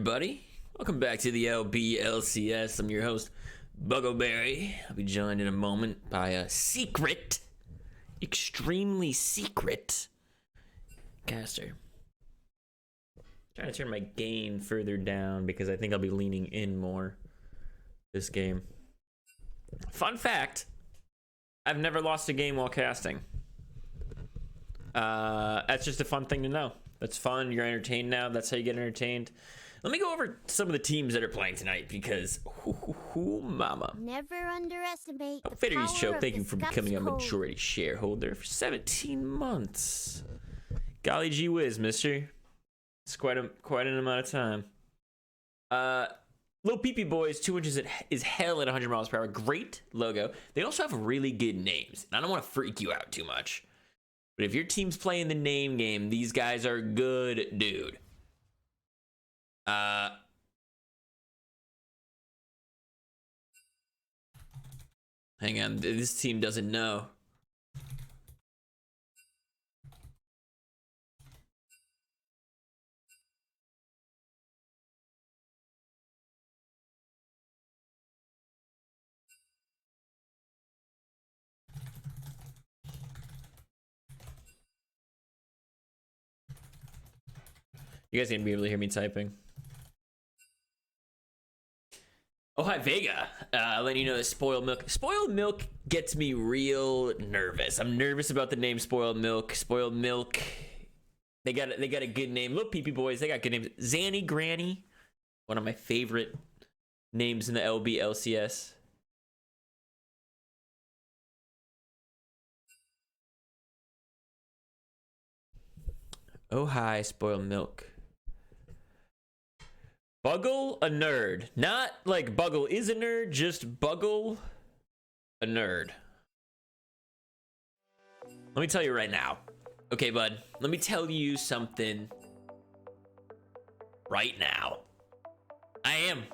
everybody. Welcome back to the LPLCS. I'm your host, Buggleberry. I'll be joined in a moment by a secret, extremely secret caster. Trying to turn my gain further down because I think I'll be leaning in more this game. Fun fact, I've never lost a game while casting. That's just a fun thing to know. That's fun. You're entertained now. That's how you get entertained. Let me go over some of the teams that are playing tonight because, mama. Never underestimate the Federy's power Show, of thank the you for Scots becoming a code. majority shareholder for 17 months. Golly gee whiz, mister. It's quite an amount of time. LPP Boiz, 2 inches is hell at 100 miles per hour. Great logo. They also have really good names. And I don't want to freak you out too much. But if your team's playing the name game, these guys are good, dude. Hang on, this team doesn't know. You guys gonna be able to hear me typing. Oh, hi, Vega. Letting you know that Spoiled Milk. Spoiled Milk gets me real nervous. I'm nervous about the name Spoiled Milk. Spoiled Milk. They got a good name. Little PP Boys, they got good names. Zanny Granny, one of my favorite names in the LBLCS. Oh, hi, Spoiled Milk. Buggle a nerd. Not like Buggle is a nerd, just Buggle a nerd. Let me tell you right now. Okay, bud. Let me tell you something right now. I am.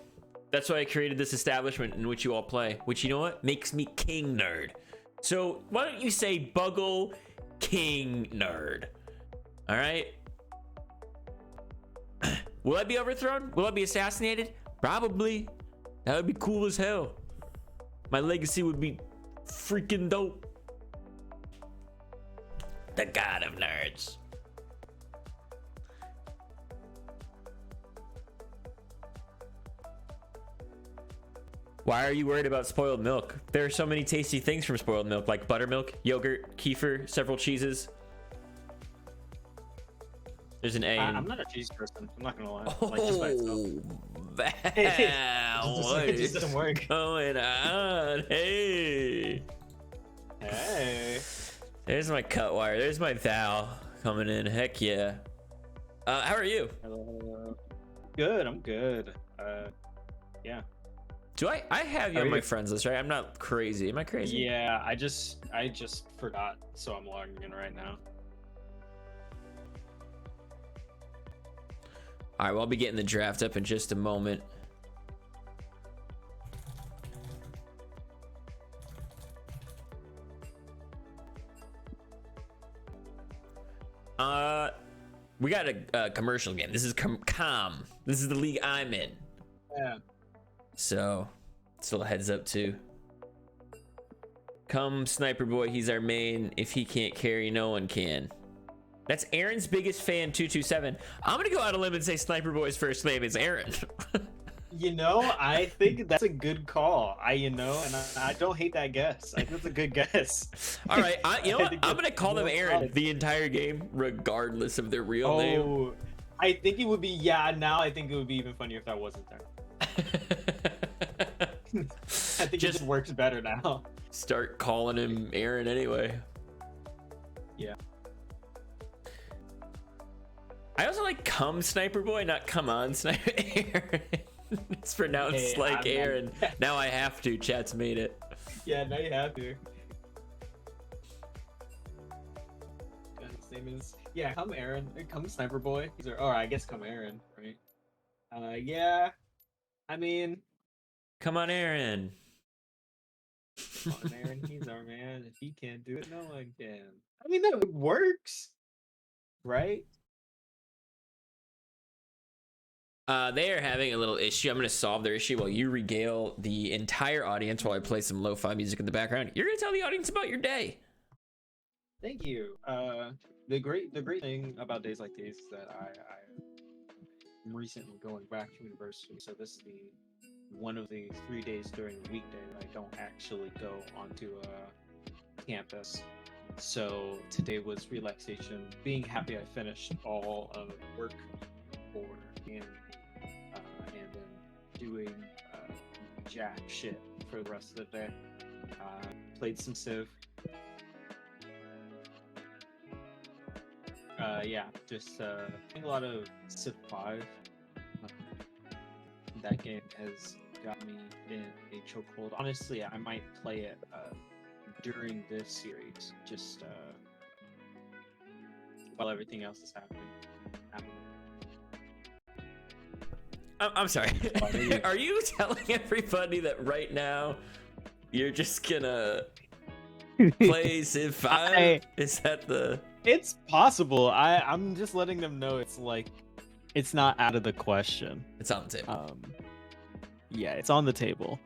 That's why I created this establishment in which you all play. Which, you know what? Makes me king nerd. So, why don't you say Buggle King Nerd? Alright? Will I be overthrown? Will I be assassinated? Probably. That would be cool as hell. My legacy would be freaking dope. The god of nerds. Why are you worried about Spoiled Milk? There are so many tasty things from Spoiled Milk, like buttermilk, yogurt, kefir, several cheeses. There's an A. I'm not a cheese person. I'm not gonna lie. Like, just by itself. What just doesn't work. going on? Hey. Hey. There's my cut wire. There's my Val coming in. Heck yeah. How are you? Good. I'm good. Yeah. Do I have you on my friends list, right? I'm not crazy. Am I crazy? Yeah. I just forgot, so I'm logging in right now. All right, well, I'll be getting the draft up in just a moment. We got a commercial game. This is Com. This is the league I'm in. Yeah. So, still a heads up too. Come, Sniper Boy. He's our main. If he can't carry, no one can. That's Aaron's biggest fan, 227. I'm gonna go out on a limb and say Sniper Boy's first name is Aaron. You know, I think that's a good call. And I don't hate that guess. I think that's a good guess. All right, you know what? I'm gonna call them Aaron the entire game, regardless of their real name. Oh, I think it would be. Yeah, now I think it would be even funnier if that wasn't there. I think it just works better now. Start calling him Aaron anyway. Yeah. I also like come Sniper Boy, not come on Sniper Aaron. It's pronounced like Aaron. Now I have to. Chat's made it. Yeah, now you have to. His name is come Aaron. Come Sniper Boy. Or I guess come Aaron, right? Yeah. I mean, come on, Aaron. Come on, Aaron. He's our man. If he can't do it, no one can. I mean, that works, right? They are having a little issue. I'm going to solve their issue while you regale the entire audience while I play some lo-fi music in the background. You're going to tell the audience about your day. Thank you. The great thing about days like these is that I'm recently going back to university, so this is the one of the 3 days during the weekday that I don't actually go onto campus. So today was relaxation, being happy I finished all of work for and then doing jack shit for the rest of the day. Played some Civ. Yeah, just playing a lot of Civ 5. That game has got me in a chokehold. Honestly, I might play it during this series, just while everything else is happening. I'm sorry. Are you telling everybody that right now you're just gonna play Civ 5? Is that the... It's possible. I'm just letting them know it's like it's not out of the question. It's on the table. Yeah, it's on the table.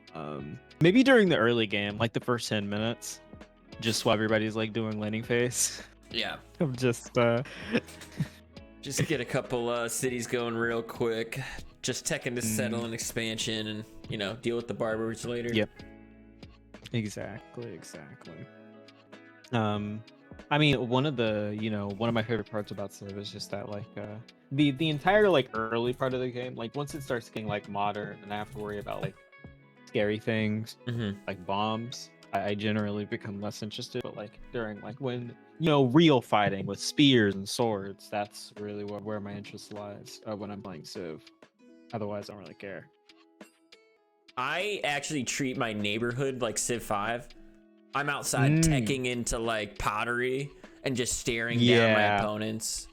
Maybe during the early game, like the first 10 minutes, just while everybody's like doing landing phase. Yeah. I'm just get a couple cities going real quick. Just teching to settle an expansion and, you know, deal with the barbers later. Yep. Exactly. I mean, one of my favorite parts about Civ is just that, like, the entire, like, early part of the game, like, once it starts getting, like, modern and I have to worry about, like, scary things, like bombs, I generally become less interested. But, like, during, like, when, real fighting with spears and swords, that's really where my interest lies when I'm playing Civ. Otherwise, I don't really care. I actually treat my neighborhood like Civ 5. I'm outside teching into like pottery and just staring down my opponents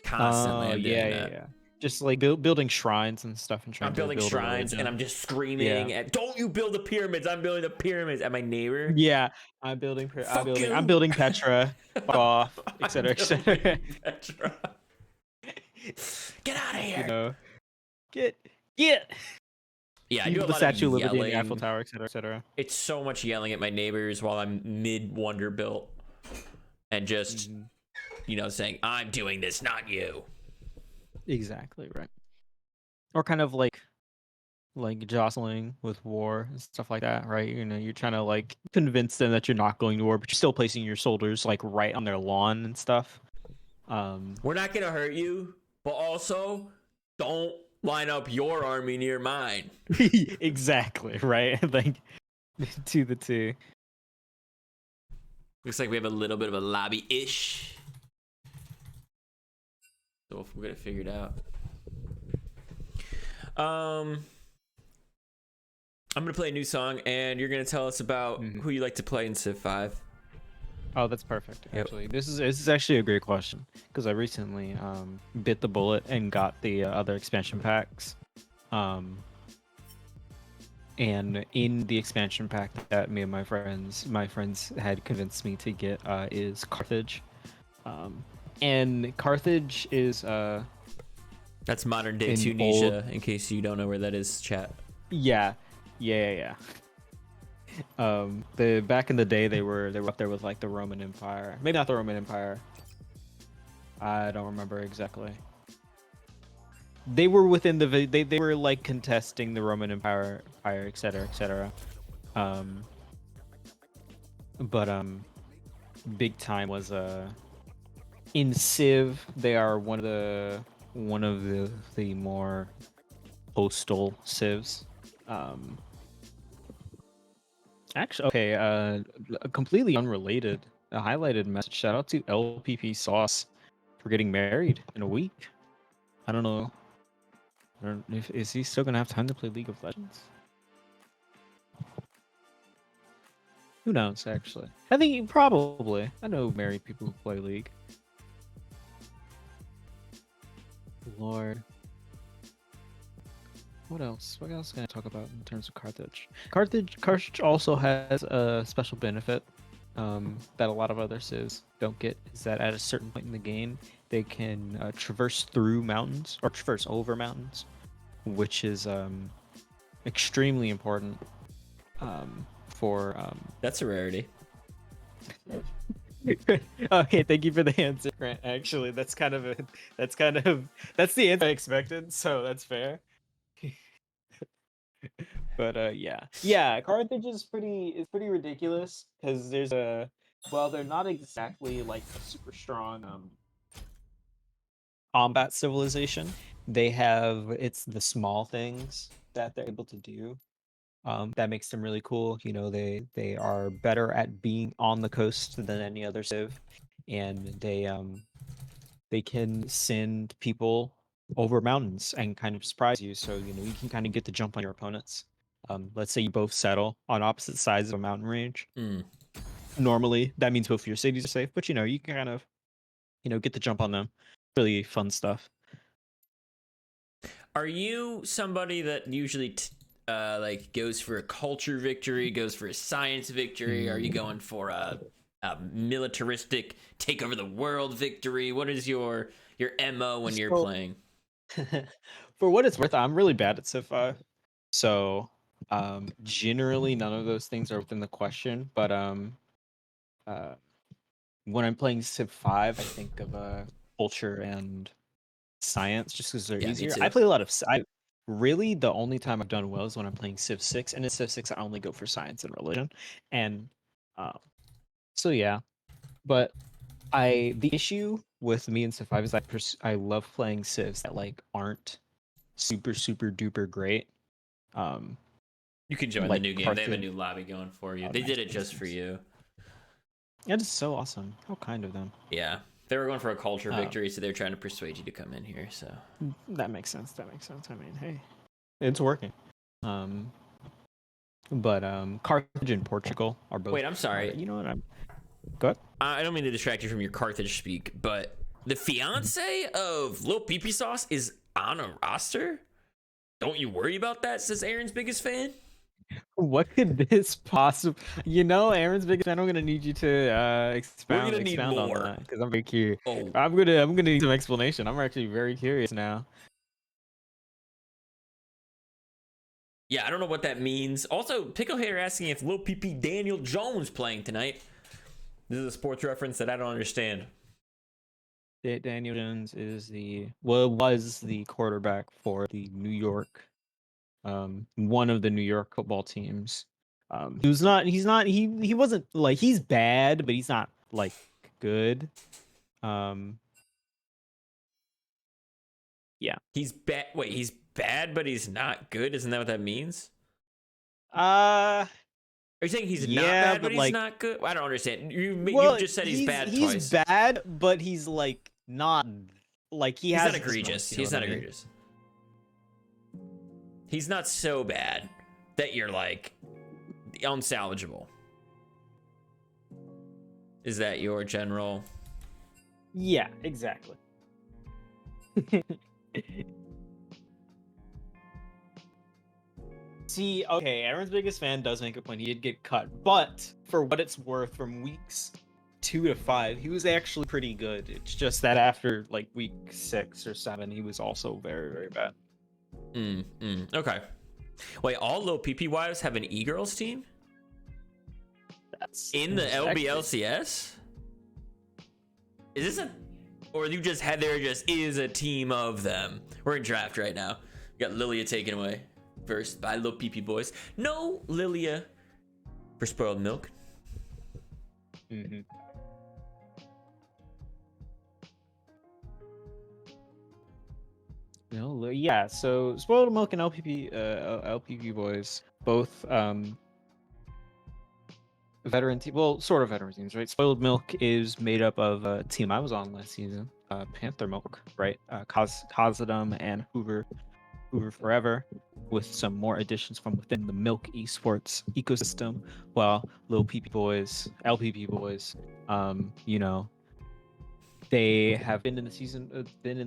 constantly. I'm doing that. Yeah. Just like building shrines and stuff and trying I'm to building build shrines and I'm just screaming at, don't you build the pyramids? I'm building the pyramids at my neighbor. Yeah, I'm building Petra, fuck off, etc. Petra. Get out of here. Get. Yeah, I do a lot Statue of of Liberty, yelling. the Eiffel Tower, etc. It's so much yelling at my neighbors while I'm mid wonder built and just, saying, I'm doing this, not you. Exactly, right. Or kind of like jostling with war and stuff like that, right? You're trying to like convince them that you're not going to war, but you're still placing your soldiers like right on their lawn and stuff. We're not gonna hurt you, but also don't line up your army near mine. Exactly, right? Like to the two. Looks like we have a little bit of a lobby-ish. So if we're gonna figure it out. I'm gonna play a new song, and you're gonna tell us about who you like to play in Civ 5. Oh, that's perfect. Actually, this is actually a great question because I recently bit the bullet and got the other expansion packs. And in the expansion pack that me and my friends had convinced me to get is Carthage. And Carthage is that's modern day Tunisia, in case you don't know where that is, chat. Yeah. The back in the day they were up there with like the Roman Empire. Maybe not the Roman Empire. I don't remember exactly. They were within they were like contesting the Roman Empire, etc. But big time was in Civ. They are one of the more postal civs. Actually, okay, completely unrelated. A highlighted message. Shout out to LPP Sauce for getting married in a week. I don't know. Is he still gonna have time to play League of Legends? Who knows, actually. I think probably. I know married people who play League. Lord. What else? What else can I talk about in terms of Carthage? Carthage also has a special benefit that a lot of other civs don't get. Is that at a certain point in the game, they can traverse through mountains or traverse over mountains which is extremely important for That's a rarity. Okay, thank you for the answer, Grant. Actually, that's the answer I expected, so that's fair. But yeah, Carthage is pretty ridiculous because there's they're not exactly like a super strong combat civilization. It's the small things that they're able to do that makes them really cool. You know, they are better at being on the coast than any other civ, and they can send people over mountains and kind of surprise you. So you know you can kind of get the jump on your opponents. Let's say you both settle on opposite sides of a mountain range. Mm. Normally, that means both of your cities are safe, but you know you can kind of get the jump on them. Really fun stuff. Are you somebody that usually like goes for a culture victory, goes for a science victory? Are you going for a militaristic take over the world victory? What is your MO when you're playing? For what it's worth, I'm really bad at Civ 5. So generally none of those things are within the question. But uh, when I'm playing Civ 5, I think of culture and science just because they're Yeah, me easier. too. I play a lot of really the only time I've done well is when I'm playing Civ 6, and in Civ 6 I only go for science and religion. And so yeah. But the issue with me and Civ 5 is I love playing civs that like aren't super duper great. You can join the Like new game. They have a Carthage. new lobby going for you. Oh, They nice, did it nice, just for nice. you. That is so awesome. How kind of them. Yeah, they were going for a culture Oh. victory, so they're trying to persuade you to come in here. So That makes sense. I mean, hey, it's working. But Carthage and Portugal are both. wait, I'm sorry. You know what? Go ahead. I don't mean to distract you from your Carthage speak, but the fiance of Lil Pee Sauce is on a roster. Don't you worry about that? Says Aaron's biggest fan. What could this possibly? You know, Aaron's biggest fan. I'm gonna need you to expound on more. that because I'm very curious. Oh, I'm gonna need some explanation. I'm actually very curious now. yeah, I don't know what that means. Also, Pickle Hater asking if Lil PP Daniel Jones playing tonight. This is a sports reference that I don't understand. Daniel Jones was the quarterback for the New York, one of the New York football teams. He wasn't like he's bad, but he's not like good. Yeah. He's bad. Wait, he's bad, but he's not good. Isn't that what that means? Uh, Are you saying he's not yeah, bad, but he's like, not good? I don't understand. You just said he's bad he's twice. bad, but he's like not like He's not egregious. He's not mean? egregious. He's not so bad that you're like unsalvageable. Is that your general? Yeah, exactly. See, okay, Aaron's biggest fan does make a point. He did get cut, but for what it's worth, from weeks 2 to 5, he was actually pretty good. It's just that after like week 6 or 7, he was also very bad. Okay. Wait, all low PP wives have an e-girls team? That's in the LBLCS? Is this a, or you just had, there just is a team of them? We're in draft right now. We got Lilia taken away first by Lil PP Boys. No Lilia for Spoiled Milk. Mm-hmm. No, yeah. So Spoiled Milk and LPP Boys, both veteran team. Well, sort of veteran teams, right? Spoiled Milk is made up of a team I was on last season, Panther Milk, right? Kazadum and Hoover Forever, with some more additions from within the Milk Esports ecosystem. While LPP Boys, you know, they have been in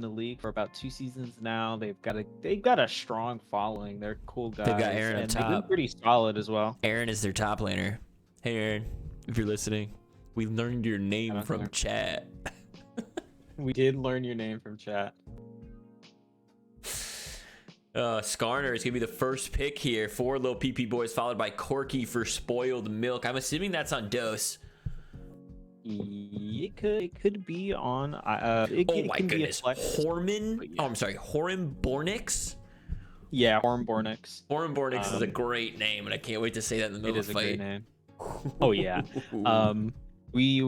the league for about 2 seasons now. They've got a strong following. They're cool guys. They've got Aaron up and top. They've been pretty solid as well. Aaron is their top laner. Hey Aaron, if you're listening, we learned your name from chat. We did learn your name from chat. Skarner is gonna be the first pick here for LPP Boiz, followed by Corky for Spoiled Milk. I'm assuming that's on Dose. It could be on. Oh It my can be a goodness, flex, Horman. but yeah. Oh, I'm sorry, Horimbornix. Yeah, Hornbornix. Horimbornix is a great name, and I can't wait to say that in the middle It of is the a fight. great name. Oh yeah. We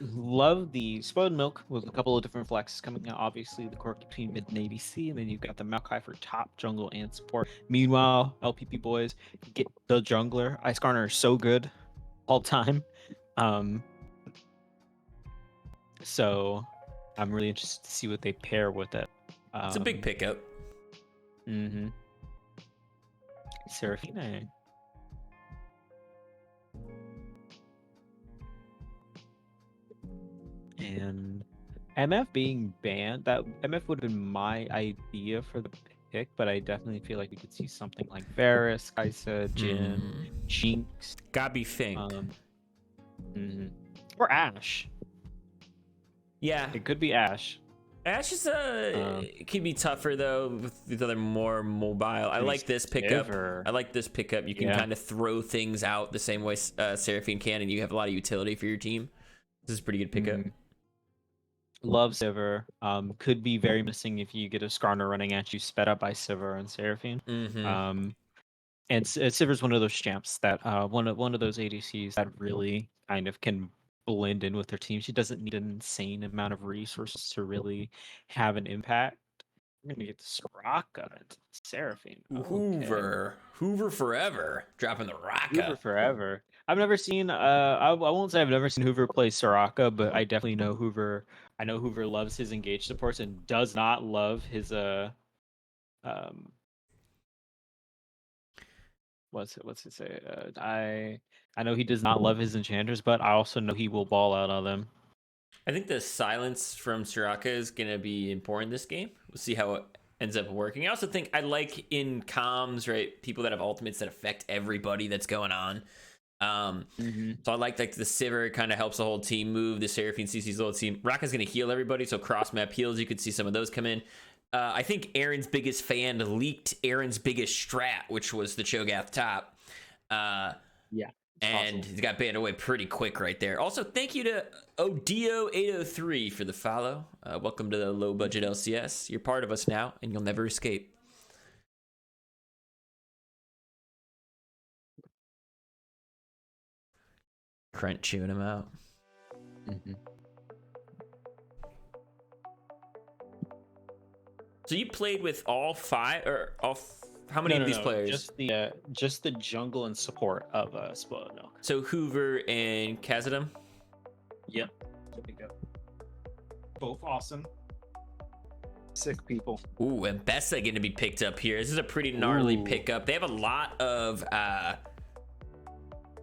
love the Spoiled Milk with a couple of different flexes coming out. Obviously, the Cork between mid and ADC, and then you've got the Maokai for top jungle and support. Meanwhile, LPP Boiz get the jungler. Ice Garner is so good all time. So I'm really interested to see what they pair with it. It's a big pickup. Mm-hmm. Seraphine. And MF being banned, that MF would have been my idea for the pick, but I definitely feel like we could see something like Varus, Kaisa, Jin, Jinx. Gotta be Fink. Or Ash. Yeah, It could be Ash. Ash is it can be tougher though with other more mobile. I like this pickup. Sivir. I like this pickup. You can Yeah. kind of throw things out the same way Seraphine can, and you have a lot of utility for your team. This is a pretty good pickup. Love Sivir. Could be very missing if you get a Skarner running at you, sped up by Sivir and Seraphine. And Sivir's one of those champs that one of those ADCs that really kind of can blend in with their team. She doesn't need an insane amount of resources to really have an impact. We're gonna get the Soraka and Seraphine. Hoover forever, dropping the Hoover Raka. forever. I've never seen. I won't say I've never seen Hoover play Soraka, but I definitely know Hoover. I know Hoover loves his engaged supports and does not love his what's it say? I know he does not love his enchanters, but I also know he will ball out on them. I think the silence from Soraka is gonna be important this game. We'll see how it ends up working. I also think I like in comms, right? People that have ultimates that affect everybody that's going on. So I like the Sivir kind of helps the whole team move. The Seraphine CC's little team. Raka's gonna heal everybody, so cross map heals. You could see some of those come in. I think Aaron's biggest fan leaked Aaron's biggest strat, which was the Cho'Gath top. Yeah. And he got banned away pretty quick right there. Also, thank you to Odio803 for the follow. Welcome to the low budget LCS. You're part of us now, and you'll never escape. Krent chewing him out. So you played with all five, or all? How many of these players? Just the jungle and support of Spoiled Milk. So Hoover and Khazad. Yep. Both awesome. Sick people. Ooh, and Bessa going to be picked up here. This is a pretty gnarly pickup. They have a lot of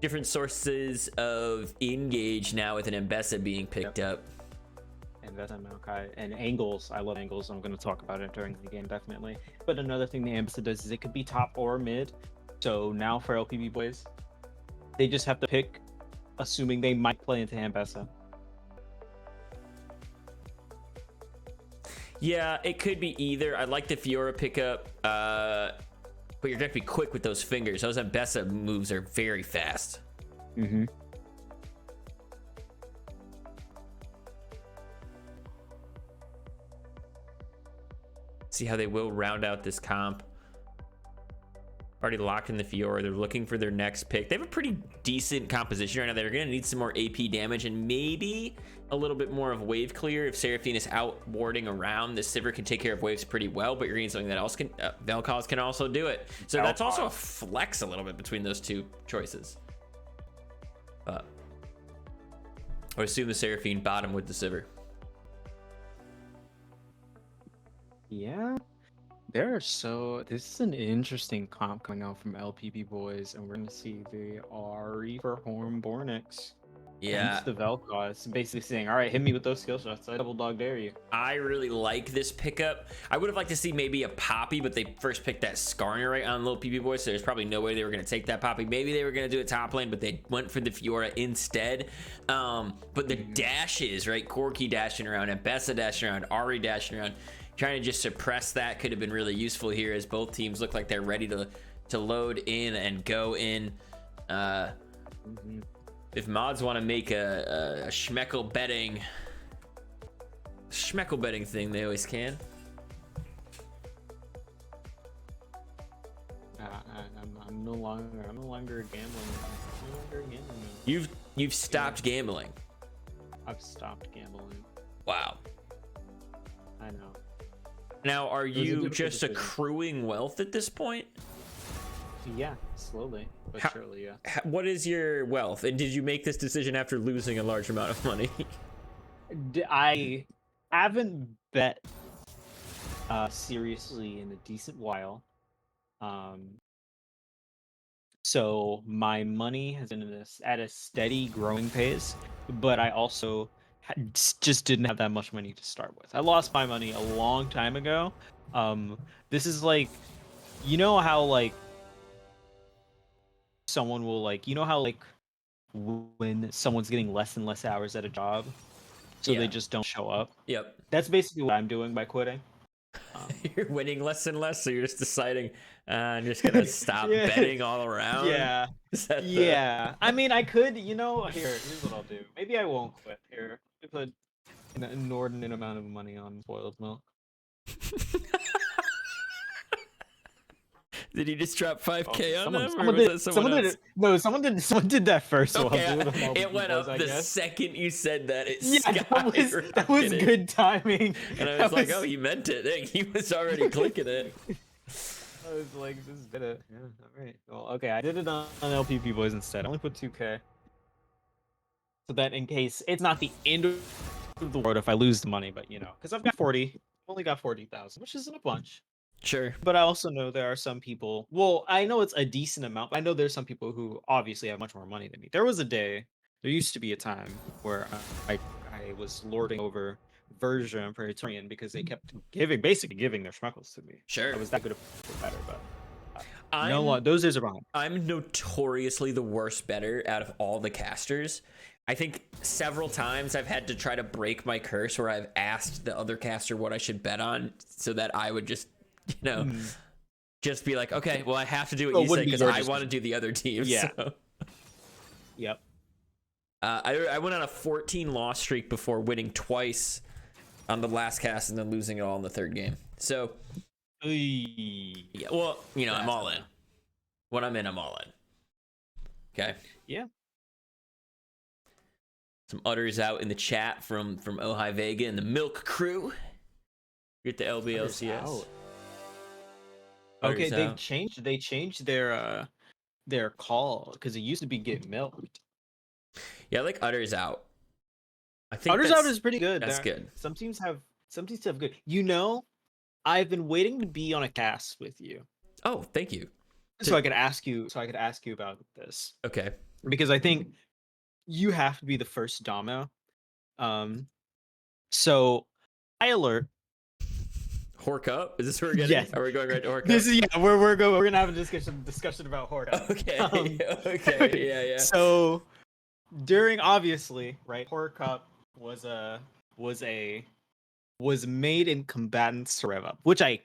different sources of engage now with an Mbessa being picked up. And that's Maokai and angles. I love angles. I'm going to talk about it during the game, definitely. But another thing the Mbessa does is it could be top or mid. So now for LPP Boiz, they just have to pick, assuming they might play into Mbessa. Yeah, it could be either. I like the Fiora pickup, but you're going to have to be quick with those fingers. Those Mbessa moves are very fast. See how they will round out this comp. Already locked in the Fiora. They're looking for their next pick. They have a pretty decent composition right now. They're going to need some more AP damage and maybe a little bit more of wave clear. If Seraphine is out warding around, the Sivir can take care of waves pretty well, but you're going to need something that else can... Vel'Koz can also do it. So that's also a flex a little bit between those two choices. I would assume the Seraphine bottom with the Sivir. Yeah. This is an interesting comp coming out from LPP Boiz, and we're going to see the Ari for Hornbornix. Yeah. The Vel'Koz basically saying, all right, hit me with those skill shots. I double dog dare you. I really like this pickup. I would have liked to see maybe a Poppy, but they first picked that Skarner right on LPP Boiz, so there's probably no way they were going to take that Poppy. Maybe they were going to do it top lane, but they went for the Fiora instead. But the dashes, right? Corky dashing around, and Bessa dashing around, Ari dashing around. trying to just suppress that could have been really useful here, as both teams look like they're ready to load in and go in. If mods want to make a schmeckle betting thing, they always can. I'm no longer gambling. You've stopped gambling. I've stopped gambling. Wow. I know. Now, are you just decision. accruing wealth at this point? Yeah, slowly but surely. Yeah. What is your wealth, and did you make this decision after losing a large amount of money? I haven't bet seriously in a decent while. So my money has been at a steady growing pace, but I also just didn't have that much money to start with. I lost my money a long time ago. This is like, you know how like someone will like, you know how like when someone's getting less and less hours at a job, so they just don't show up. Yep. That's basically what I'm doing by quitting. You're winning less and less, so you're just deciding I'm just gonna stop betting all around. Yeah. Yeah. I mean, I could, here's what I'll do. Maybe I won't quit. Here, I put an inordinate amount of money on spoiled milk. Did he just drop 5K on them? Someone did that first. Okay, so it went up the second you said that. That was good timing. And I was like, oh, he meant it. Dang, he was already clicking it. I was like, just did it. Yeah, all right. Well, okay, I did it on LPP Boiz instead. I only put 2K. So that in case it's not the end of the world if I lose the money, but because I've got 40. I've only got 40,000, which isn't a bunch. Sure. But I also know there are some people, well, I know it's a decent amount, but I know there's some people who obviously have much more money than me. There used to be a time where I was lording over Versia and Praetorian because they kept basically giving their schmuckles to me. Sure. I was that good of better, but those days are behind. I'm notoriously the worst bettor out of all the casters. I think several times I've had to try to break my curse where I've asked the other caster what I should bet on so that I would just just be like, okay, well, I have to do what you say because I want to do the other team. Yeah. So. Yep. I went on a 14 loss streak before winning twice on the last cast and then losing it all in the third game. So, yeah, well, I'm all in. When I'm in, I'm all in. Okay. Yeah. Some utters out in the chat from Ojai Vega and the Milk Crew. You're at the LBLCS. Okay, they changed their call because it used to be get milked. Yeah, I like utters out. I think utters out is pretty good. That's good. Some teams have good. I've been waiting to be on a cast with you. Oh, thank you. So I could ask you about this. Okay. Because I think you have to be the first Damo. So high alert. Hork up? Is this where we're getting? Yes. Are we going right to Hork up? This is we're gonna have a discussion about Hork up. Okay. Okay. Yeah. So during obviously, right, Hork up was made in combatants to rev up, which I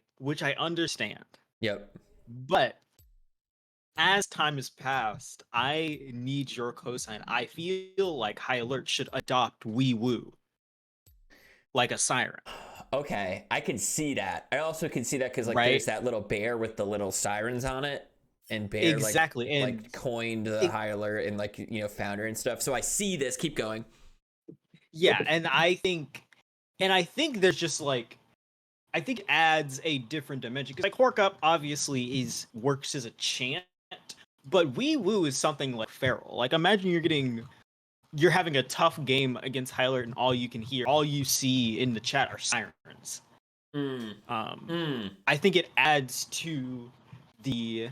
understand. Yep. But as time has passed, I need your cosign. I feel like High Alert should adopt Wee Woo like a siren. Okay, I can see that. I also can see that because there's that little bear with the little sirens on it, and bear like coined the High Alert and founder and stuff. So I see this. Keep going. Yeah, and I think there's just I think adds a different dimension because Hork Up obviously works as a chant, but Wee Woo is something like feral. Imagine you're having a tough game against High Alert and all you see in the chat are sirens. I think it adds to the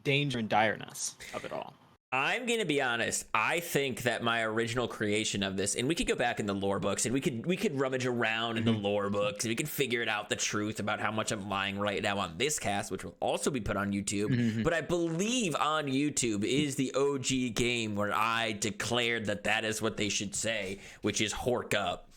danger and direness of it all. I'm gonna be honest. I think that my original creation of this, and we could go back in the lore books, and we could rummage around in the lore books, and we could figure it out the truth about how much I'm lying right now on this cast, which will also be put on YouTube. But I believe on YouTube is the OG game where I declared that is what they should say, which is Hork up.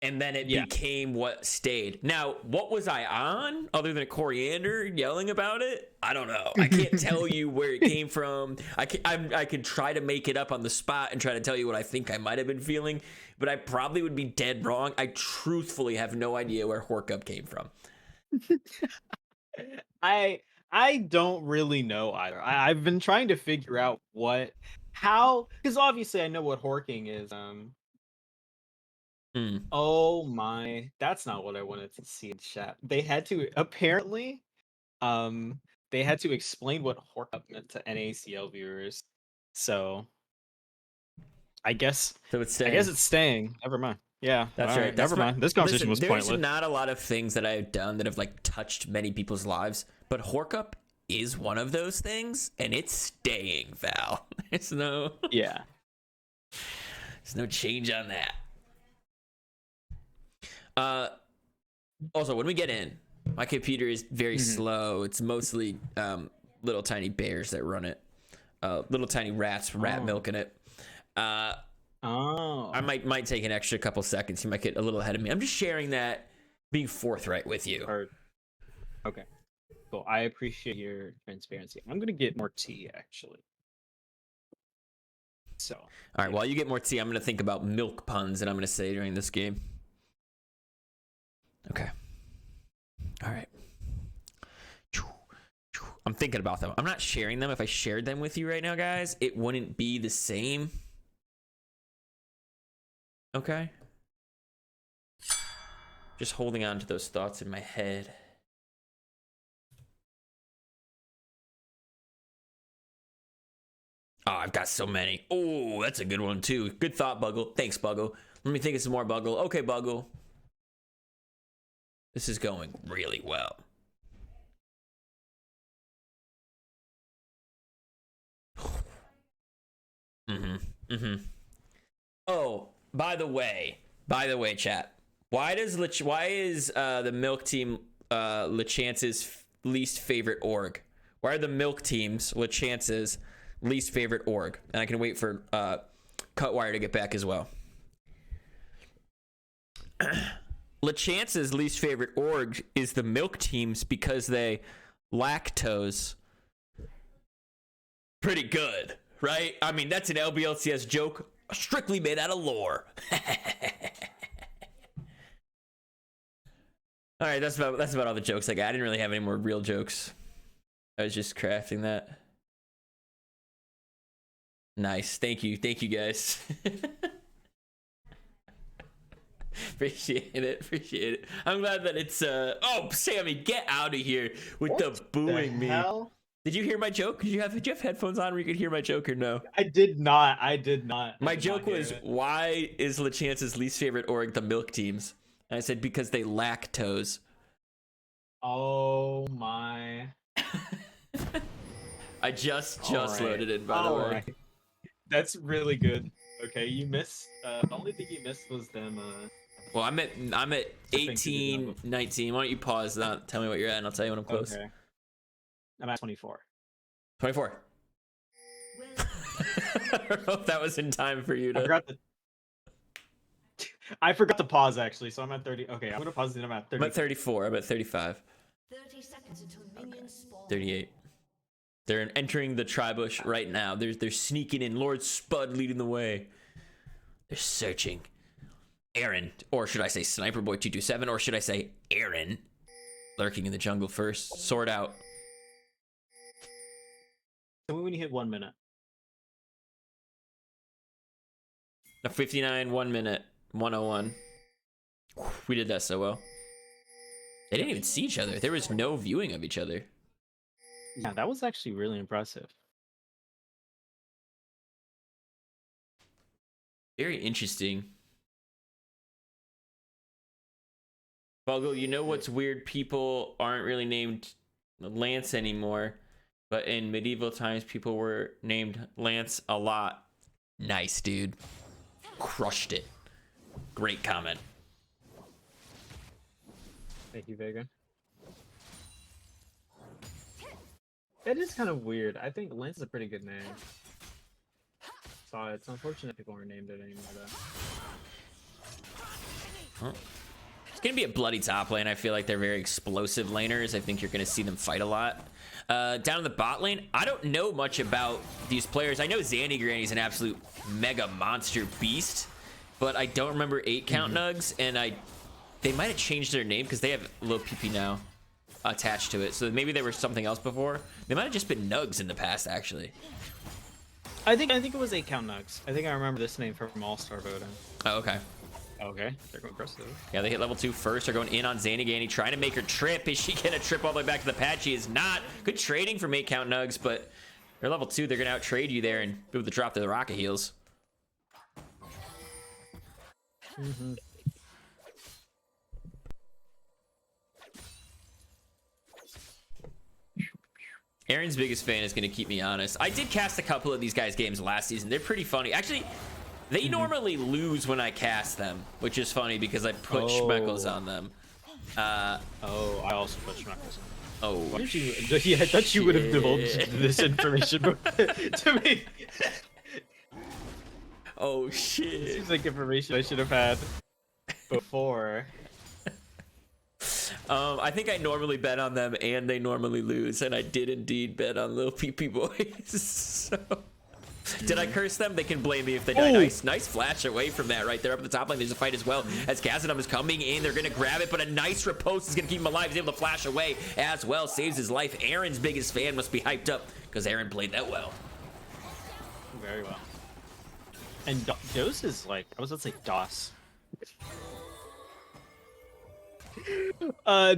and then it Yeah. became what stayed. Now, what was I on other than Coriander yelling about it? I don't know. I can't tell you where it came from. I could try to make it up on the spot and try to tell you what I think I might have been feeling, but I probably would be dead wrong. I truthfully have no idea where Horcup came from. I don't really know either. I've been trying to figure out how, because obviously I know what horking is. Oh my, that's not what I wanted to see in chat. They had to apparently, they had to explain what horkup meant to NACL viewers. So I guess it's staying. Never mind. Yeah, That's all right. Never mind. This conversation was pointless. There's not a lot of things that I've done that have like touched many people's lives, but Horcup is one of those things, and it's staying, Val. There's no change on that. Also, when we get in, my computer is very slow. It's mostly little tiny bears that run it, little tiny rats, rat milking it. I might take an extra couple seconds. You might get a little ahead of me. I'm just sharing that, being forthright with you. Okay. Cool. I appreciate your transparency. I'm gonna get more tea actually. So. All right. While you get more tea, I'm gonna think about milk puns that I'm gonna say during this game. Okay. All right. I'm thinking about them. I'm not sharing them. If I shared them with you right now, guys, it wouldn't be the same. Okay. Just holding on to those thoughts in my head. Oh, I've got so many. Oh, that's a good one, too. Good thought, Buggle. Thanks, Buggle. Let me think of some more, Buggle. Okay, Buggle. This is going really well. Oh, by the way, chat. Why is the milk team LeChance's least favorite org? Why are the milk teams LeChance's least favorite org? And I can wait for Cutwire to get back as well. LeChance's least favorite org is the milk teams because they lactose pretty good, right? I mean, that's an LBLCS joke strictly made out of lore. All right, that's about all the jokes I got. I didn't really have any more real jokes. I was just crafting that. Nice. Thank you guys. Appreciate it. I'm glad that it's oh, Sammy, get out of here with the booing me. Did you hear my joke? Did you have headphones on where you could hear my joke or no? I did not. My joke was, why is LeChance's least favorite org the milk teams? And I said, because they lactose. Oh my. I just loaded it, by the way. Right. That's really good. Okay, you missed. The only thing you missed was them. Well, I'm at 18, 19. Why don't you pause that? Tell me what you're at, and I'll tell you when I'm close. Okay. I'm at 24. 24. I don't know if that was in time for you to. I forgot to pause actually, so I'm at 30. Okay, I'm gonna pause it. I'm at 30. I'm at 34. I'm at 35. 30 seconds until minions spawn. 38. They're entering the tribush right now. They're sneaking in. Lord Spud leading the way. They're searching. Aaron, or should I say Sniper Boy 227, or should I say Aaron, lurking in the jungle first. Sword out. Tell me when you hit 1 minute. 59, 1 minute, 101. We did that so well. They didn't even see each other. There was no viewing of each other. Yeah, that was actually really impressive. Very interesting. Buggle, you know what's weird? People aren't really named Lance anymore, but in medieval times, people were named Lance a lot. Nice, dude. Crushed it. Great comment. Thank you, Vega. It is kind of weird. I think Lance is a pretty good name. So it's unfortunate people aren't named it anymore, though. It's gonna be a bloody top lane. I feel like they're very explosive laners. I think you're gonna see them fight a lot. Down in the bot lane, I don't know much about these players. I know Zandy Granny's an absolute mega monster beast, but I don't remember 8 count nugs, and they might have changed their name because they have LPP now attached to it. So maybe they were something else before. They might have just been nugs in the past, actually. I think it was 8 count nugs. I think I remember this name from All-Star voting. Oh, okay. Okay, they're going aggressive. Yeah, they hit level 2 first. They're going in on Zandy Granny, trying to make her trip. Is she gonna trip all the way back to the pad? She is not. Good trading from 8 count nugs, but they're level 2. They're gonna out trade you there and be able to drop to the rocket heals. Aaron's biggest fan is going to keep me honest. I did cast a couple of these guys' games last season. They're pretty funny. Actually, they normally lose when I cast them, which is funny because I put Schmeckles on them. I also put Schmeckles on. Oh, Yeah, I thought you would have divulged this information to me. Oh, shit. Seems like information I should have had before. I think I normally bet on them and they normally lose, and I did indeed bet on little PP boys. So, did I curse them? They can blame me if they die. Nice flash away from that right there up at the top lane. There's a fight as well as Kazadam is coming in. They're gonna grab it, but a nice riposte is gonna keep him alive. He's able to flash away as well, saves his life. Aaron's biggest fan must be hyped up because Aaron played that well. Very well. And Dose is like, I was gonna say DOS.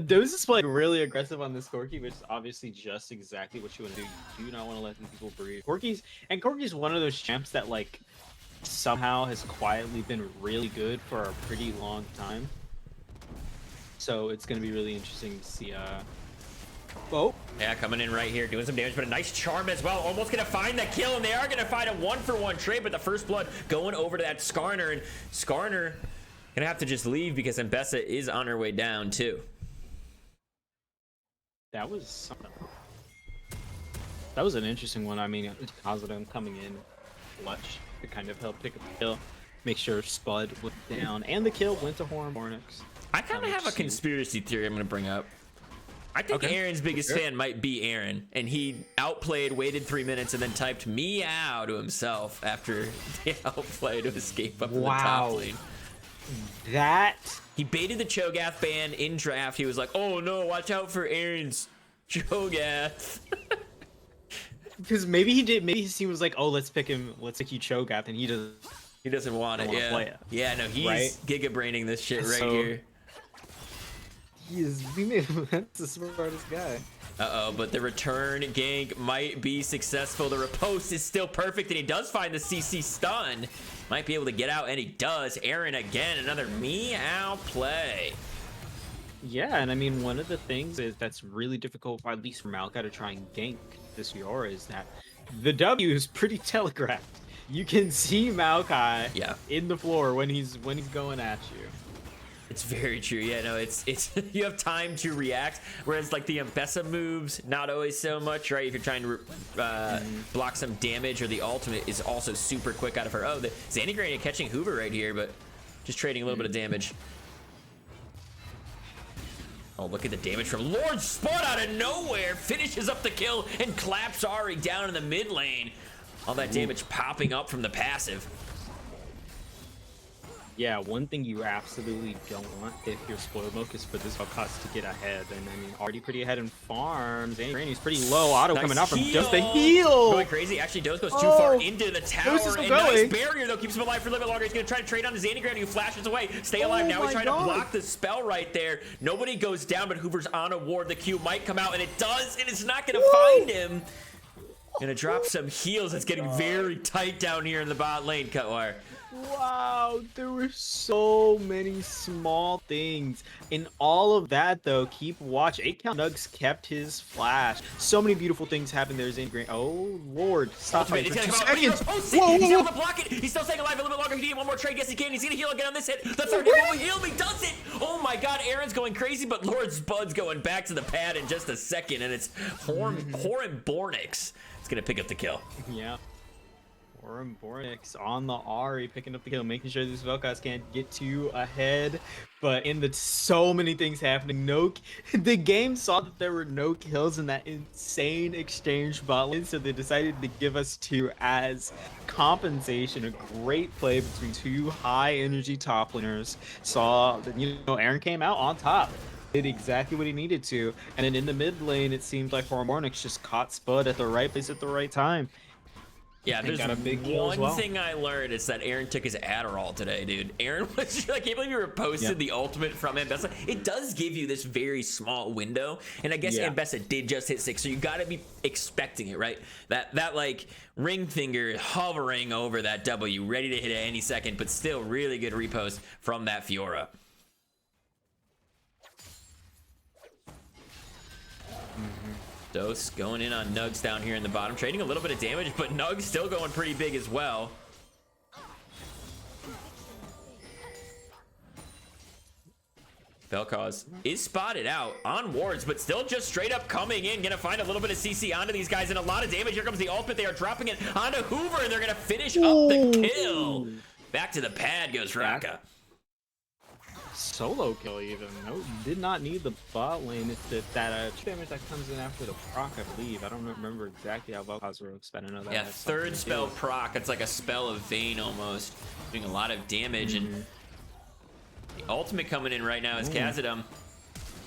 Dose is playing really aggressive on this Corki, which is obviously just exactly what you want to do. You do not want to let people breathe. Corki's one of those champs that like somehow has quietly been really good for a pretty long time. So it's gonna be really interesting to see. Yeah, coming in right here, doing some damage, but a nice charm as well. Almost gonna find the kill, and they are gonna find a 1-for-1 trade, but the first blood going over to that Skarner, and Skarner gonna have to just leave because Mbessa is on her way down too. That was something. That was an interesting one. I mean, Kazadam coming in clutch to kind of help pick up the kill, make sure Spud went down, and the kill went to Hornix. I kind of have a conspiracy theory I'm gonna bring up. I think Aaron's biggest fan might be Aaron, and he outplayed, waited 3 minutes, and then typed meow to himself after the outplay to escape up to the top lane. He baited the Cho'Gath ban in draft. He was like, "Oh no, watch out for Aaron's Cho'Gath." Because maybe he did. Maybe he was like, "Oh, let's pick him. Let's pick you Cho'Gath," and he doesn't want it. Yeah, play it. Yeah, no, he's giga braining this shit right here. That's the smartest guy. But the return gank might be successful. The riposte is still perfect, and he does find the CC stun. Might be able to get out, and he does. Aaron again, another meow play. Yeah, and I mean, one of the things that's really difficult, at least for Maokai, to try and gank this Fiora is that the W is pretty telegraphed. You can see Maokai in the floor when he's going at you. It's very true. Yeah, no, it's you have time to react, whereas like the Mbessa moves, not always so much, right? If you're trying to block some damage, or the ultimate is also super quick out of her. Oh, the Zandy Granny catching Hoover right here, but just trading a little bit of damage. Oh, look at the damage from Lord Spud out of nowhere. Finishes up the kill and claps Ari down in the mid lane. All that damage popping up from the passive. Yeah, one thing you absolutely don't want if you're spoiled milk is for this Valkos to get ahead. And I mean, already pretty ahead in farms. And Granny's pretty low. Auto coming out from just the heal. Going crazy. Actually, Dose goes too far into the tower. And nice barrier, though, keeps him alive for a little bit longer. He's going to try to trade on the Zandy Granny, who flashes away. Stay alive. Now he's trying to block the spell right there. Nobody goes down, but Hoover's on a ward. The Q might come out, and it does, and it's not going to find him. Gonna drop some heals. It's getting very tight down here in the bot lane, Cutwire. Wow, there were so many small things. In all of that, though, keep watch. 8 count Nugs kept his flash. So many beautiful things happened there. Zane Grant. Oh, Lord. Stop fighting for 2 seconds. Whoa, he's able to block it. He's still staying alive a little bit longer. He needs one more trade. Yes, he can. He's gonna heal again on this hit. The third hit will heal. He does it. Oh my God, Aaron's going crazy, but Lord Spud's going back to the pad in just a second, and it's Horan Bornix. It's gonna pick up the kill. Yeah. Oren Bornix on the Ari, picking up the kill, making sure these Vel'Koz can't get too ahead. But in the so many things happening, the game saw that there were no kills in that insane exchange bot lane, so they decided to give us two as compensation. A great play between two high energy top laners. Saw that Aaron came out on top. Did exactly what he needed to, and then in the mid lane, it seemed like Hormonix just caught Spud at the right place at the right time. Yeah, And there's got a big kill as one well. thing I learned is that Aaron took his Adderall today, dude. Aaron was just, I can't believe you reposted the ultimate from Ambessa. It does give you this very small window, and I guess Ambessa did just hit 6, so you gotta be expecting it, right? That like ring finger hovering over that W, ready to hit at any second, but still really good repost from that Fiora. Dose going in on Nugs down here in the bottom, trading a little bit of damage, but Nugs still going pretty big as well. Vel'Koz is spotted out on wards, but still just straight up coming in, gonna find a little bit of CC onto these guys and a lot of damage. Here comes the ultimate. They are dropping it onto Hoover, and they're gonna finish up the kill. Back to the pad goes Raka. Solo kill even. No, did not need the bot lane. It's that damage that comes in after the proc, I believe. I don't remember exactly how Vel'Koz works, but I know that. Yeah, third spell proc. It's like a spell of Vayne almost, doing a lot of damage. And the ultimate coming in right now is Khazad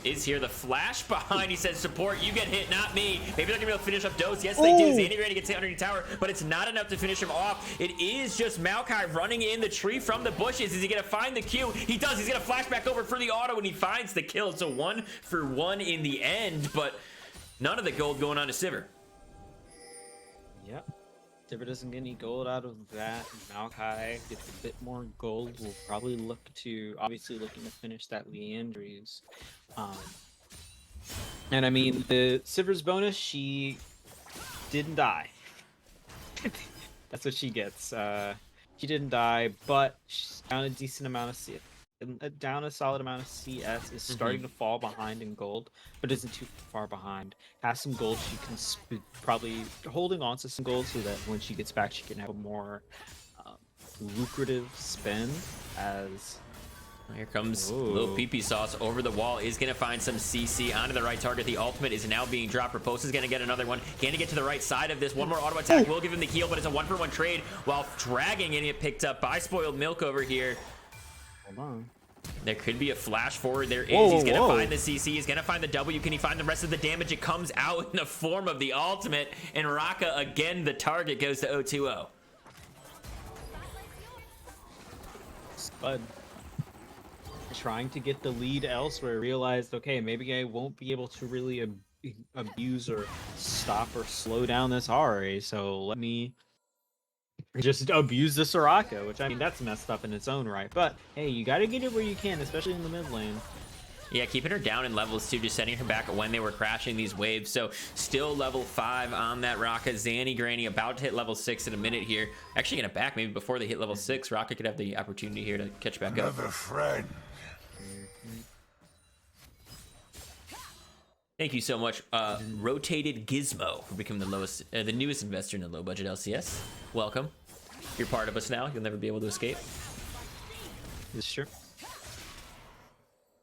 is here. The flash behind, he says, support, you get hit, not me. Maybe they're gonna be able to finish up Dose. Yes, they do. Zandy Granny gets hit underneath tower, but it's not enough to finish him off. It is just Maokai running in the tree from the bushes. Is he gonna find the Q? He does. He's gonna flash back over for the auto, and he finds the kill. So 1 for 1 in the end, but none of the gold going on to Sivir. Yep. Sivir doesn't get any gold out of that. Maokai gets a bit more gold. We'll probably obviously looking to finish that Leandry's. And I mean, the Sivir's bonus, she didn't die. That's what she gets. She didn't die, but she's down a decent amount of CS. Down a solid amount of CS, is starting to fall behind in gold, but isn't too far behind. Has some gold, she can probably holding on to some gold so that when she gets back, she can have a more lucrative spend. As here comes little PP sauce over the wall, is gonna find some CC onto the right target. The ultimate is now being dropped. Raposa is gonna get another one. Can he get to the right side of this? One more auto attack will give him the heal, but it's a 1-for-1 trade while dragging and get picked up by Spoiled Milk over here. hold on. There could be a flash forward. There is. He's gonna find the CC. He's gonna find the W. Can he find the rest of the damage? It comes out in the form of the ultimate, and Raka again. The target goes to 0-2-0. Spud trying to get the lead elsewhere, realized, okay, maybe I won't be able to really abuse or stop or slow down this RA, so let me just abuse the Soraka, which I mean, that's messed up in its own right. But hey, you gotta get it where you can, especially in the mid lane. Yeah, keeping her down in levels too, just setting her back when they were crashing these waves. So still level 5 on that Raka. Zanny Granny about to hit level 6 in a minute here. Actually gonna back maybe before they hit level 6. Raka could have the opportunity here to catch back up. Another friend. Thank you so much, Rotated Gizmo, for becoming the newest investor in the low budget LCS. Welcome. You're part of us now. You'll never be able to escape. This is true.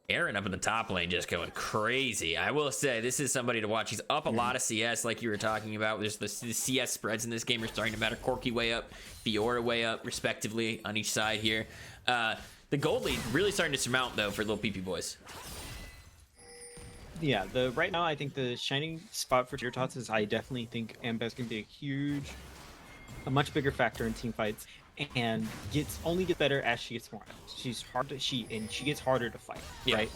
Aaron up in the top lane just going crazy. I will say, this is somebody to watch. He's up a lot of CS, like you were talking about. There's the CS spreads in this game are starting to matter. Corki way up, Fiora way up, respectively, on each side here. The gold lead really starting to surmount, though, for little PP boys. Yeah, right now I think the shining spot for Tots is I definitely think Ambess can be a much bigger factor in team fights, and only gets better as she gets more items. She gets harder to fight, right?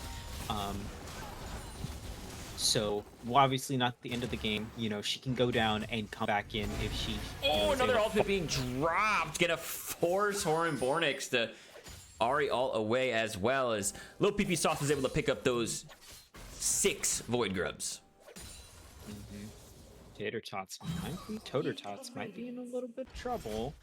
So obviously not the end of the game. You know, she can go down and come back in if she. Another ultimate being dropped. Gonna force Horan Bornix to Ari all away, as well as Lil PP Sauce was able to pick up those 6 Void Grubs. Toter Tots might be in a little bit of trouble.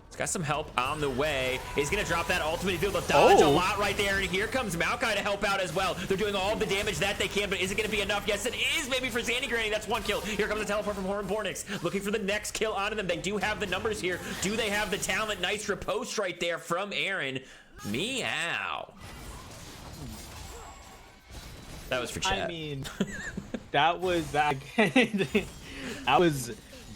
He's got some help on the way. He's gonna drop that ultimate. He's able to dodge a lot right there. And here comes Maokai to help out as well. They're doing all the damage that they can, but is it gonna be enough? Yes, it is. Maybe for Sandy Granny. That's 1 kill. Here comes the teleport from Hornbornix, looking for the next kill onto them. They do have the numbers here. Do they have the talent? Nice riposte right there from Aaron. Meow. That was for chat. I mean, that was that. That was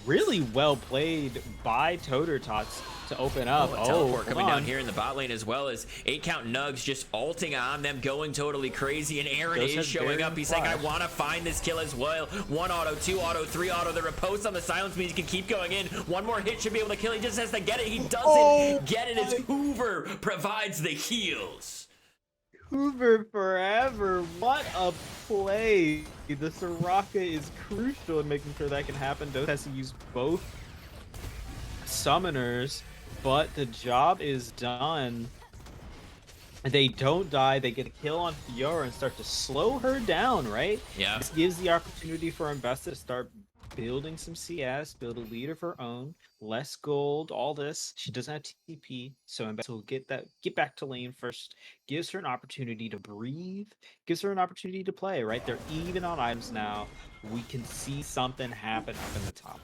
really well played by Tots to open up. Teleport coming down here in the bot lane, as well as 8-count Nugs just ulting on them, going totally crazy. And Aaron is showing up. He's saying, I want to find this kill as well. 1 auto, 2 auto, 3 auto. The riposte on the silence means he can keep going in. 1 more hit should be able to kill. He just has to get it. He doesn't get it as Hoover provides the heals. Hoover forever. What a play. The Soraka is crucial in making sure that can happen. Dos has to use both summoners, but the job is done. They don't die. They get a kill on Fiora and start to slow her down, right? Yeah. This gives the opportunity for Mbessa to start building some CS, build a lead of her own, less gold, all this. She doesn't have TP, so Mbessa will get back to lane first, gives her an opportunity to breathe, gives her an opportunity to play, right? They're even on items now. We can see something happen up in the top.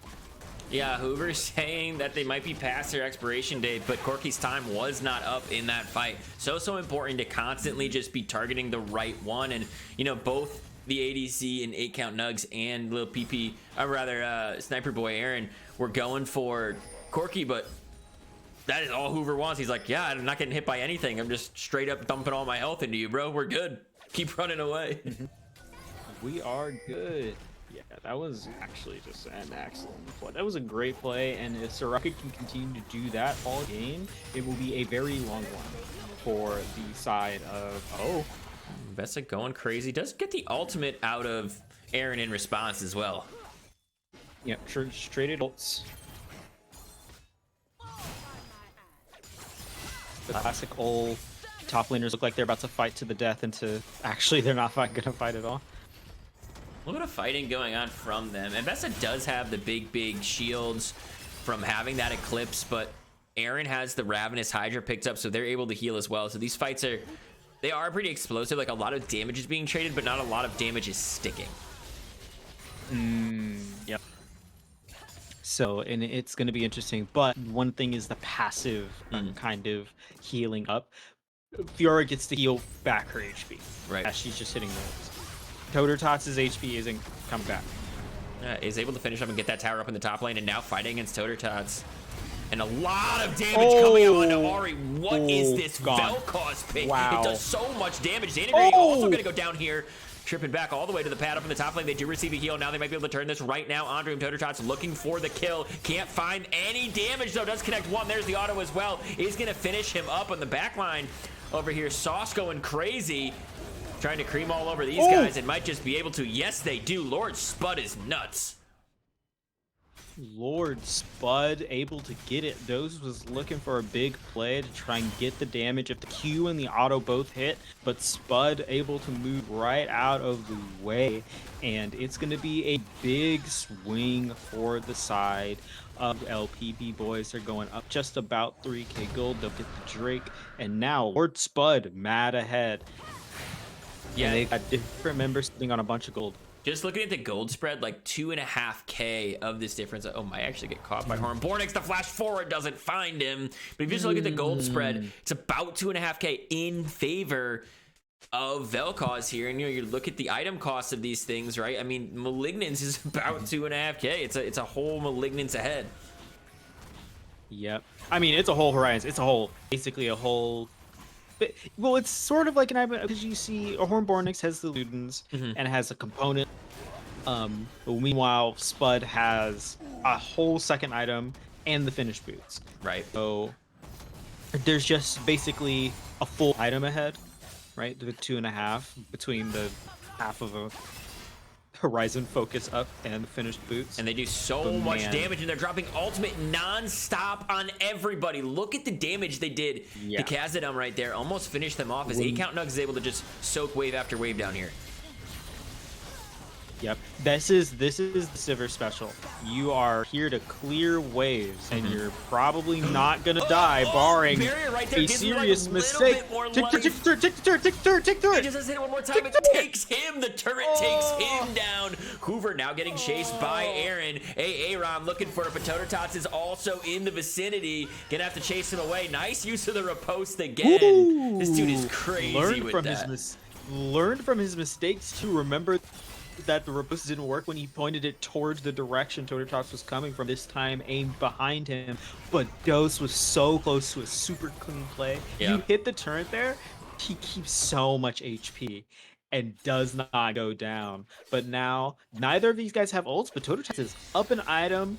Yeah, Hoover's saying that they might be past their expiration date, but Corki's time was not up in that fight. So important to constantly just be targeting the right one. And, you know, both the ADC and 8-count Nugs and Lil PP, or rather Sniper Boy Aaron, were going for Corki, but that is all Hoover wants. He's like, yeah, I'm not getting hit by anything. I'm just straight up dumping all my health into you, bro. We're good. Keep running away. We are good. Yeah, that was actually just an excellent play. That was a great play, and if Soraka can continue to do that all game, it will be a very long one for the side of Mbessa going crazy. Does get the ultimate out of Aaron in response as well. Yep, straight ults. The classic old top laners look like they're about to fight to the death, actually they're not gonna fight at all. A little bit of fighting going on from them. And Mbessa does have the big shields from having that Eclipse, but Aaron has the Ravenous Hydra picked up, so they're able to heal as well. So these fights are pretty explosive. Like, a lot of damage is being traded, but not a lot of damage is sticking. Yep. So, and it's going to be interesting, but one thing is the passive kind of healing up. Fiora gets to heal back her HP. Right. As she's just hitting those. Tots' HP isn't coming back. Is able to finish up and get that tower up in the top lane, and now fighting against Tots. And a lot of damage coming out onto Ari. What is this Vel'Koz pick? Wow. It does so much damage. Xandergray also going to go down here, tripping back all the way to the pad up in the top lane. They do receive a heal. Now they might be able to turn this right now. Andre and Tots looking for the kill. Can't find any damage, though. Does connect one. There's the auto as well. Is going to finish him up on the back line over here. Sauce going crazy, trying to cream all over these guys, and might just be able to. Yes, they do. Lord Spud is nuts. Lord Spud able to get it. Doze was looking for a big play to try and get the damage if the Q and the auto both hit, but Spud able to move right out of the way, and it's going to be a big swing for the side of LPP. Boys are going up just about 3k gold. They'll get the Drake, and now Lord Spud mad ahead. Yeah, they got different members sitting on a bunch of gold. Just looking at the gold spread, like 2.5k of this difference. Oh, might actually get caught by Hornbornix. The flash forward doesn't find him. But if you just look at the gold spread, it's about 2.5k in favor of Vel'Koz here. And you look at the item cost of these things, right? I mean, Malignance is about 2.5k. It's a whole Malignance ahead. Yep. I mean, it's a whole Horizon. It's basically a whole. Well, it's sort of like an item because you see Hornbornix has the Ludens and has a component. But meanwhile, Spud has a whole second item and the finished boots. Right. So there's just basically a full item ahead, right? The 2.5 between the half of a Horizon focus up and finished boots. And they do so much damage, and they're dropping ultimate non-stop on everybody. Look at the damage they did to Khazad right there. Almost finished them off as 8-count Nugs is able to just soak wave after wave down here. Yep. This is the Sivir special. You are here to clear waves, and you're probably not gonna die, barring barrier right there a gives you, like, serious a little mistake. bit more Tick, tick, life. tick, tick, tick, tick, tick, tick, He tick. just has to hit it one more time. It takes him. The turret takes him down. Hoover now getting chased by Aaron. Aaron looking for it, but Tots is also in the vicinity. Gonna have to chase him away. Nice use of the riposte again. Ooh. This dude is crazy Learned with from that. learned from his mistakes to remember that the riposte didn't work when he pointed it towards the direction Tots was coming from. This time aimed behind him, but Dose was so close to a super clean play. Yeah. You hit the turret there, he keeps so much HP and does not go down. But now neither of these guys have ults, but Tots is up an item,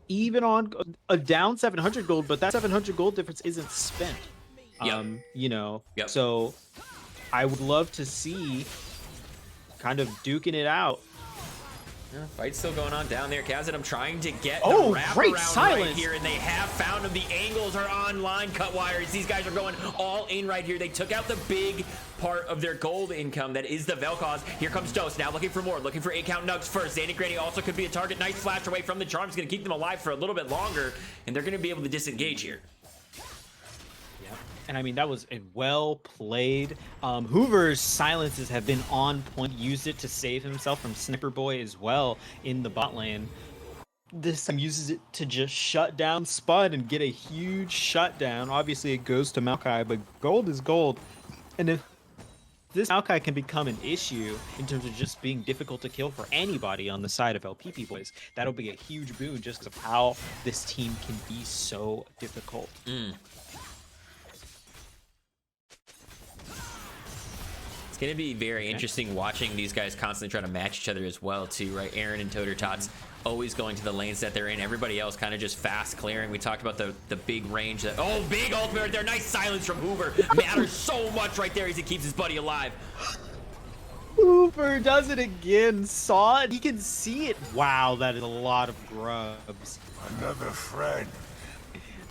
even on a down 700 gold, but that 700 gold difference isn't spent. Yep. You know, Yep. so I would love to see kind of duking it out. Yeah, fight's still going on down there. Kazadam trying to get Oh, the wrap great around silence. right here, and they have found him. The angles are online, cut wires. These guys are going all in right here. They took out the big part of their gold income that is the Vel'Koz. Here comes Dose, now looking for more, looking for 8-count nugs first. Xanet Granny also could be a target. Nice flash away from the charms, going to keep them alive for a little bit longer, and they're going to be able to disengage here. And I mean, that was a well played. Hoover's silences have been on point. Used it to save himself from Sniper Boy as well in the bot lane. This time uses it to just shut down Spud and get a huge shutdown. Obviously, it goes to Maokai, but gold is gold. And if this Maokai can become an issue in terms of just being difficult to kill for anybody on the side of LPP Boys, that'll be a huge boon just because of how this team can be so difficult. It's going to be very interesting watching these guys constantly try to match each other as well, too, right? Aaron and Tots always going to the lanes that they're in. Everybody else kind of just fast clearing. We talked about the big range. Oh, big ultimate right there. Nice silence from Hoover. Matters so much right there as he keeps his buddy alive. Hoover does it again. Saw it. He can see it. Wow, that is a lot of grubs. Another friend.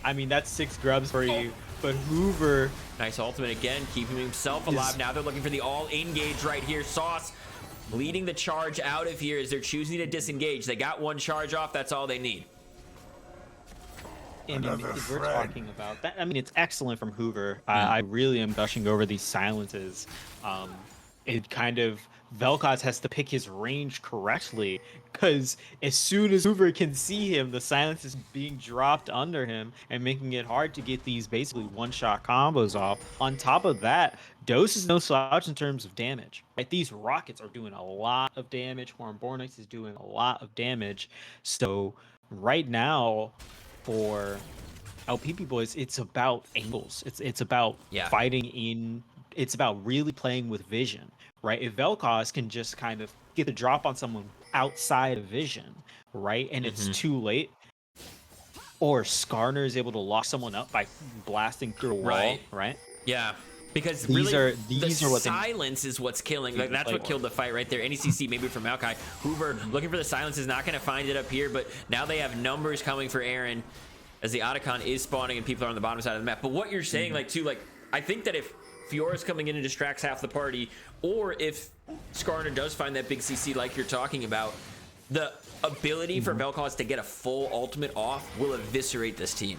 I mean, that's 6 grubs for you. But Hoover... Nice ultimate again, keeping himself alive. Now they're looking for the all-in gauge right here. Sauce leading the charge out of here as they're choosing to disengage. They got one charge off. That's all they need. And Another if we're friend. talking about that, I mean, it's excellent from Hoover. I really am gushing over these silences. It kind of... Vel'Koz has to pick his range correctly, because as soon as Hoover can see him, the silence is being dropped under him and making it hard to get these basically one-shot combos off. On top of that, Dose is no slouch in terms of damage. Right? These rockets are doing a lot of damage. Hornbornix is doing a lot of damage. So right now, for LPP Boys, it's about angles. It's about fighting in... It's about really playing with vision. Right, if Vel'Koz can just kind of get the drop on someone outside of vision, right, and it's too late, or Skarner is able to lock someone up by blasting through a wall, right? Yeah, because These really, are what they... silence is what's killing. Like, that's what killed the fight right there. NECC maybe from Maokai. Hoover looking for the silence is not going to find it up here, but now they have numbers coming for Aaron as the Otacon is spawning and people are on the bottom side of the map. But what you're saying, like, too, like, I think that if Fiora's coming in and distracts half the party, or if Skarner does find that big CC like you're talking about, the ability for Vel'Koz to get a full ultimate off will eviscerate this team.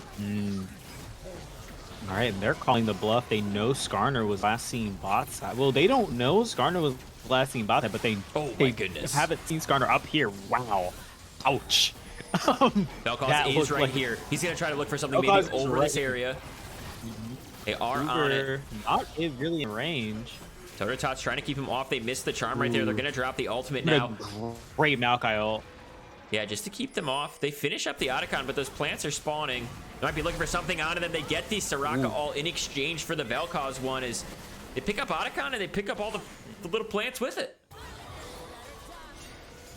All right, they're calling the bluff. They know Skarner was last seen bot side. Well, they don't know Skarner was last seen bot side, but they haven't seen Skarner up here. Wow. Ouch. Vel'Koz is right here. He's going to try to look for something maybe over this area. They are on it. Not really in range. Tots trying to keep him off. They missed the charm right there. They're going to drop the ultimate now. Great Maokai ult. Yeah, just to keep them off. They finish up the Otacon, but those plants are spawning. They might be looking for something on them. They get the Soraka all in exchange for the Vel'Koz one. Is they pick up Otacon and they pick up all the little plants with it.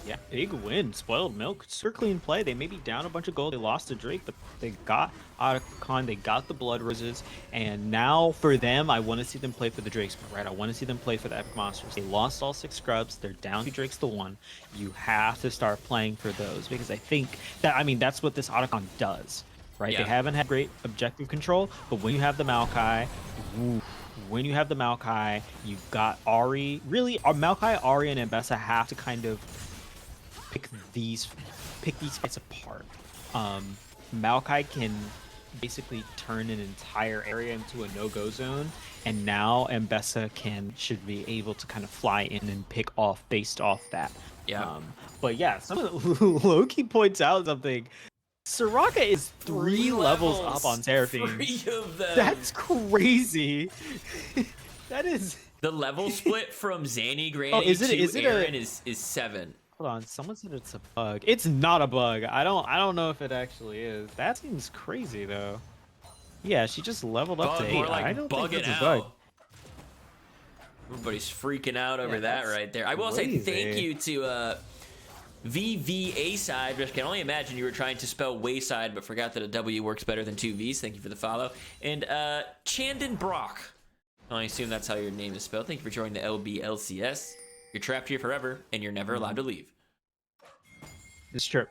Yeah, big win. Spoiled Milk. Super clean play. They may be down a bunch of gold. They lost to Drake, but they got Otacon. They got the Blood Roses. And now for them, I want to see them play for the Drakes. Right? I want to see them play for the Epic Monsters. They lost all 6 scrubs. They're down 2 Drakes to 1. You have to start playing for those, because I think that, I mean, that's what this Otacon does. Right? Yeah. They haven't had great objective control, but when you have the Maokai, when you have the Maokai, you've got Ahri. Really, Maokai, Ahri, and Ambessa have to kind of pick these fights apart. Maokai can basically turn an entire area into a no-go zone, and now Ambessa should be able to kind of fly in and pick off based off that. Yeah. But yeah, Loki points out something. Soraka is three levels up on Seraphine. 3 of them. That's crazy. That is The level split from Zanny Granny is to it Aaron is 7. Hold on, someone said it's a bug. It's not a bug. I don't know if it actually is. That seems crazy though. Yeah, she just leveled up to 8. More like I don't think bugging that's a bug. out. Everybody's freaking out over Yeah, that that's right there. I will say thank crazy. you to VVA side, which I can only imagine you were trying to spell wayside, but forgot that a W works better than 2 V's. Thank you for the follow. And Chandon Brock. I assume that's how your name is spelled. Thank you for joining the LBLCS. You're trapped here forever, and you're never allowed to leave. It's true.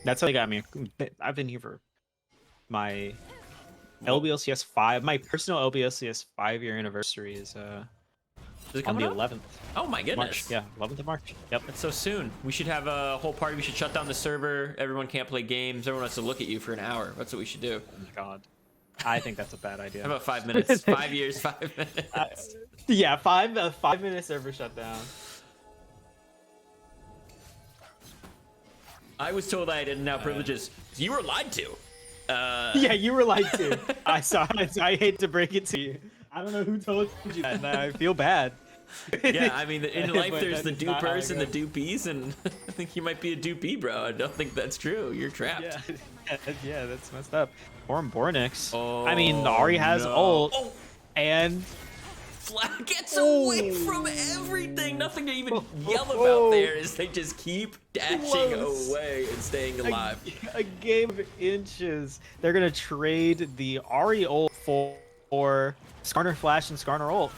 That's how they got me. I've been here for my LBLCS 5. My personal LBLCS 5-year anniversary is Is it on coming the up? 11th. Oh my goodness. March. Yeah, 11th of March. Yep. That's so soon. We should have a whole party. We should shut down the server. Everyone can't play games. Everyone has to look at you for an hour. That's what we should do. Oh my god. I think that's a bad idea. How about 5 minutes? 5 years, 5 minutes. Yeah, 5-minute server shutdown. I was told I didn't have privileges. You were lied to. Yeah, you were lied to. I saw it. I hate to break it to you. I don't know who told you that, and I feel bad. Yeah, I mean, in life But there's that the is not how dupers it and the goes. dupies, and I think you might be a dupee, bro. I don't think that's true. You're trapped. Yeah, that's messed up. Bornix. Oh, I mean, Ahri has no. ult, Oh, and Flag gets away from everything. Nothing to even yell about there is they just keep dashing Close. away and staying alive. a game of inches. They're gonna trade the Ahri ult for Skarner Flash and Skarner ult.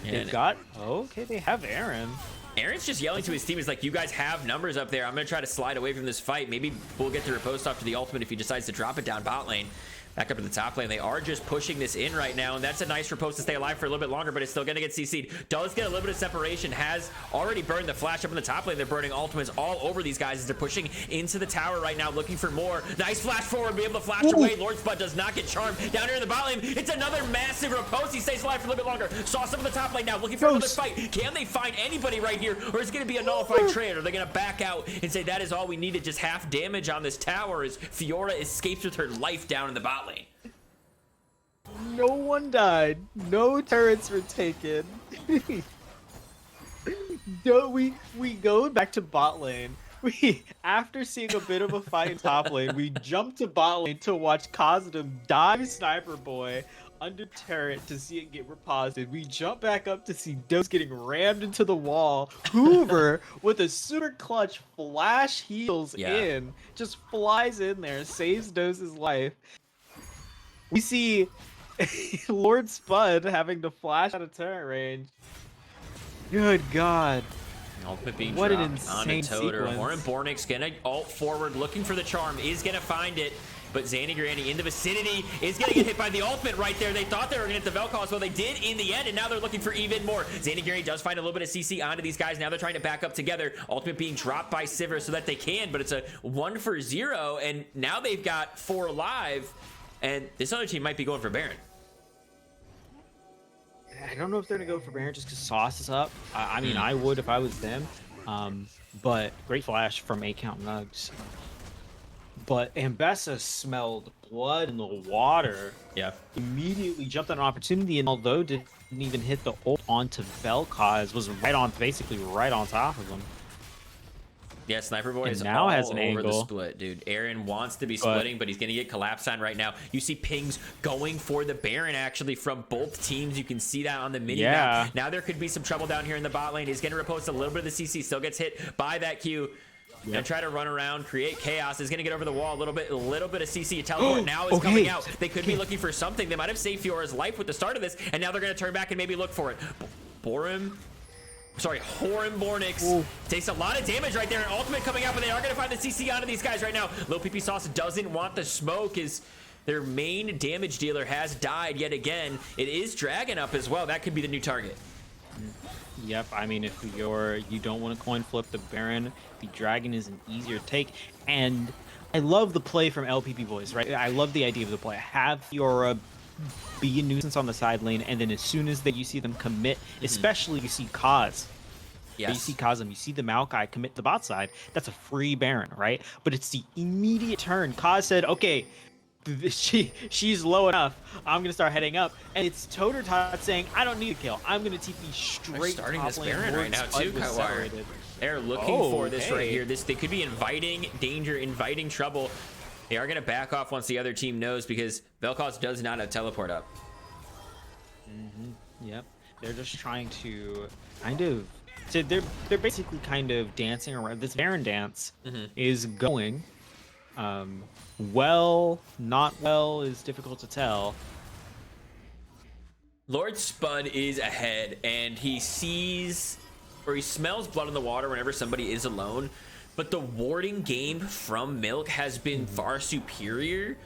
They've got okay. They have Aaron. Aaron's just yelling to his team. He's like, you guys have numbers up there. I'm going to try to slide away from this fight. Maybe we'll get the riposte off to the ultimate if he decides to drop it down bot lane. Back up to the top lane. They are just pushing this in right now, and that's a nice riposte to stay alive for a little bit longer, but it's still going to get CC'd. Does get a little bit of separation. Has already burned the flash up in the top lane. They're burning ultimates all over these guys as they're pushing into the tower right now, looking for more. Nice flash forward, be able to flash away. Lord Spud does not get charmed. Down here in the bot lane, it's another massive riposte. He stays alive for a little bit longer. Saw some of the top lane now, looking for another fight. Can they find anybody right here, or is it going to be a nullified trade? Are they going to back out and say that is all we needed, just half damage on this tower as Fiora escapes with her life down in the bot lane? No one died. No turrets were taken. we go back to bot lane. We after seeing a bit of a fight in top lane, we jump to bot lane to watch Khazadam dive Sniper Boy under turret to see it get reposited. We jump back up to see Dose getting rammed into the wall. Hoover with a super clutch flash heals in, just flies in there, saves Dose's life. We see Lord Spud having to flash out of turret range. Good God. Ultimate being What an dropped on a insane Toter. sequence. Warren Bornix gonna ult forward, looking for the charm, is gonna find it. But Zanny Granny in the vicinity is gonna get hit by the ultimate right there. They thought they were gonna hit the Vel'Koz, well they did in the end, and now they're looking for even more. Zanny Granny does find a little bit of CC onto these guys. Now they're trying to back up together. Ultimate being dropped by Sivir so that they can, but it's a 1-for-0, and now they've got 4 alive, and this other team might be going for Baron. I don't know if they're gonna go for Baron just because Sauce is up. I mean, I would if I was them. But great flash from A-Count Nugs. But Ambessa smelled blood in the water. Yeah. Immediately jumped on an opportunity, and although didn't even hit the ult onto Vel'Koz, was basically right on top of him. Yeah, Sniper Boy And is now all has an over the angle. split, dude. Aaron wants to be splitting, but he's going to get collapsed on right now. You see pings going for the Baron, actually, from both teams. You can see that on the mini map. Now there could be some trouble down here in the bot lane. He's going to repost a little bit of the CC. Still gets hit by that Q. And try to run around, create chaos. Is going to get over the wall a little bit of CC. Teleport now is coming out. They could be looking for something. They might have saved Fiora's life with the start of this, and now they're going to turn back and maybe look for it. Horim Bornix takes a lot of damage right there, and ultimate coming out, but they are going to find the CC onto these guys right now. LPP Sauce doesn't want the smoke, is Their main damage dealer has died yet again. It is Dragon up as well. That could be the new target. Yep, I mean, if you don't want to coin flip the Baron, the Dragon is an easier take. And I love the play from LPP Boiz, right? I love the idea of the play. Have your be a nuisance on the side lane, and then as soon as you see them commit, especially you see Kaz. Yes. You see Kazum, you see the Maokai commit to the bot side, that's a free Baron, right? But it's the immediate turn. Kaz said, okay, she's low enough, I'm gonna start heading up, and it's Totertot saying, I don't need a kill, I'm gonna TP straight. They're starting top this lane. Baron right now too, Kaiwire. They're looking for this right here. They could be inviting danger, inviting trouble. They are gonna back off once the other team knows, because Vel'Koz does not have teleport up. Yep, they're just trying to kind of, so they're basically kind of dancing around. This Baron dance is going well, not well is difficult to tell. Lord Spud is ahead, and he sees, or he smells blood in the water whenever somebody is alone, but the warding game from Milk has been far superior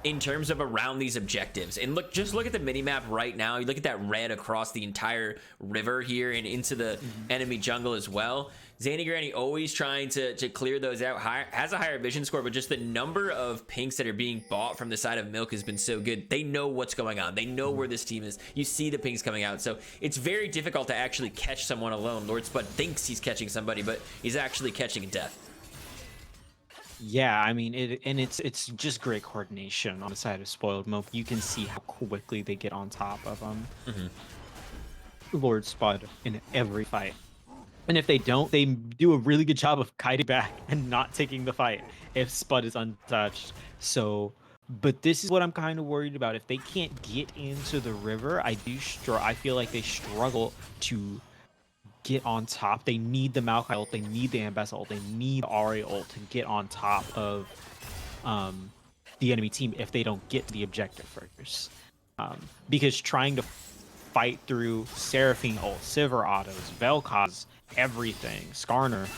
in terms of around these objectives. And just look at the minimap right now. You look at that red across the entire river here and into the enemy jungle as well. Zanny Granny always trying to clear those out. Has a higher vision score, but just the number of pinks that are being bought from the side of Milk has been so good. They know what's going on. They know where this team is. You see the pinks coming out. So it's very difficult to actually catch someone alone. Lord Spud thinks he's catching somebody, but he's actually catching death. Yeah, I mean, it's just great coordination on the side of Spoiled Milk. You can see how quickly they get on top of Lord Spud in every fight. And if they don't, they do a really good job of kiting back and not taking the fight if Spud is untouched. So, but this is what I'm kind of worried about. If they can't get into the river, I feel like they struggle to get on top. They need the Maokai ult, they need the Ambessa ult, they need Ahri ult to get on top of the enemy team if they don't get to the objective first. Because trying to fight through Seraphine ult, Sivir autos, Vel'Koz, everything, Skarner.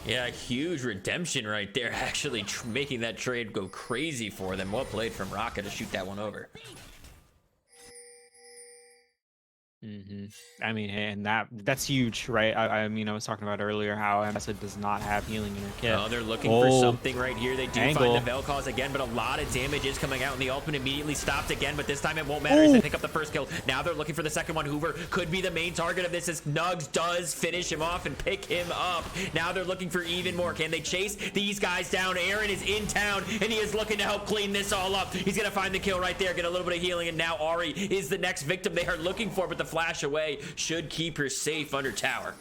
Yeah, huge redemption right there, actually making that trade go crazy for them. Well played from Raka to shoot that one over. I mean, and that's huge, right? I mean, I was talking about earlier how Ambessa does not have healing in her kit. Oh, they're looking for something right here. They do find the Vel'Koz again, but a lot of damage is coming out, and the ultimate immediately stopped again, but this time it won't matter as they pick up the first kill. Now they're looking for the second one. Hoover could be the main target of this as Nugs does finish him off and pick him up. Now they're looking for even more. Can they chase these guys down? Aaron is in town, and he is looking to help clean this all up. He's going to find the kill right there, get a little bit of healing, and now Ahri is the next victim they are looking for, but the flash away should keep her safe under tower.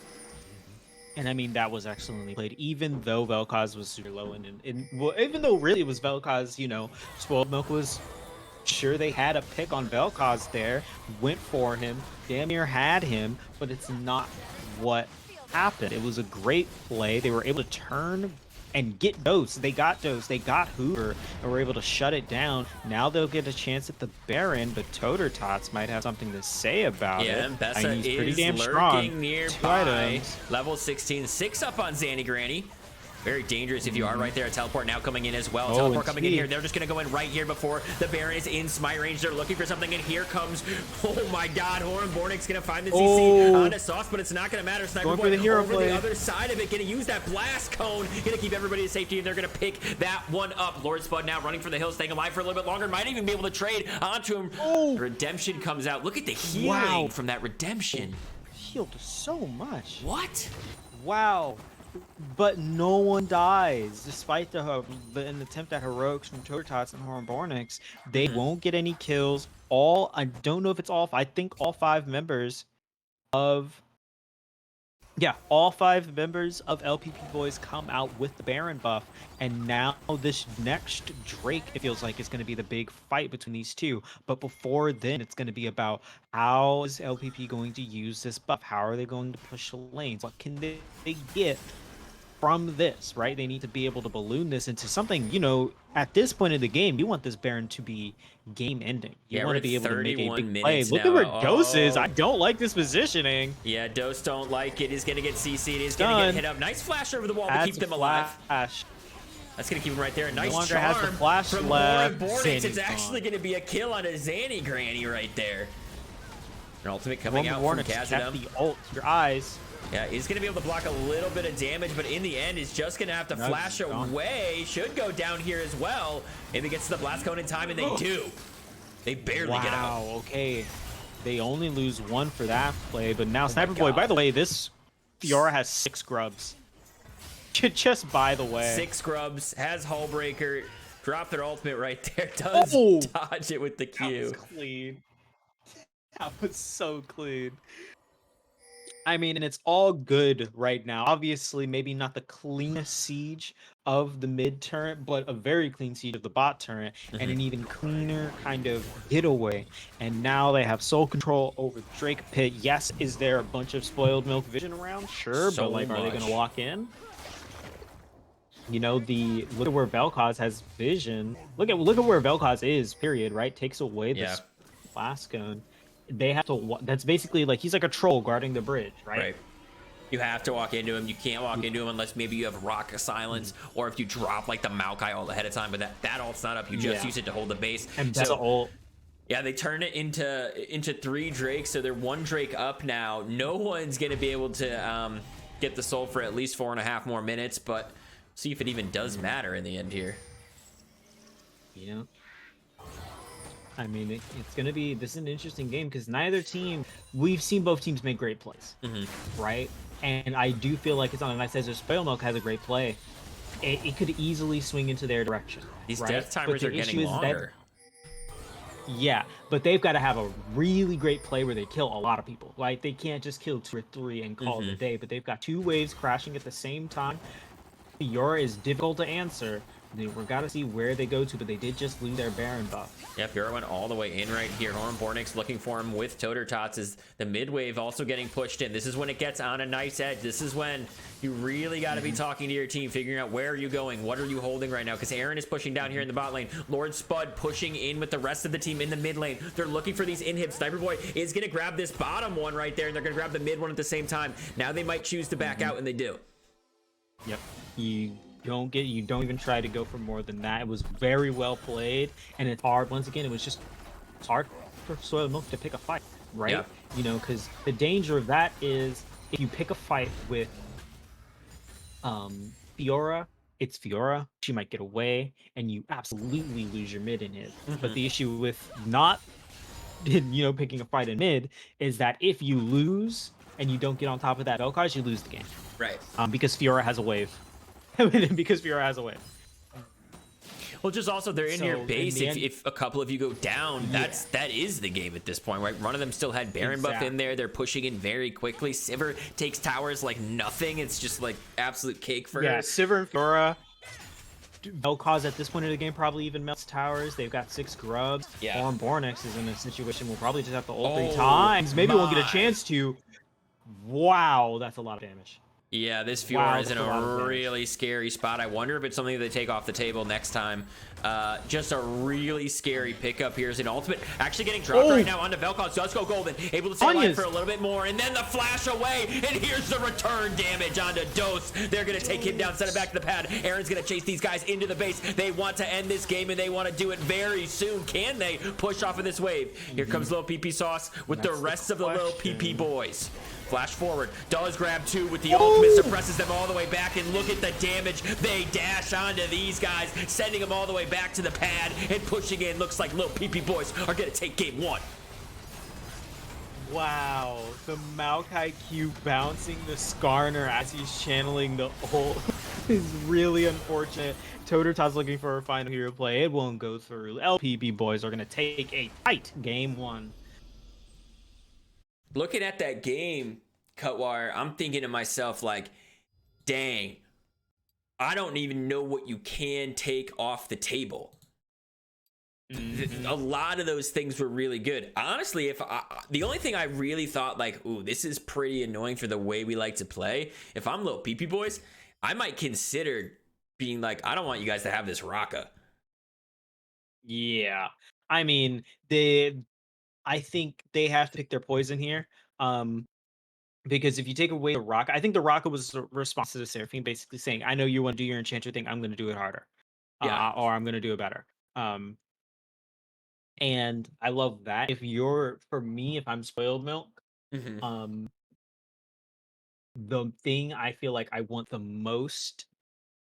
And I mean, that was excellently played, even though Vel'Koz was super low, and well, even though really it was Vel'Koz, you know, Spoiled Milk was sure they had a pick on Vel'Koz there, went for him, damn near had him, but it's not what happened. It was a great play. They were able to turn and get Dose. They got Dose, they got Hoover, and were able to shut it down. Now they'll get a chance at the Baron, but Totertots might have something to say about it. Yeah, Ambessa he's pretty is damn lurking strong. nearby. Level 16, 6 up on Zanny Granny. Very dangerous if you are right there. A teleport now coming in as well. Teleport coming in here. They're just going to go in right here before the Baron is in smite range. They're looking for something, and here comes, oh my god, Horan Bornik's going to find the CC on a sauce, but it's not going to matter. Sniper Boy over the other side of it, going to use that blast cone, going to keep everybody to safety, and they're going to pick that one up. Lord Spud now running for the hill, staying alive for a little bit longer. Might even be able to trade onto him. Redemption comes out. Look at the healing from that redemption. Healed so much. What? Wow. But no one dies, despite an attempt at heroics from Totertots and Hornbornix. They won't get any kills. I don't know if it's all. I think all 5 members of LPP Boiz come out with the Baron buff, and now this next Drake, it feels like, is going to be the big fight between these two. But before then, it's going to be about how is LPP going to use this buff? How are they going to push the lanes? What can they get from this, right? They need to be able to balloon this into something, you know, at this point in the game, you want this Baron to be game ending. You want to be able to make a big play. Look at where Dose is. I don't like this positioning. Yeah, Dose don't like it. He's going to get CC'd. He's going to get hit up. Nice flash over the wall to keep them alive. That's going to keep him right there. A nice longer charm has the flash from left. Bornix. It's Zanny's actually gone. going to be a kill on a Zanny Granny right there. An ultimate coming out Roman from Bornix kept Kazadam. the ult. Your eyes. Yeah, he's going to be able to block a little bit of damage, but in the end, he's just going to have to No, flash he's gone. away. Should go down here as well. If he gets to the blast cone in time, and they do. They barely get out. Wow, okay. They only lose one for that play, but now my Sniper Boy, by God. the way, this Fiora has 6 grubs. Just by the way. 6 scrubs, has Hullbreaker, drop their ultimate right there, does Oh! dodge it with the That was Q. clean. That was so clean. I mean, and it's all good right now. Obviously, maybe not the cleanest siege of the mid turret, but a very clean siege of the bot turret, and an even cleaner kind of getaway. And now they have sole control over the Drake pit. Yes, is there a bunch of spoiled milk vision around? Sure, So but like, are they much. going to walk in? You know, look at where Vel'Koz has vision. Look at where Vel'Koz is. Period. Right, takes away the Yeah. blast cone. They have to. That's basically like he's like a troll guarding the bridge, right? Right. You have to walk into him. You can't walk into him unless maybe you have Rock of Silence, or if you drop like the Maokai ult ahead of time. But that ult's not up. You just Yeah. use it to hold the base. And that's So, ult. yeah, they turn it into 3 Drakes, so they're 1 Drake up now. No one's gonna be able to get the soul for at least 4.5 more minutes, but see if it even does matter in the end here. Yeah. I mean, it's gonna be. This is an interesting game because neither team. We've seen both teams make great plays, right? And I do feel like it's on. And I says, Spoil Milk has a great play. It could easily swing into their direction. These right? death But timers the are getting issue is that- longer. Yeah, but they've got to have a really great play where they kill a lot of people. Like they can't just kill 2 or 3 and call it a day. But they've got 2 waves crashing at the same time. Fiora is difficult to answer. We've got to see where they go to, but they did just lose their Baron buff. Yeah, Fiora went all the way in right here. Bornix looking for him with Toter Tots. Is the mid wave also getting pushed in. This is when it gets on a nice edge. This is when you really got to be talking to your team, figuring out where are you going, what are you holding right now, because Aaron is pushing down here in the bot lane. Lord Spud pushing in with the rest of the team in the mid lane. They're looking for these inhibs. Sniper Boy is going to grab this bottom one right there, and they're going to grab the mid one at the same time. Now they might choose to back out, and they do. Yep. You don't even try to go for more than that. It was very well played, and it's hard. Once again, it's hard for Soil Milk to pick a fight, right? Yeah. You know, because the danger of that is if you pick a fight with Fiora, it's Fiora. She might get away, and you absolutely lose your mid in it. But the issue with not, picking a fight in mid is that if you lose and you don't get on top of that Vel'Koz, you lose the game. Right. Because Fiora has a wave. Because Fiora has a wave. Well, just also they're in So, your in base. the If, end- if a couple of you go down, that is the game at this point, right? One of them still had Baron buff in Exactly. there. They're pushing in very quickly. Sivir takes towers like nothing. It's just like absolute cake for Yeah, her. Sivir and Fiora. Vel'Koz at this point in the game probably even melts towers. They've got 6 grubs. Yeah. Bornix is in a situation we'll probably just have to ult 3 Oh times. Maybe we'll get my. a chance to. Wow, that's a lot of damage. Yeah, this Fiora Wow, is in that's a lot of a damage. really scary spot. I wonder if it's something they take off the table next time. Just a really scary pickup here. Is an ultimate actually getting dropped right now onto Vel'Koz. Does go golden, able to stay alive Anya's- for a little bit more, and then the flash away, and here's the return damage onto Dose. They're gonna take him down, send it back to the pad. Aaron's gonna chase these guys into the base. They want to end this game, and they want to do it very soon. Can they push off of this wave? Here comes Lil PP Sauce with the That's the rest of the Lil question. PP boys. Flash forward, does grab 2 with the ultimate, suppresses them all the way back, and look at the damage they dash onto these guys, sending them all the way back to the pad and pushing in. Looks like Lil PP boys are gonna take game 1. Wow, the Maokai Q bouncing the Skarner as he's channeling the ult is really unfortunate. Totertot's looking for a final hero play. It won't go through. LPP boys are going to take a tight game 1. Looking at that game, Cutwire, I'm thinking to myself like, dang, I don't even know what you can take off the table. A lot of those things were really good. Honestly, the only thing I really thought like, ooh, this is pretty annoying for the way we like to play. If I'm Lil PP boys, I might consider being like, I don't want you guys to have this Raka. Yeah. I mean, I think they have to pick their poison here. Because if you take away the rock, I think the rocket was a response to the Seraphine, basically saying, "I know you want to do your enchanter thing. I'm going to do it harder, Yeah. or I'm going to do it better." Um, and I love that. For me, if I'm spoiled milk, Hmm. um, the thing I feel like I want the most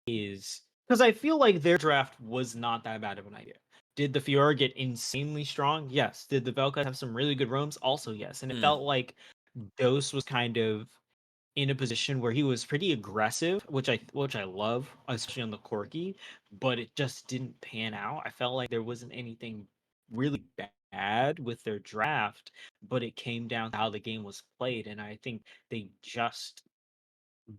is because I feel like their draft was not that bad of an idea. Did the Fiora get insanely strong? Yes. Did the Velka have some really good roams? Also, yes. And it Mm. felt like Dose was kind of in a position where he was pretty aggressive, which I love, especially on the Corki, but it just didn't pan out. I felt like there wasn't anything really bad with their draft, but it came down to how the game was played, and I think they just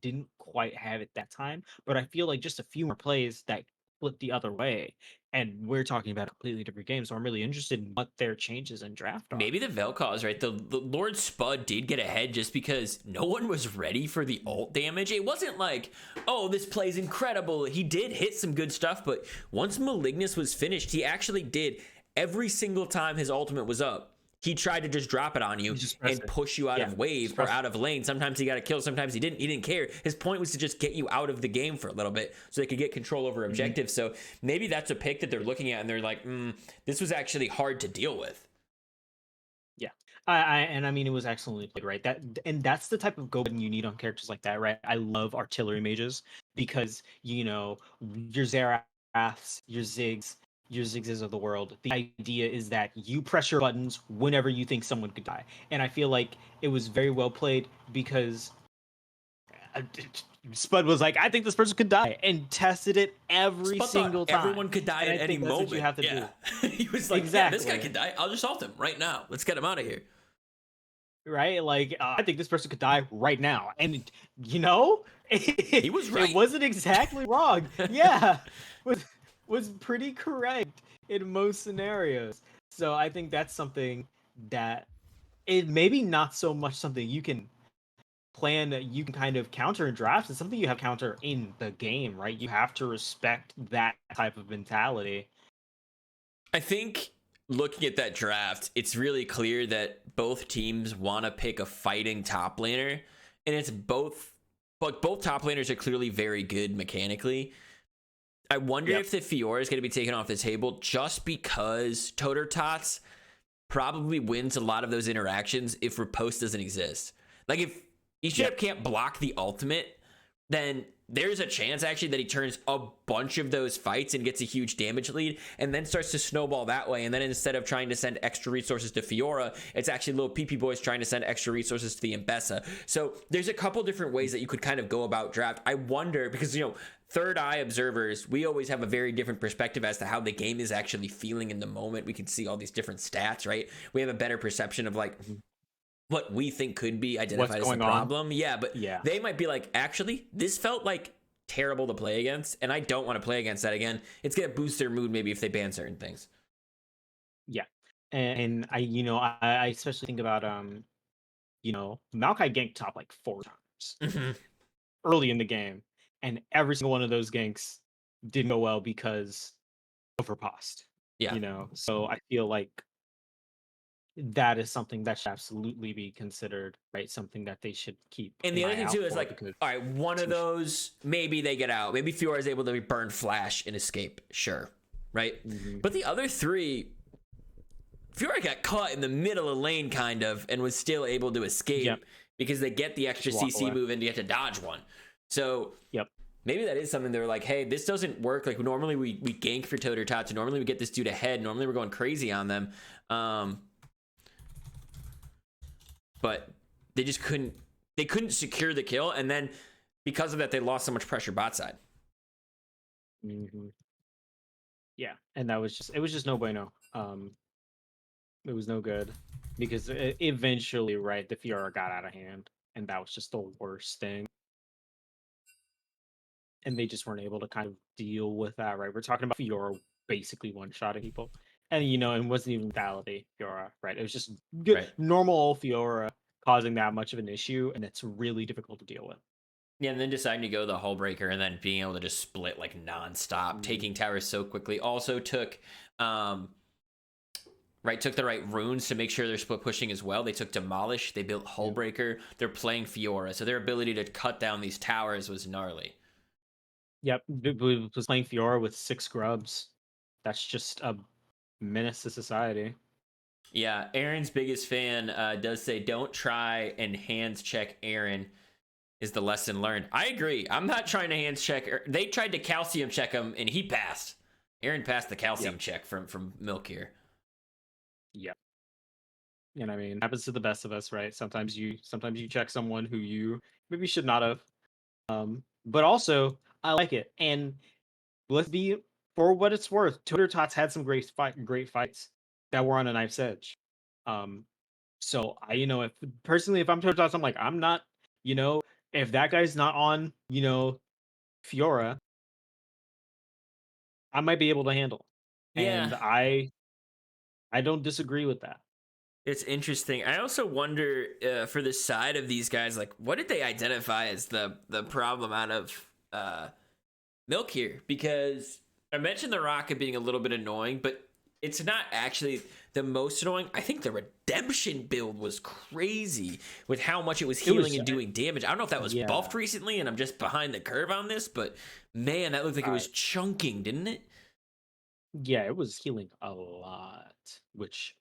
didn't quite have it that time. But I feel like just a few more plays that flipped the other way, and we're talking about a completely different game. So I'm really interested in what their changes in draft are. Maybe the Vel'Koz is right. The Lord Spud did get ahead just because no one was ready for the ult damage. It wasn't like, oh, this play's incredible. He did hit some good stuff, but once Malignus was finished, he actually did every single time his ultimate was up. He tried to just drop it on you Just press and it. push you out Yeah, of wave just or press out of lane. Sometimes he got a kill, sometimes he didn't. He didn't care. His point was to just get you out of the game for a little bit so they could get control over objectives. So maybe that's a pick that they're looking at and they're like, this was actually hard to deal with. Yeah. I mean it was excellently played, right? And that's the type of go button you need on characters like that, right? I love artillery mages because your Zeraths, your Ziggs of the world. The idea is that you press your buttons whenever you think someone could die. And I feel like it was very well played because uh, Spud was like, I think this person could die, and tested it every Spud thought single time. everyone could die And at I any think that's what you moment. have to Yeah. do. He was like, yeah, this guy Exactly. could die. I'll just ult him right now. Let's get him out of here. Right? Like, I think this person could die right now, and he was right. It wasn't exactly wrong. Yeah, was was pretty correct in most scenarios. So I think that's something that it maybe not so much something you can plan that you can kind of counter in drafts. It's something you have counter in the game, right? You have to respect that type of mentality. I think looking at that draft, it's really clear that both teams want to pick a fighting top laner, and it's both. But both top laners are clearly very good mechanically. I wonder Yep. if the Fiora is going to be taken off the table just because Toter Tots probably wins a lot of those interactions if riposte doesn't exist. Like if Ishap can't block the ultimate, then there's a chance actually that he turns a bunch of those fights and gets a huge damage lead and then starts to snowball that way. And then instead of trying to send extra resources to Fiora, it's actually little PP boys trying to send extra resources to the Mbessa. So there's a couple different ways that you could kind of go about draft. I wonder because, third eye observers, we always have a very different perspective as to how the game is actually feeling in the moment. We can see all these different stats, right? We have a better perception of like what we think could be identified as a problem. Yeah, but Yeah. they might be like, actually, this felt like terrible to play against, and I don't want to play against that again. It's gonna boost their mood maybe if they ban certain things. Yeah. And I especially think about Maokai ganked top like 4 times early in the game, and every single one of those ganks didn't go well because of riposte. Yeah. So I feel like that is something that should absolutely be considered, right? Something that they should keep And an the other eye thing out too is for like, because all right, one of those, maybe they get out. Maybe Fiora is able to burn Flash and escape. Sure. Right? But the other three, Fiora got caught in the middle of lane kind of and was still able to escape because they get the extra Just walk CC away. move and get to dodge one. So Yep. maybe that is something they're like, hey, this doesn't work. Like normally we gank for Toter Tots. Normally we get this dude ahead. Normally we're going crazy on them. But they just couldn't secure the kill, and then because of that they lost so much pressure bot side. Yeah, and it was just no bueno. It was no good because eventually, right, the Fiora got out of hand, and that was just the worst thing. And they just weren't able to kind of deal with that, right? We're talking about Fiora basically one-shotting people, and it wasn't even lethality Fiora, right? It was just good, Right. normal old Fiora causing that much of an issue, and it's really difficult to deal with. Yeah, and then deciding to go the hull breaker and then being able to just split like nonstop, taking towers so quickly. Also took right? Took the right runes to make sure they're split pushing as well. They took Demolish, they built Hullbreaker, they're playing Fiora, so their ability to cut down these towers was gnarly. Yep, we was playing Fiora with 6 grubs. That's just a menace to society. Yeah, Aaron's biggest fan does say, don't try and hands check Aaron is the lesson learned. I agree. I'm not trying to hands check. They tried to calcium check him, and he passed. Aaron passed the calcium check from Milk here. Yep. And I mean, it happens to the best of us, right? Sometimes you check someone who you maybe should not have. But also, I like it. And let's be, for what it's worth, Twitter Tots had some great fights that were on a knife's edge. So if personally, if I'm Twitter Tots, I'm like, I'm not, if that guy's not on, Fiora, I might be able to handle. Yeah. And I don't disagree with that. It's interesting. I also wonder for the side of these guys, like, what did they identify as the problem out of Milk here? Because I mentioned the rocket being a little bit annoying, but it's not actually the most annoying. I think the redemption build was crazy with how much it was healing and doing damage. I don't know if that was buffed recently and I'm just behind the curve on this, but man, that looked like it was chunking, didn't it? Yeah, it was healing a lot, which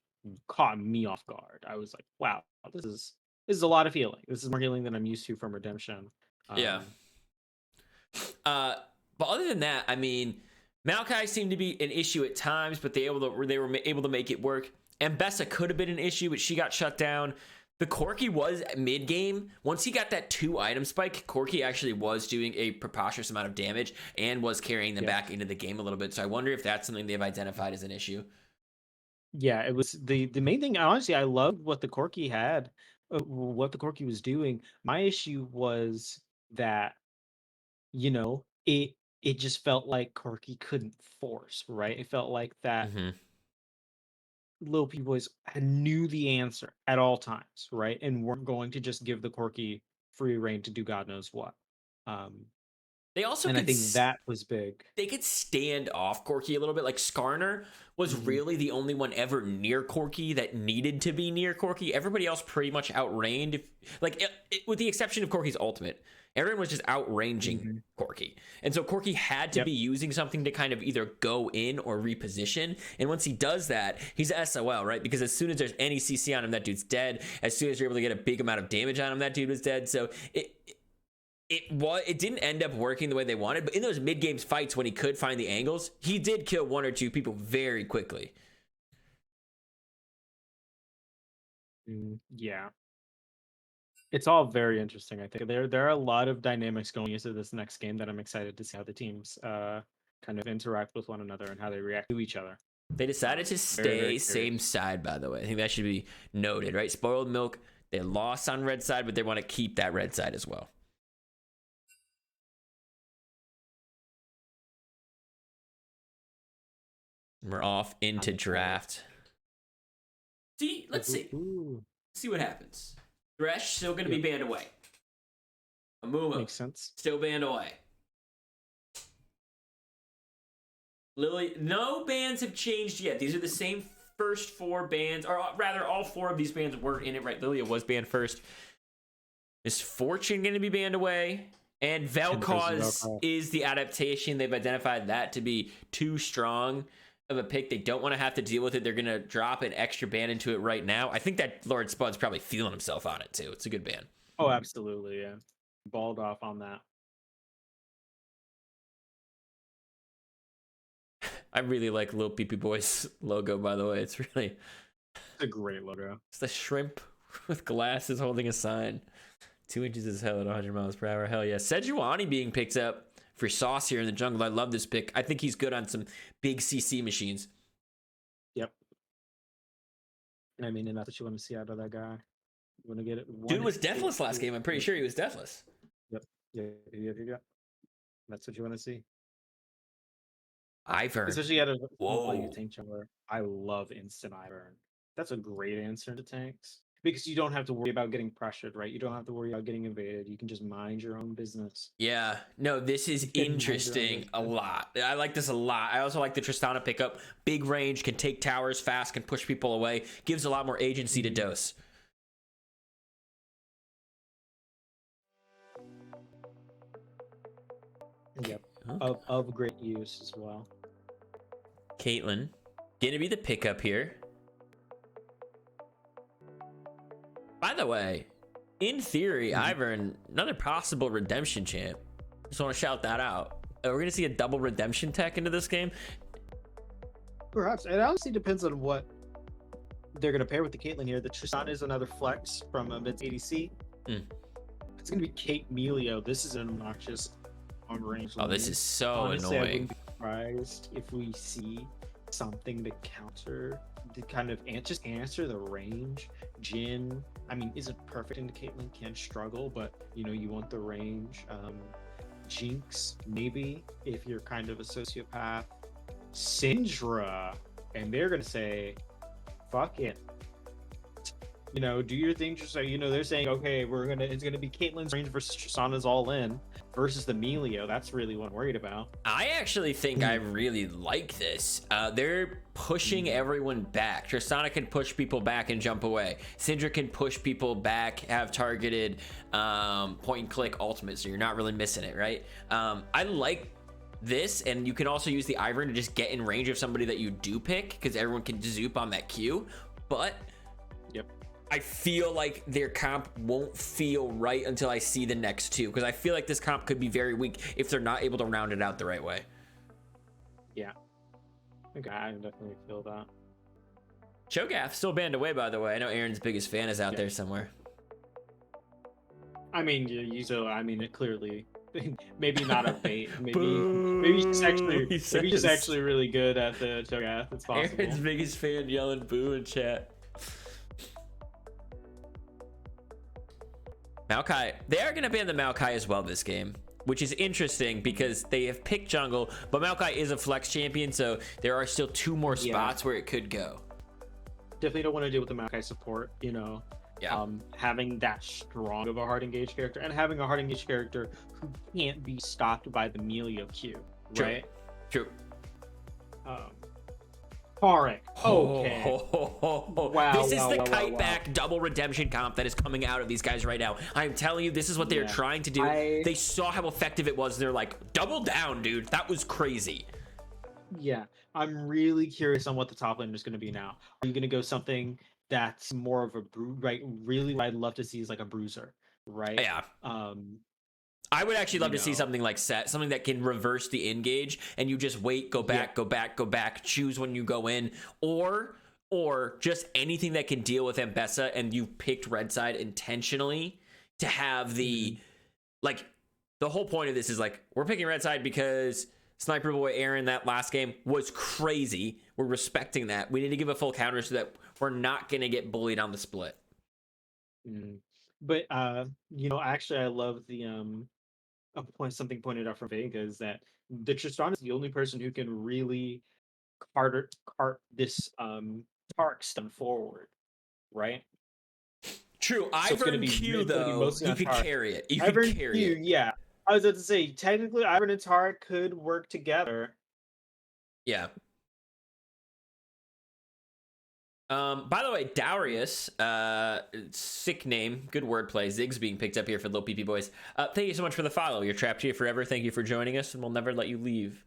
caught me off guard. I was like, wow, this is a lot of healing. This is more healing than I'm used to from redemption. Yeah. But other than that, I mean, Maokai seemed to be an issue at times, but they were able to make it work. And Bessa could have been an issue, but she got shut down. The Corki was mid game. Once he got that 2 item spike, Corki actually was doing a preposterous amount of damage and was carrying them back into the game a little bit. So I wonder if that's something they've identified as an issue. Yeah, it was the main thing. Honestly, I loved what the Corki had, what the Corki was doing. My issue was that it just felt like Corki couldn't force, right? It felt like that Lil P boys knew the answer at all times, right? And weren't going to just give the Corki free reign to do God knows what. They also, and I think that was big. They could stand off Corki a little bit. Like Skarner was really the only one ever near Corki that needed to be near Corki. Everybody else pretty much outranged, with the exception of Corki's ultimate. Everyone was just outranging Corki. And so Corki had to be using something to kind of either go in or reposition. And once he does that, he's SOL, right? Because as soon as there's any CC on him, that dude's dead. As soon as you're able to get a big amount of damage on him, that dude was dead. So it didn't end up working the way they wanted, but in those mid-game fights when he could find the angles, he did kill 1 or 2 people very quickly. Yeah. It's all very interesting, I think. There are a lot of dynamics going into this next game that I'm excited to see how the teams kind of interact with one another and how they react to each other. They decided to stay same side, by the way. I think that should be noted, right? Spoiled Milk, they lost on red side, but they want to keep that red side as well. We're off into draft. Let's see. See what happens. Thresh still going to be banned away. Amuma makes sense. Still banned away. Lily, no bans have changed yet. These are the same first 4 bans, or rather, all 4 of these bans were in it, right? Lilia was banned first. Is Fortune going to be banned away? And Vel'Koz is the adaptation. They've identified that to be too strong of a pick. They don't want to have to deal with it. They're going to drop an extra ban into it right now. I think that Lord Spud's probably feeling himself on it, too. It's a good ban. Oh, absolutely, yeah. Balled off on that. I really like Lil PP Boiz logo, by the way. It's a great logo. It's the shrimp with glasses holding a sign. 2 inches is hell at 100 miles per hour. Hell yeah. Sejuani being picked up for Sauce here in the jungle. I love this pick. I think he's good on some big CC machines. Yep. I mean, and that's what you want to see out of that guy. You want to get it. Dude was deathless last game. I'm pretty sure he was deathless. Yep. Yeah. That's what you want to see. Ivern. Especially out of tank jungler. I love instant Ivern. That's a great answer to tanks. because you don't have to worry about getting pressured, right? You don't have to worry about getting invaded. You can just mind your own business. Yeah, no, this is You can mind your own interesting a business. lot. I like this a lot. I also like the Tristana pickup. Big range, can take towers fast, can push people away. Gives a lot more agency to dose. Yep. Okay. Of great use as well. Caitlyn, gonna be the pickup here. By the way, in theory, Ivern, another possible redemption champ. Just want to shout that out. We're gonna see a double redemption tech into this game. Perhaps. It honestly depends on what they're going to pair with the Caitlyn here. The Tristana is another flex from its ADC. It's going to be Kate Melio. This is an obnoxious on range. Oh, this is so Honestly, I annoying. wouldn't be surprised if we see something to counter, to kind of just answer the range. Jin, I mean, isn't perfect into Caitlyn, can struggle, but you know, you want the range. Jinx, maybe, if you're kind of a sociopath. Syndra, and they're gonna say, fuck it. You know, do your thing. Just so you know, they're saying, okay, it's gonna be Caitlyn's range versus Tristana's all in versus the Melio. That's really what I'm worried about. I actually think I really like this. They're pushing everyone back. Tristana can push people back and jump away. Syndra can push people back, have targeted point and click ultimate, so you're not really missing it, right? I like this, and you can also use the Ivern to just get in range of somebody that you do pick, because everyone can zoop on that Q. But Yep. I feel like their comp won't feel right until I see the next two, because I feel like this comp could be very weak if they're not able to round it out the right way. Yeah. Okay, I definitely feel that. Cho'Gath still banned away, by the way. I know Aaron's biggest fan is out there somewhere. I mean, it clearly, maybe not a bait. Maybe he's just actually really good at the Cho'Gath. It's possible. Aaron's biggest fan yelling boo in chat. Maokai. They are going to ban the Maokai as well this game, which is interesting because they have picked jungle, but Maokai is a flex champion, so there are still two more spots where it could go. Definitely don't want to deal with the Maokai support, you know. Yeah. Having that strong of a hard engaged character and having a hard engaged character who can't be stopped by the Melio Q, right? True. Tarek. Okay. Wow. This is the kite back double redemption comp that is coming out of these guys right now. I'm telling you, this is what they're trying to do. They saw how effective it was. They're like, double down, dude. That was crazy. Yeah. I'm really curious on what the top lane is going to be now. Are you going to go something that's more of a right? Really, what I'd love to see is like a bruiser, right? Yeah. I would actually love to see something like something that can reverse the engage, and you just wait, go back, go back, choose when you go in, or just anything that can deal with Ambessa, and you picked red side intentionally to have the like. The whole point of this is like, we're picking red side because Sniper Boy Aaron that last game was crazy. We're respecting that. We need to give a full counter so that we're not going to get bullied on the split. But actually, I love the something pointed out from Vega is that the Tristana is the only person who can really cart this Tark stun forward, right? True. So Ivern Q though, you could carry it. You could carry it. Yeah. I was about to say, technically, Ivern and Tark could work together. Yeah. By the way, Darius, sick name, good wordplay. Zig's being picked up here for the LPP boys. Thank you so much for the follow. You're trapped here forever. Thank you for joining us, and we'll never let you leave.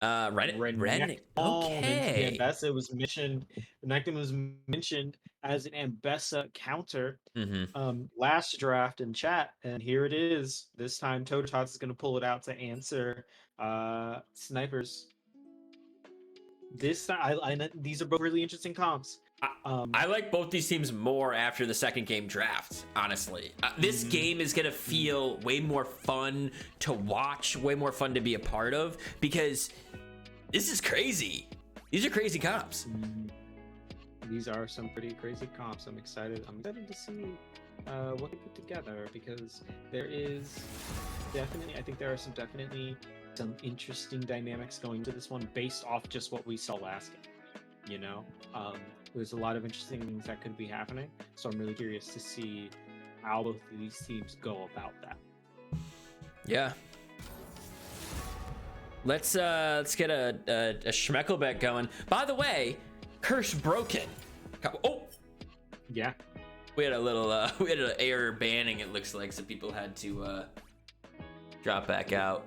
Ren. Okay. Ambessa was mentioned. Renekton was mentioned as an Ambessa counter last draft in chat, and here it is. This time, Tototots is going to pull it out to answer snipers. This time, these are both really interesting comps. I like both these teams more after the second game draft, honestly. This game is going to feel way more fun to watch, way more fun to be a part of, because this is crazy. These are crazy comps. These are some pretty crazy comps. I'm excited to see what they put together, because there is definitely, I think there are some interesting dynamics going to this one based off just what we saw last game. You know, There's a lot of interesting things that could be happening. So I'm really curious to see how both of these teams go about that. Yeah. Let's get a Schmeckel bet going. By the way, curse broken. Oh, Yeah. we had a little we had an error banning. It looks like, so people had to drop back out.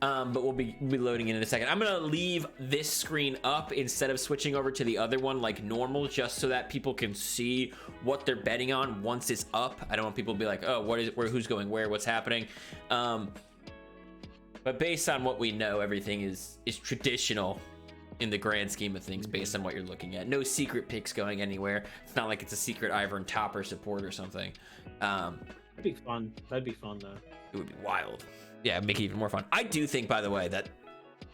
But we'll be loading in a second. I'm gonna leave this screen up instead of switching over to the other one like normal, just so that people can see what they're betting on once it's up. I don't want people to be like, oh, what is it? Who's going where? What's happening? But based on what we know, everything is traditional in the grand scheme of things, based on what you're looking at. No secret picks going anywhere. It's not like it's a secret Ivern topper support or something. That'd be fun. That'd be fun though. It would be wild. Yeah, make it even more fun. I do think, by the way, that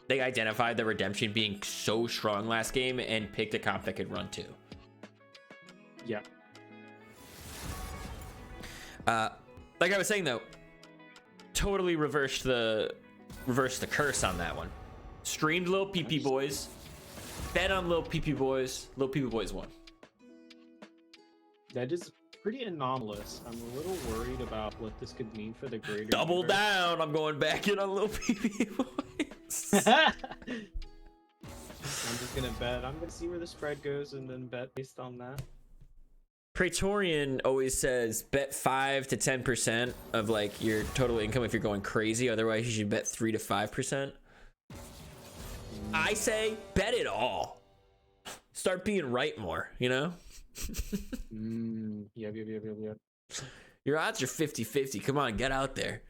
they identified the redemption being so strong last game and picked a comp that could run too. Yeah. Like I was saying though, totally reversed the curse on that one. Streamed Lil PP Boiz, bet on Lil PP Boiz. Lil PP Boiz won. That is pretty anomalous. I'm a little worried about what this could mean for the greater Double universe. down. I'm going back in on Lil PP Boiz. I'm just gonna bet. I'm gonna see where the spread goes and then bet based on that. Praetorian always says bet 5 to 10% of like your total income if you're going crazy. Otherwise, you should bet 3 to 5%. I say bet it all. Start being right more, you know? Yep. Your odds are 50-50. Come on, get out there.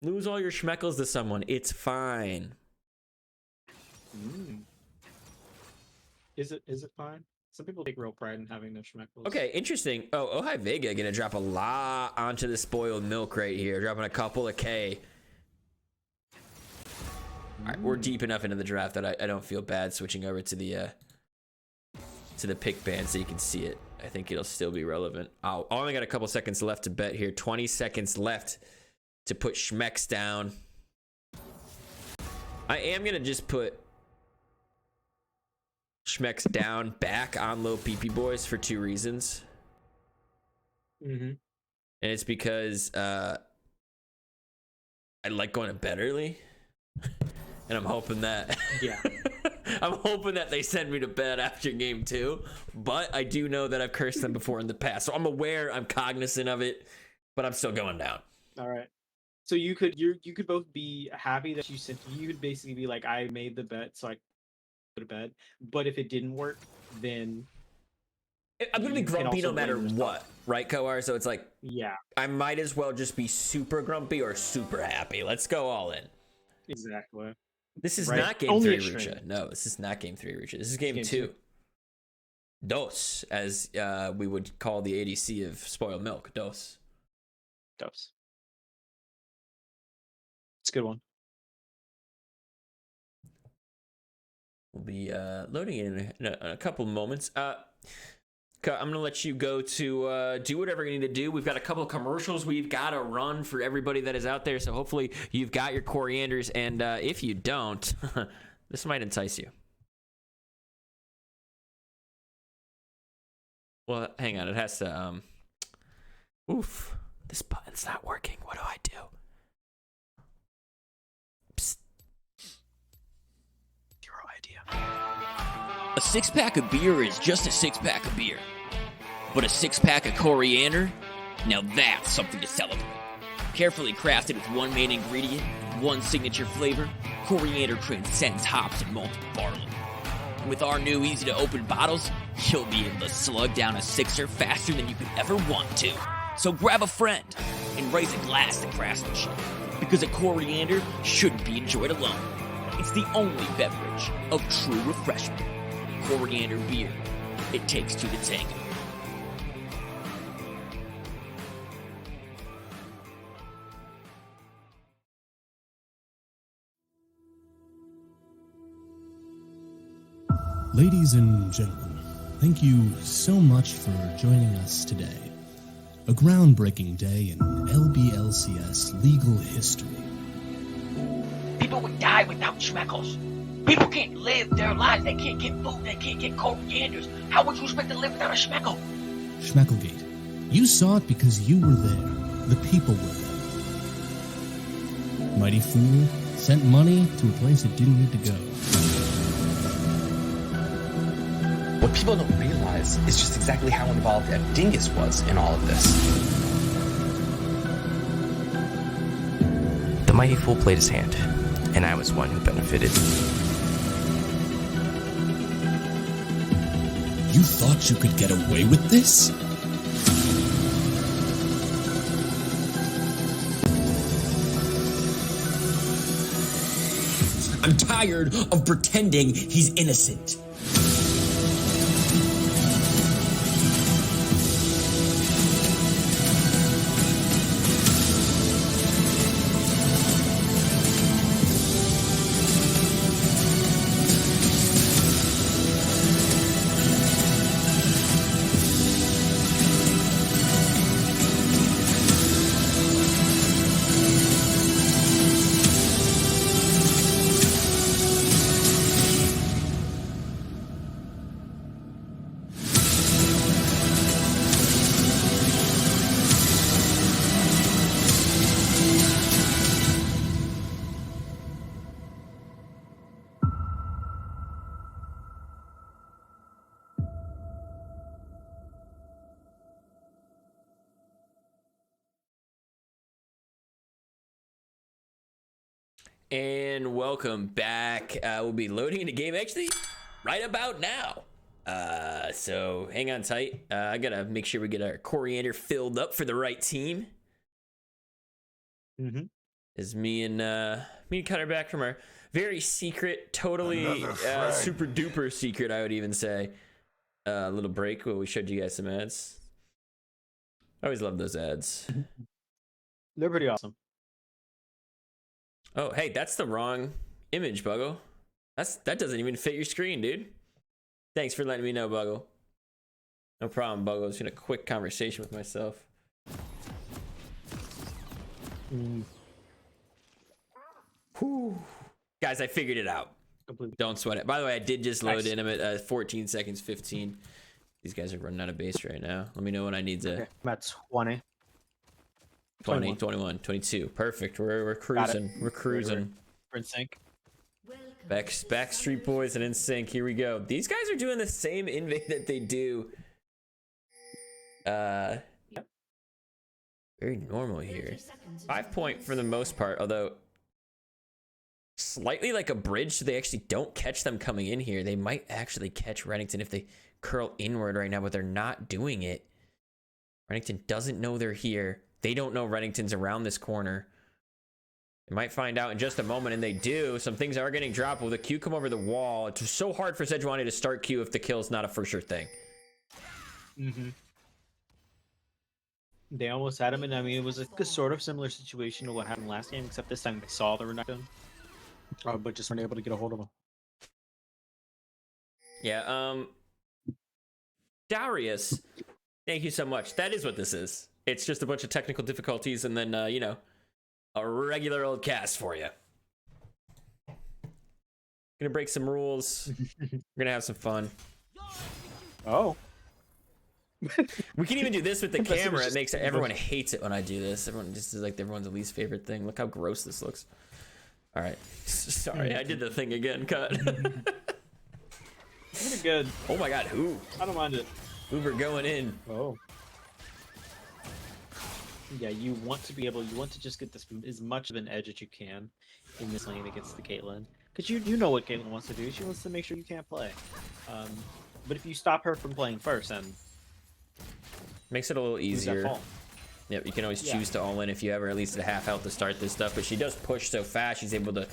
Lose all your schmeckles to someone. It's fine. Is it fine? Some people take real pride in having their schmeckles. Okay, interesting. Oh, Ojai Vega gonna drop a lot onto the spoiled milk right here. Dropping a couple of K. All right, we're deep enough into the draft that I don't feel bad switching over to the pick band so you can see it. I think it'll still be relevant. I only got a couple seconds left to bet here. 20 seconds left to put schmecks down. I am gonna just put schmecks down back on Lil PP Boiz for 2 reasons. And it's because I like going to bed early. And I'm hoping that I'm hoping that they send me to bed after game 2. But I do know that I've cursed them before in the past. So I'm aware, I'm cognizant of it, but I'm still going down. All right. So you could both be happy that you could basically be like, I made the bet, so I go to bed. But if it didn't work, then I'm gonna be grumpy no matter what, right, Koar? So it's like, yeah, I might as well just be super grumpy or super happy. Let's go all in. exactly. This is Right. not game Only 3, extreme. Rucha. No, this is not game 3, Rucha. This is game game 2. Dos, as we would call the ADC of spoiled milk. Dos. It's a good one. We'll be loading in a couple moments. I'm gonna let you go to do whatever you need to do. We've got a couple of commercials we've got to run for everybody that is out there. So hopefully you've got your corianders, and if you don't, this might entice you. Well, hang on. It has to. Oof! This button's not working. What do I do? Psst. Zero idea. A 6-pack of beer is just a 6-pack of beer. But a 6-pack of coriander? Now that's something to celebrate. Carefully crafted with one main ingredient, one signature flavor, coriander transcends hops and malted barley. And with our new easy-to-open bottles, you'll be able to slug down a 6er faster than you could ever want to. So grab a friend and raise a glass to craftsmanship. Because a coriander shouldn't be enjoyed alone. It's the only beverage of true refreshment. Coriander beer. It takes 2 to tango. Ladies and gentlemen, thank you so much for joining us today. A groundbreaking day in LBLCS legal history. People would die without schmeckles. People can't live their lives. They can't get food. They can't get corianders. How would you expect to live without a schmeckle? Schmecklegate. You saw it because you were there. The people were there. Mighty Fool sent money to a place it didn't need to go. What people don't realize is just exactly how involved that dingus was in all of this. The Mighty Fool played his hand, and I was one who benefited. You thought you could get away with this? I'm tired of pretending he's innocent. And welcome back. We'll be loading into game actually right about now. So hang on tight. I gotta make sure we get our coriander filled up for the right team. As me and Cutter back from our very secret, totally super duper secret, I would even say, little break where we showed you guys some ads. I always love those ads. They're pretty awesome. Oh, hey, that's the wrong image, Buggle. That doesn't even fit your screen, dude. Thanks for letting me know, Buggle. No problem, Buggle. Just in a quick conversation with myself. Whew. Guys, I figured it out. Completely. Don't sweat it. By the way, I did just load in. I'm at 14 seconds, 15. These guys are running out of base right now. Let me know when I need to. Okay, I'm at 20. 20, 21, 22. Perfect. We're cruising. We're cruising. We're in sync. Backstreet Boys and NSYNC. Here we go. These guys are doing the same invade that they do. Very normal here. 5 point for the most part, although slightly like a bridge, so they actually don't catch them coming in here. They might actually catch Reddington if they curl inward right now, but they're not doing it. Reddington doesn't know they're here. They don't know Reddington's around this corner. They might find out in just a moment, and they do. Some things are getting dropped. Will the Q come over the wall? It's so hard for Sejuani to start Q if the kill's not a for sure thing. They almost had him, and I mean, it was a sort of similar situation to what happened last game, except this time they saw the Renekton, but just weren't able to get a hold of him. Yeah, Darius, thank you so much. That is what this is. It's just a bunch of technical difficulties and then, you know, a regular old cast for you. Gonna break some rules. We're gonna have some fun. Oh. We can even do this with the camera. It makes everyone hates it when I do this. Everyone just is like everyone's least favorite thing. Look how gross this looks. All right. Sorry, I did the thing again. Cut. Pretty good. Oh my god, who? I don't mind it. Uber going in. Oh. Yeah, you want to just get this as much of an edge as you can in this lane against the Caitlyn. Because you know what Caitlyn wants to do. She wants to make sure you can't play. But if you stop her from playing first, then makes it a little easier. Yep, you can always choose to all in if you have her at least at half health to start this stuff. But she does push so fast, she's able to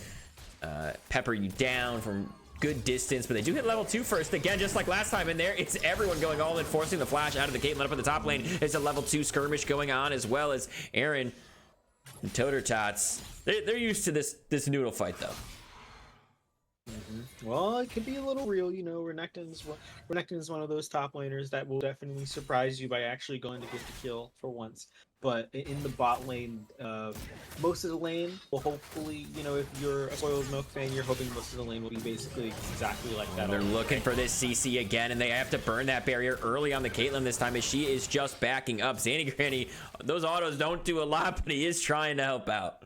pepper you down from good distance. But they do hit level 2 first. Again, just like last time in there, it's everyone going all in, forcing the flash out of the Caitlyn up in the top lane. It's a level 2 skirmish going on, as well as Aaron and Toter Tots. They're used to this noodle fight, though. Well, it could be a little real, you know. Renekton's one of those top laners that will definitely surprise you by actually going to get the kill for once. But in the bot lane, most of the lane will hopefully, you know, if you're a Spoiled Milk fan, you're hoping most of the lane will be basically exactly like that. They're looking for this CC again, and they have to burn that barrier early on the Caitlyn this time as she is just backing up. Zanny Granny, those autos don't do a lot, but he is trying to help out.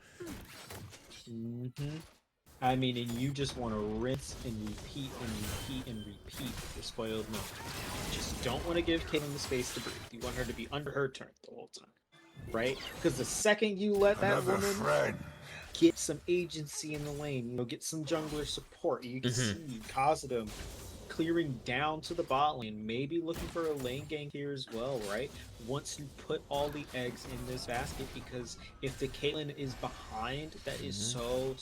I mean, and you just want to rinse and repeat and repeat and repeat the Spoiled Milk. You just don't want to give Caitlyn the space to breathe. You want her to be under her turret the whole time, right? Because the second you let that woman get some agency in the lane, you know, get some jungler support, you can see Kha'Zix clearing down to the bot lane, maybe looking for a lane gank here as well, right? Once you put all the eggs in this basket, because if the Caitlyn is behind, that is so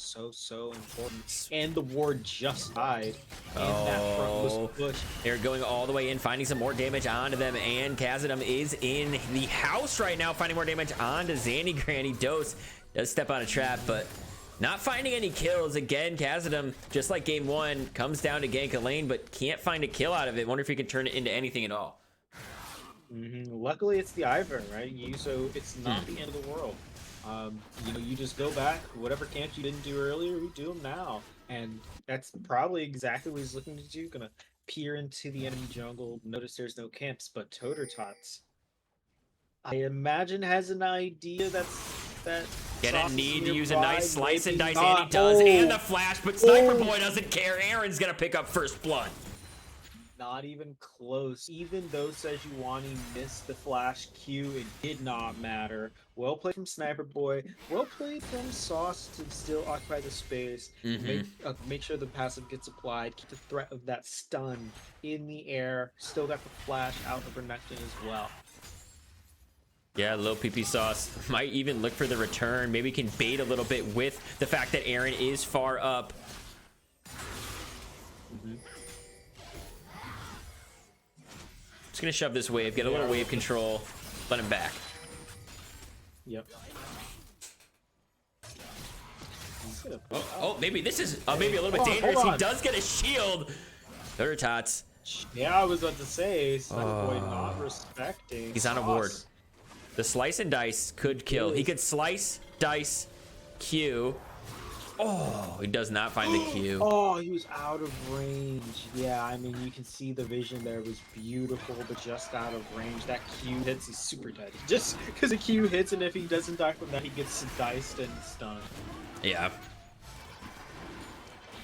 important. And the ward just died in that front bush. They're going all the way in, finding some more damage onto them, and Kha'Zix is in the house right now, finding more damage onto Zanny Granny. Dose does step on a trap, but not finding any kills. Again, Kha'Zix, just like game one, comes down to gank a lane, but can't find a kill out of it. Wonder if he can turn it into anything at all. Luckily, it's the Ivern, right? So it's not the end of the world. You know, you just go back, whatever camps you didn't do earlier, you do them now. And that's probably exactly what he's looking to do. Gonna peer into the enemy jungle, notice there's no camps, but Tots, I imagine, has an idea that Gonna need to use a nice slice and dice, not. and he does, and the flash, but Sniper Boy doesn't care. Aaron's gonna pick up first blood. Not even close. Even though Sejuani missed the flash Q, it did not matter. Well played from Sniper Boy. Well played from Sauce to still occupy the space. Make sure the passive gets applied. Keep the threat of that stun in the air. Still got the flash out of Renekton as well. Yeah, low PP Sauce might even look for the return. Maybe can bait a little bit with the fact that Aaron is far up. Just gonna shove this wave, get a little wave control, let him back. Yep. Oh, maybe this is maybe a little bit dangerous. He does get a shield. Tots. Yeah, I was about to say, Sniper Boy not respecting. He's on a ward. The slice and dice could kill. He could slice, dice, Q. Oh, he does not find the Q. Oh, he was out of range. Yeah, I mean, you can see the vision there was beautiful, but just out of range. That Q hits, he's super dead. Just because the Q hits, and if he doesn't die from that, he gets diced and stunned. Yeah.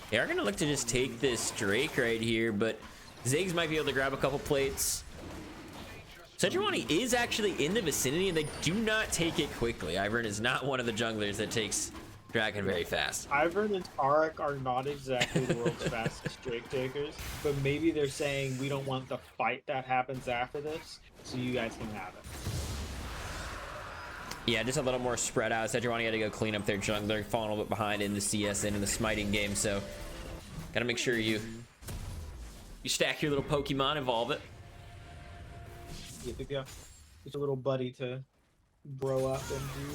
They are going to look to just take this Drake right here, but Ziggs might be able to grab a couple plates. Sejuani is actually in the vicinity, and they do not take it quickly. Ivern is not one of the junglers that takes Dragon very fast. Ivern and Tarek are not exactly the world's fastest Drake takers, but maybe they're saying we don't want the fight that happens after this, so you guys can have it. Yeah, just a little more spread out. Sejuani had to go clean up their jungler, falling a little bit behind in the CS and in the smiting game, so gotta make sure you stack your little Pokemon, evolve it. Yeah, it's a little buddy to bro up and do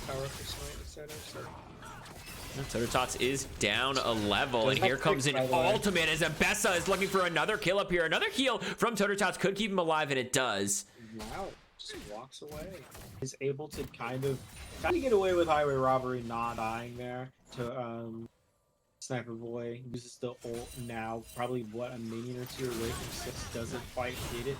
powerful smite, etc. Tots is down a level, and here comes an ultimate as Abessa is looking for another kill up here. Another heal from Tots could keep him alive, and it does. Wow, just walks away. Is able to kind of get away with highway robbery, not dying there. To Sniper Boy uses the ult now, probably what, a minion or two away from 6, doesn't quite hit it.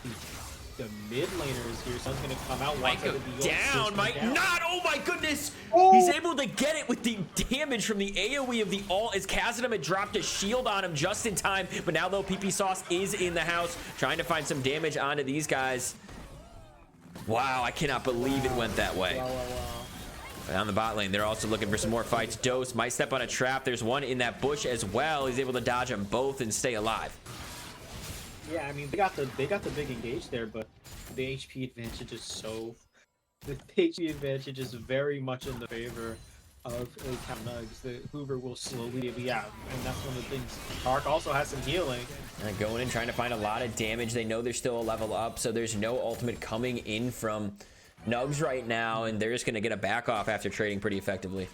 The mid laner is here, so he's gonna come out. Might go down, might not. Oh my goodness! He's able to get it with the damage from the AoE of the ult as Kha'Zix had dropped a shield on him just in time, but now though PP Sauce is in the house, trying to find some damage onto these guys. Wow, I cannot believe it went that way. On the bot lane, they're also looking for some more fights. Dose might step on a trap. There's one in that bush as well. He's able to dodge them both and stay alive. Yeah, I mean, they got the big engage there, but the HP advantage is the HP advantage is very much in the favor of Count Nugs. The Hoover will slowly be out, and that's one of the things. Tark also has some healing. Going in, trying to find a lot of damage. They know they're still a level up, so there's no ultimate coming in from Nugs right now, and they're just gonna get a back off after trading pretty effectively.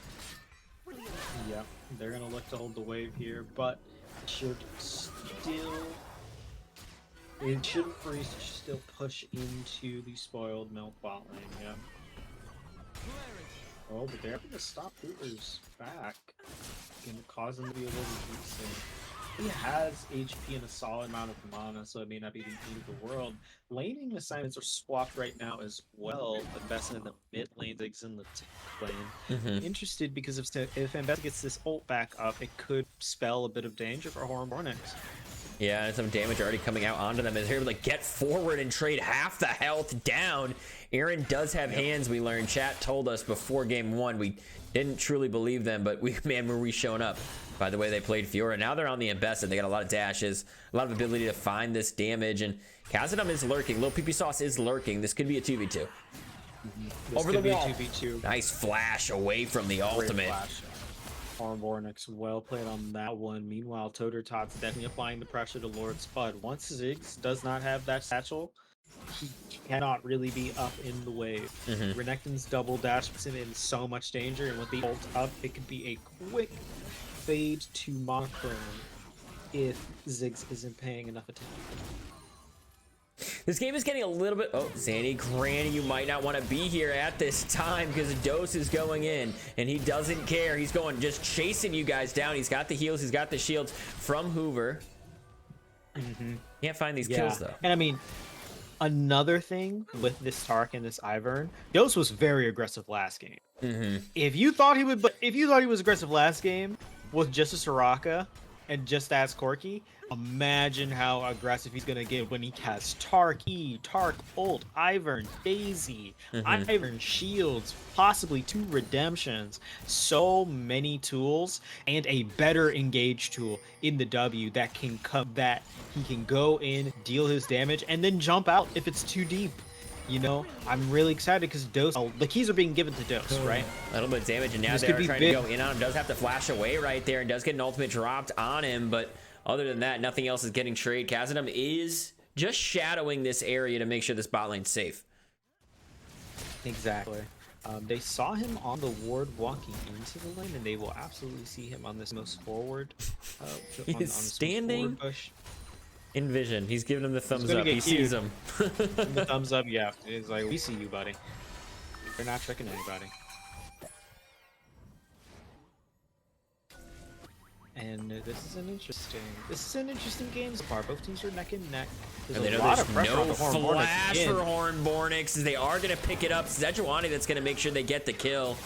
Yeah, they're gonna look to hold the wave here, but should still. It should freeze to still push into the spoiled milk bot lane, yeah. Oh, but they're going to stop Hoover's back. Gonna cause him to be a little decent. He has HP and a solid amount of mana, so it may not be the end of the world. Laning assignments are swapped right now as well. Ambessa in the mid lane, Ziggs in the tank lane. Interested because if Ambessa gets this ult back up, it could spell a bit of danger for Hornbornix. Yeah, and some damage already coming out onto them as they're able to get forward and trade half the health down. Aaron does have hands, we learned. Chat told us before game one. We didn't truly believe them, but man, were we showing up by the way they played Fiora. Now they're on the Ambessa. They got a lot of dashes, a lot of ability to find this damage, and Khazad-dûm is lurking. Lil PP Sauce is lurking. This could be a 2v2. Over the wall. 2v2. Nice flash away from the ultimate. Hornbornix well played on that one. Meanwhile, Totertot's definitely applying the pressure to Lord Spud. Once Ziggs does not have that satchel, he cannot really be up in the wave. Renekton's double dash puts him in so much danger, and with the ult up, it could be a quick fade to Monochrome if Ziggs isn't paying enough attention. This game is getting a little bit... Oh, Zanny, Granny, you might not want to be here at this time because Dose is going in, and he doesn't care. He's going just chasing you guys down. He's got the heals. He's got the shields from Hoover. Can't find these kills, though. And I mean, another thing with this Tark and this Ivern, Dose was very aggressive last game. If you thought he was aggressive last game with just a Soraka and just as Corki, imagine how aggressive he's gonna get when he has Tark E, Tark ult, Ivern, Daisy, Ivern shields, possibly 2 redemptions. So many tools and a better engage tool in the W that can come, that he can go in, deal his damage, and then jump out if it's too deep. You know, I'm really excited because Dose, the keys are being given to Dose, right? A little bit of damage, and now they're trying to go in on him. Does have to flash away right there, and does get an ultimate dropped on him, but other than that, nothing else is getting traded. Khazad-dûm is just shadowing this area to make sure this bot lane's safe. Exactly. They saw him on the ward walking into the lane, and they will absolutely see him on this most forward. He's standing in vision. He's giving him the thumbs up. He sees him. The thumbs up, yeah. He's like, we see you, buddy. You're not tricking anybody. And this is an interesting game so far. Both teams are neck and neck. There's a lot of pressure on the flash for Hornbornix, as they are going to pick it up. Sejuani that's going to make sure they get the kill.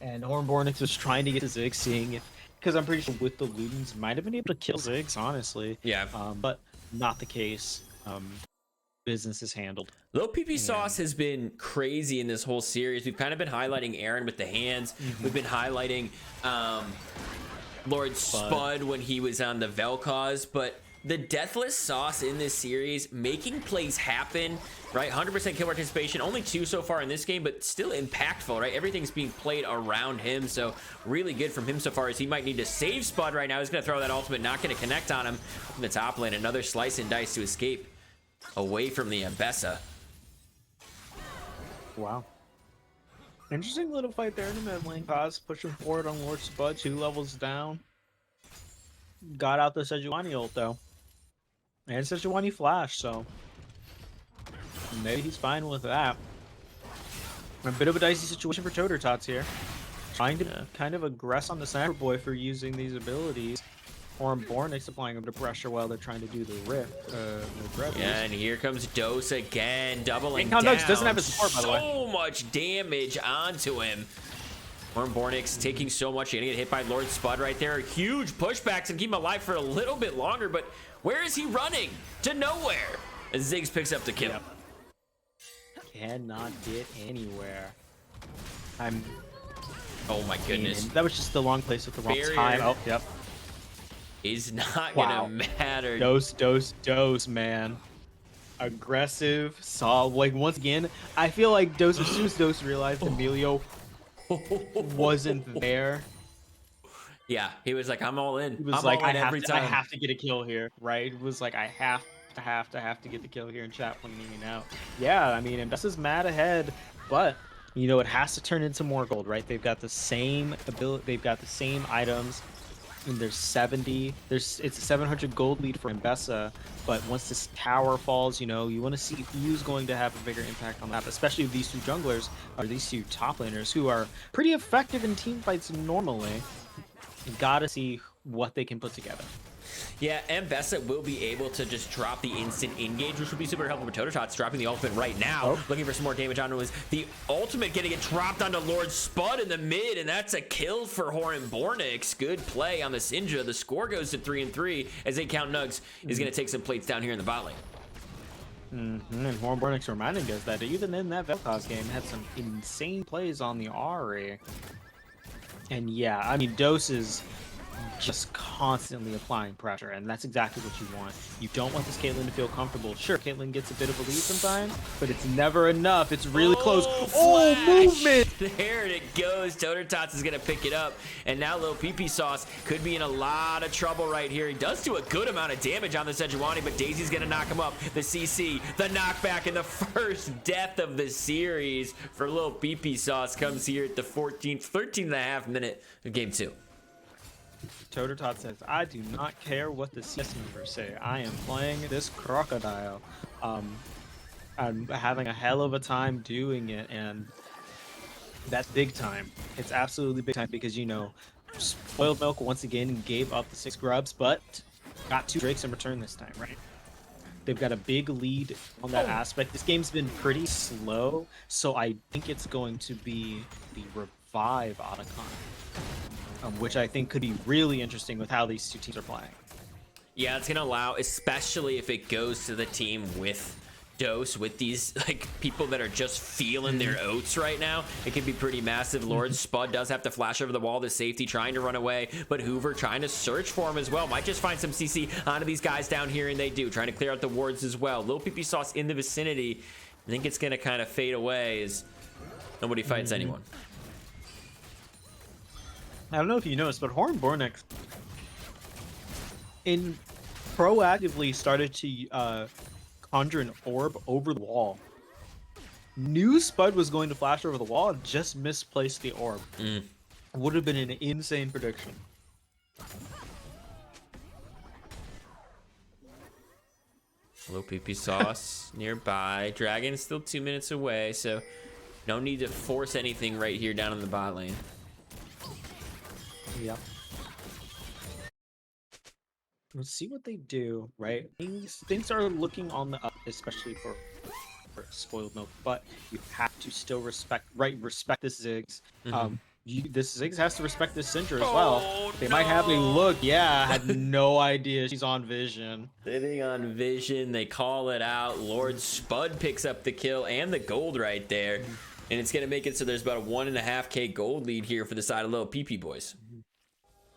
And Hornbornix was trying to get to Ziggs, seeing if, because I'm pretty sure with the Ludens might have been able to kill Ziggs, honestly. Yeah. But not the case. Business is handled. Lil PP Sauce has been crazy in this whole series. We've kind of been highlighting Aaron with the hands. We've been highlighting Lord Spud when he was on the Vel'Koz, but the Deathless Sauce in this series, making plays happen, right? 100% kill participation, only 2 so far in this game, but still impactful, right? Everything's being played around him, so really good from him so far, as he might need to save Spud right now. He's going to throw that ultimate, not going to connect on him. In the top lane, another slice and dice to escape away from the Ambessa. Wow. Interesting little fight there in the mid lane. Paz pushing forward on Lord Spud, 2 levels down. Got out the Sejuani ult though. And Sejuani flash, so maybe he's fine with that. A bit of a dicey situation for Totertots here. Trying to kind of aggress on the Sniper Boy for using these abilities. Hornbornix applying a bit of pressure while they're trying to do the rip. Yeah, and here comes Dose again, doubling down. down. Doesn't have his support, by the way. So much damage onto him. Hornbornix taking so much. You're gonna get hit by Lord Spud right there. Huge pushbacks and keep him alive for a little bit longer, but where is he running? To nowhere. As Ziggs picks up the kill. Yep. Cannot get anywhere. Oh my goodness. That was just the wrong place with the wrong time. Oh, yep. Is not gonna matter. Dose, man. Aggressive, solid. Like, once again, I feel like Dose, as soon as Dose realized Emilio wasn't there. Yeah, he was like, I'm all in. He was like, I have to get a kill here, right? It was like, I have to get the kill here, and chat pointing me out. Yeah, I mean, Ambessa's mad ahead, but you know, it has to turn into more gold, right? They've got the same ability, they've got the same items. and there's 70. It's a 700 gold lead for Mbessa, but once this tower falls, you know, you want to see who's going to have a bigger impact on that, especially with these two junglers or these two top laners who are pretty effective in team fights normally. You gotta see what they can put together. Yeah, and Bessa will be able to just drop the instant engage, which would be super helpful for Tototots, dropping the ultimate right now. Looking for some more damage onto his. The ultimate getting it dropped onto Lord Spud in the mid, and that's a kill for Horan Bornix. Good play on the Syndra. The score goes to 3-3 as 8 count Nugs is going to take some plates down here in the bot lane. And Horan Bornix reminding us that even in that Vel'Koz game, had some insane plays on the Ahri. And yeah, I mean, Dose is just constantly applying pressure, and that's exactly what you want. You don't want this Caitlyn to feel comfortable. Sure, Caitlyn gets a bit of a lead sometimes, but it's never enough. It's really close. Oh, movement! There it goes. Tototots is going to pick it up, and now Lil PP Sauce could be in a lot of trouble right here. He does do a good amount of damage on the Sejuani, but Daisy's going to knock him up. The CC, the knockback, and the first death of the series for Lil PP Sauce comes here at the 13.5 minute of game 2. Tototot says, I do not care what the CS members say. I am playing this crocodile. I'm having a hell of a time doing it, and that's big time. It's absolutely big time because, you know, Spoiled Milk once again gave up the 6 grubs, but got 2 Drakes in return this time, right? They've got a big lead on that aspect. This game's been pretty slow, so I think it's going to be the revive Otacon. Which I think could be really interesting with how these two teams are playing. Yeah, it's going to allow, especially if it goes to the team with Dose, with these like people that are just feeling their oats right now, it could be pretty massive. Lord Spud does have to flash over the wall to safety, trying to run away, but Hoover trying to search for him as well. Might just find some CC onto these guys down here, and they do. Trying to clear out the wards as well. Lil PP Sauce in the vicinity. I think it's going to kind of fade away as nobody fights anyone. I don't know if you noticed, but Horan Bornix proactively started to conjure an orb over the wall. Knew Spud was going to flash over the wall and just misplaced the orb. Would have been an insane prediction. Low PP Sauce nearby. Dragon's still 2 minutes away, so no need to force anything right here down in the bot lane. Yep. Let's see what they do, right? Things are looking on the up, especially for Spoiled Milk, but you have to still respect the Ziggs. This Ziggs has to respect this Syndra as well. They might have a look. Yeah, I had no idea she's on Vision. Sitting on Vision, they call it out. Lord Spud picks up the kill and the gold right there. And it's going to make it so there's about a 1.5k gold lead here for the side of Lil PP boys.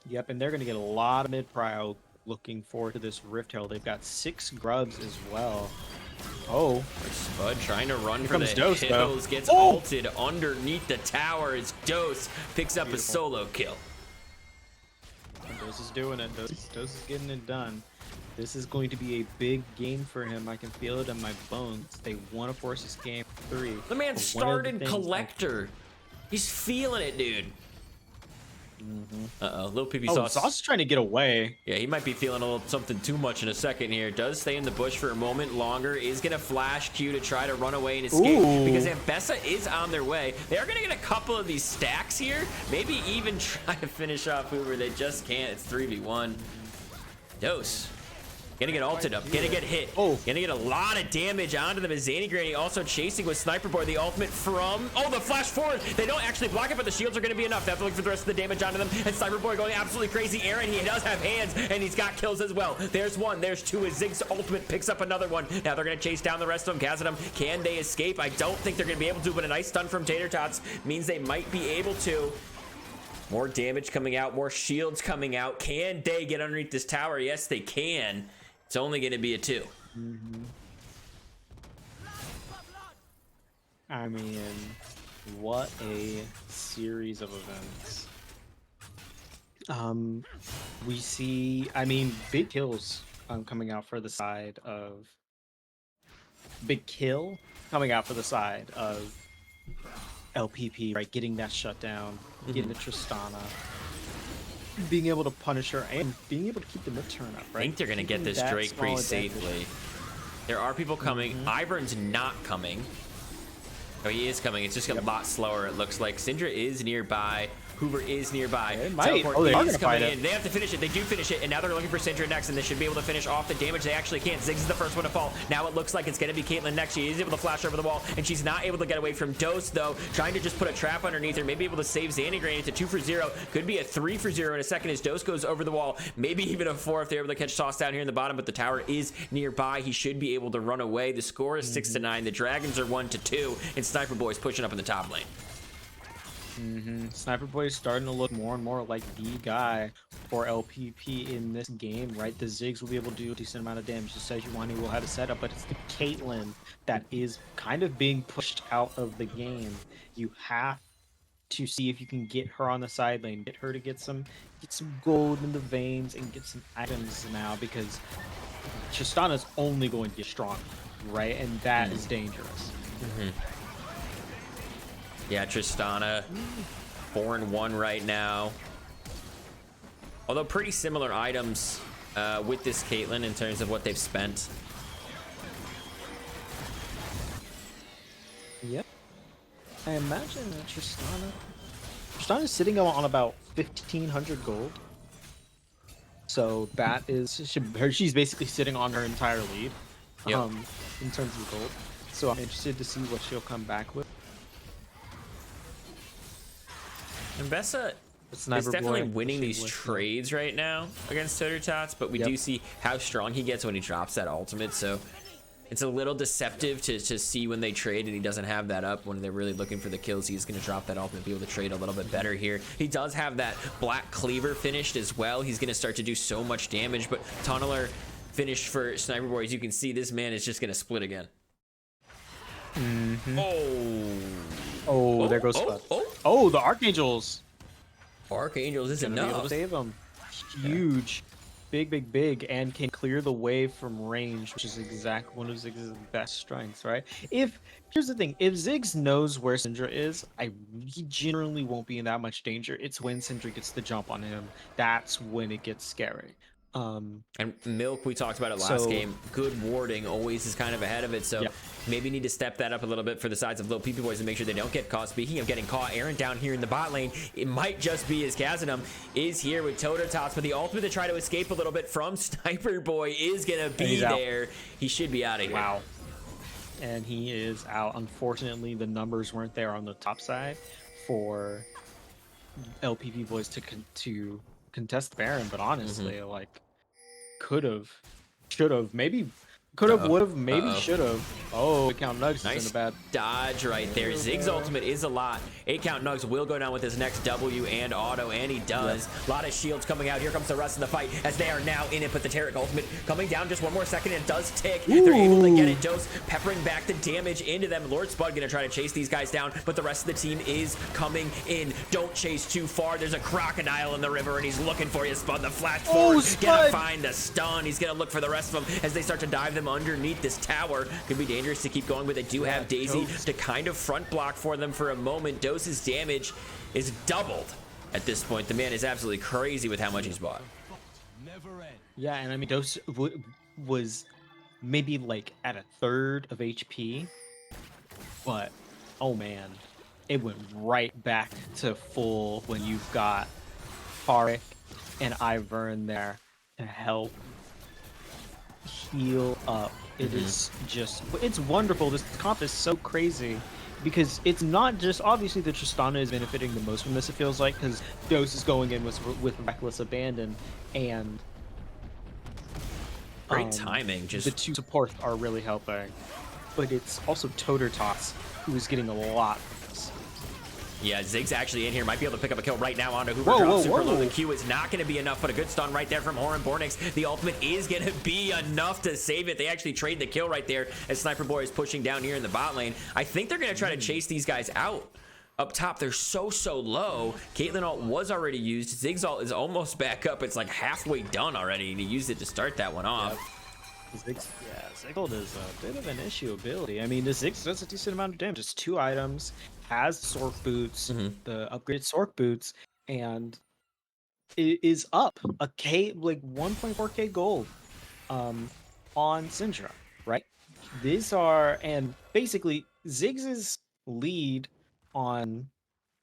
Yep, and they're going to get a lot of mid-prio looking forward to this Rift Herald. They've got 6 grubs as well. Oh. Spud trying to run for the Dose, hills. though. Gets ulted underneath the tower as Dose picks up a solo kill. Dose is doing it. Dose is getting it done. This is going to be a big game for him. I can feel it in my bones. They want to force this game 3. The man started Collector. He's feeling it, dude. Uh-oh, Lil PP Sauce. Sauce is trying to get away. Yeah, he might be feeling a little something too much in a second here. Does stay in the bush for a moment longer. Is going to flash Q to try to run away and escape because Ambessa is on their way. They are going to get a couple of these stacks here. Maybe even try to finish off Hoover. They just can't. It's 3v1. Dose. Gonna get ulted up, gonna get hit, gonna get a lot of damage onto them as Zany Granny also chasing with Sniper Boy, the ultimate from, the flash forward. They don't actually block it, but the shields are gonna be enough. They have to look for the rest of the damage onto them, and Sniper Boy going absolutely crazy. Aaron, he does have hands, and he's got kills as well. There's one, there's 2, as Zig's ultimate picks up another one. Now they're gonna chase down the rest of them. Kazadam, can they escape? I don't think they're gonna be able to, but a nice stun from Tater Tots means they might be able to. More damage coming out, more shields coming out. Can they get underneath this tower? Yes, they can. It's only going to be a 2. I mean, what a series of events. We see, I mean, big kills coming out for the side of... Big kill coming out for the side of LPP, right? Getting that shut down, getting the Tristana. being able to punish her and being able to keep the mid turn up, right? I think they're going to get Keeping this that Drake pretty small advantage. safely. There are people coming. Ivern's not coming. Oh, he is coming. It's just a lot slower, it looks like. Syndra is nearby. Hoover is nearby. It might. Teleport Oh, they are is gonna fight coming it. in. They have to finish it. They do finish it, and now they're looking for Syndra next, and they should be able to finish off the damage. They actually can't. Ziggs is the first one to fall. Now it looks like it's going to be Caitlyn next. She is able to flash over the wall, and she's not able to get away from Dose, though. Trying to just put a trap underneath her. Maybe able to save Xandigrain. It's a 2 for 0. Could be a 3 for 0 in a second as Dose goes over the wall. Maybe even a 4 if they're able to catch Toss down here in the bottom, but the tower is nearby. He should be able to run away. The score is 6-9. The Dragons are 1-2, and Sniper Boy's pushing up in the top lane. Sniper Boy is starting to look more and more like the guy for LPP in this game, right? The Ziggs will be able to do a decent amount of damage. The Sejuani will have a setup, but it's the Caitlyn that is kind of being pushed out of the game. You have to see if you can get her on the side lane, get her to get some gold in the veins and get some items now, because Tristana's only going to get stronger, right? And that is dangerous. Yeah, Tristana, 4-1 right now. Although pretty similar items with this Caitlyn in terms of what they've spent. Yep. I imagine that Tristana's sitting on about 1,500 gold. So that is, she's basically sitting on her entire lead in terms of gold. So I'm interested to see what she'll come back with. And Bessa is definitely winning these trades right now against Toter Tots, but we do see how strong he gets when he drops that ultimate, so it's a little deceptive to see when they trade and he doesn't have that up. When they're really looking for the kills, he's going to drop that ultimate, be able to trade a little bit better here. He does have that Black Cleaver finished as well. He's going to start to do so much damage, but Tunneler finished for Sniper Boy. As you can see, this man is just going to split again. Oh, there goes Spud. Oh, the Archangels. Archangels is Gonna be able to enough. save him. Huge. Big, and can clear the way from range, which is one of Ziggs' best strengths, right? Here's the thing, if Ziggs knows where Syndra is, he generally won't be in that much danger. It's when Syndra gets the jump on him, that's when it gets scary. And Milk, we talked about it last game. Good warding always is kind of ahead of it, so maybe need to step that up a little bit for the sides of LPP Boys to make sure they don't get caught. Speaking of getting caught, Aaron down here in the bot lane, it might just be as Kazanum is here with Toter Tots, but the ultimate to try to escape a little bit from Sniper Boy is gonna be there. He should be out of here. Wow. And he is out. Unfortunately, the numbers weren't there on the top side for LPP Boys to contest the Baron, but honestly, like, could have, should have, maybe could have, would have, maybe should have. Oh, 8 count Nugs is in a bad dodge right there. Ziggs ultimate is a lot. 8 count Nugs will go down with his next W and auto, and he does. A lot of shields coming out. Here comes the rest of the fight as they are now in it, but the Taric ultimate coming down just one more second, and it does tick. They're able to get it. Dose peppering back the damage into them. Lord Spud gonna try to chase these guys down, but the rest of the team is coming in. Don't chase too far. There's a crocodile in the river, and he's looking for you, Spud. The flash forward, gonna find the stun. He's gonna look for the rest of them as they start to dive them underneath this tower. Could be dangerous to keep going, but they do have Daisy to kind of front block for them for a moment. Dose's damage is doubled at this point. The man is absolutely crazy with how much he's bought. Yeah, and I mean, Dose was maybe like at a third of HP, but oh man, it went right back to full when you've got Taric and Ivern there to help heal up. It is just, it's wonderful. This comp is so crazy because it's not just, obviously the Tristana is benefiting the most from this, it feels like, because Dose is going in with reckless abandon, and great timing. Just the two supports are really helping, but it's also Toter Tots who is getting a lot. Yeah, Ziggs actually in here, might be able to pick up a kill right now onto Hoover. Drop super low. The Q is not going to be enough, but a good stun right there from Horan Bornix. The ultimate is going to be enough to save it. They actually trade the kill right there as Sniper Boy is pushing down here in the bot lane. I think they're going to try to chase these guys out. Up top, they're so low. Caitlyn ult was already used. Ziggs ult is almost back up. It's like halfway done already, and he used it to start that one off. Ziggs is a bit of an issue ability. I mean, the Ziggs does a decent amount of damage. Just 2 items, has Sork boots, the upgraded Sork boots, and is up a K, like 1.4K gold on Syndra, right? These are, and basically Ziggs's lead on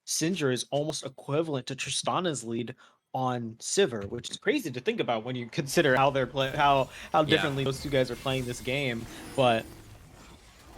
Syndra is almost equivalent to Tristana's lead on Sivir, which is crazy to think about when you consider how they're how differently those two guys are playing this game. But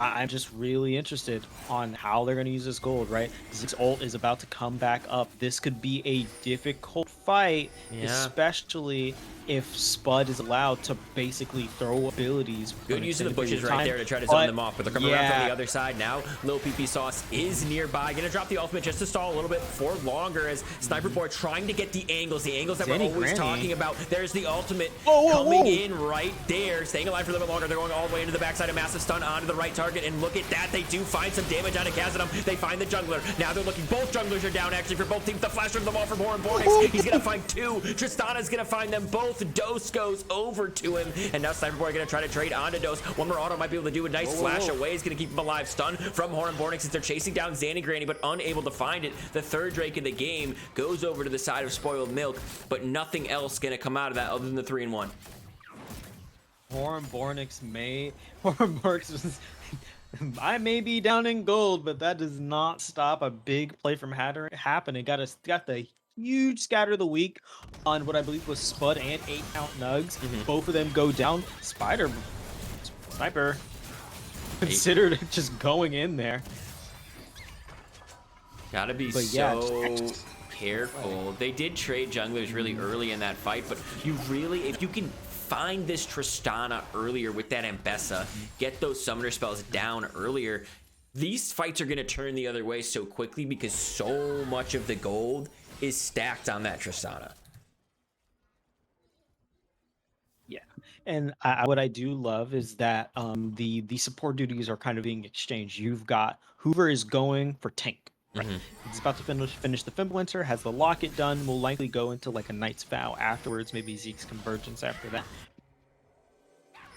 I'm just really interested on how they're going to use this gold, right? Ziggs ult is about to come back up. This could be a difficult fight, especially if Spud is allowed to basically throw abilities. Good use of the bushes right there to try to zone them off, but they're coming around from the other side now. LPP Sauce is nearby, gonna drop the ultimate just to stall a little bit for longer as Sniper Boy trying to get the angles that we're always talking about. There's the ultimate coming in right there, staying alive for a little bit longer. They're going all the way into the backside, a massive stun onto the right target, and look at that, they do find some damage on Kazadam. They find the jungler. Now they're looking, both junglers are down actually for both teams. The flash of them all from Bornix. He's gonna find two. Tristana's gonna find them both. Dose goes over to him, and now Sniper Boy gonna try to trade onto Dose. One more auto might be able to do a nice flash away. He's gonna keep him alive. Stun from Bornix as they're chasing down Zanny Granny, but unable to find it. The third Drake in the game goes over to the side of Spoiled Milk, but nothing else gonna come out of that other than the 3-1. Bornix was I may be down in gold, but that does not stop a big play from happening. Got the huge scatter of the week on what I believe was Spud and 8-count Nugs. Both of them go down. Sniper considered just going in there. Gotta be so careful. They did trade junglers really early in that fight, but you really, if you can find this Tristana earlier with that Ambessa, get those summoner spells down earlier, these fights are going to turn the other way so quickly because so much of the gold is stacked on that Tristana. Yeah, and what I do love is that the support duties are kind of being exchanged. You've got Hoover is going for tank. Right. He's about to finish the Fimbulwinter, has the locket done, will likely go into like a Knight's Vow afterwards, maybe Zeke's Convergence after that.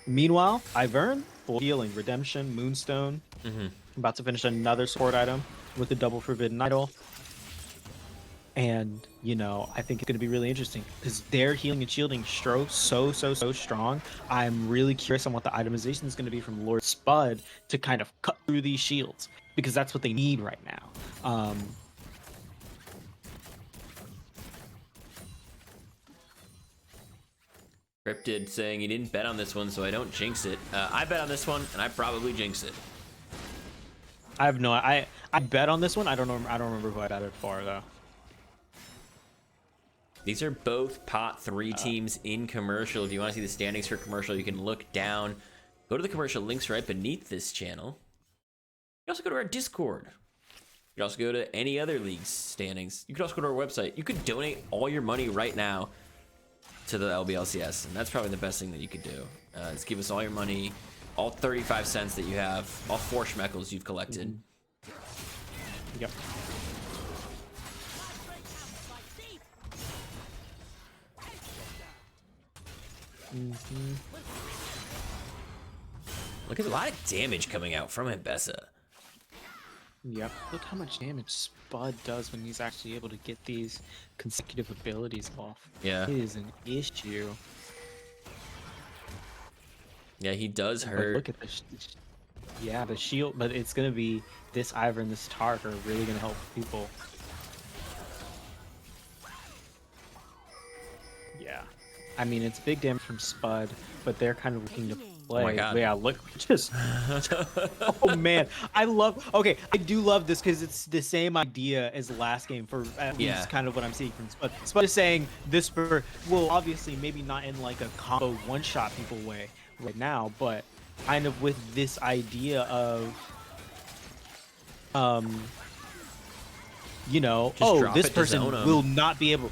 Meanwhile, Ivern, full healing, Redemption, Moonstone, about to finish another sword item with the double Forbidden Idol. And, you know, I think it's going to be really interesting because their healing and shielding so strong. I'm really curious on what the itemization is going to be from Lord Spud to kind of cut through these shields because that's what they need right now. Cryptid saying he didn't bet on this one, so I don't jinx it. I bet on this one, and I probably jinx it. I have no. I bet on this one. I don't remember who I betted for though. These are both pot 3 teams in commercial. If you want to see the standings for commercial, you can look down. Go to the commercial links right beneath this channel. You can also go to our Discord. You can also go to any other league's standings. You can also go to our website. You could donate all your money right now to the LBLCS, and that's probably the best thing that you could do. Is give us all your money, all 35 cents that you have, all 4 schmeckles you've collected. Yep. Look at a lot of damage coming out from Ambessa. Yep. Look how much damage Spud does when he's actually able to get these consecutive abilities off. Yeah. It is an issue. Yeah, he does hurt. Look at this. Yeah, the shield, but it's gonna be this Ivern and this Tark are really gonna help people. Yeah. I mean, it's big damage from Spud, but they're kind of looking to play. Oh my God. Yeah, look, just oh man, I do love this because it's the same idea as the last game for at least kind of what I'm seeing from Spud. Spud is saying this will obviously maybe not in like a combo one-shot people way right now, but kind of with this idea of you know, this person will not be able.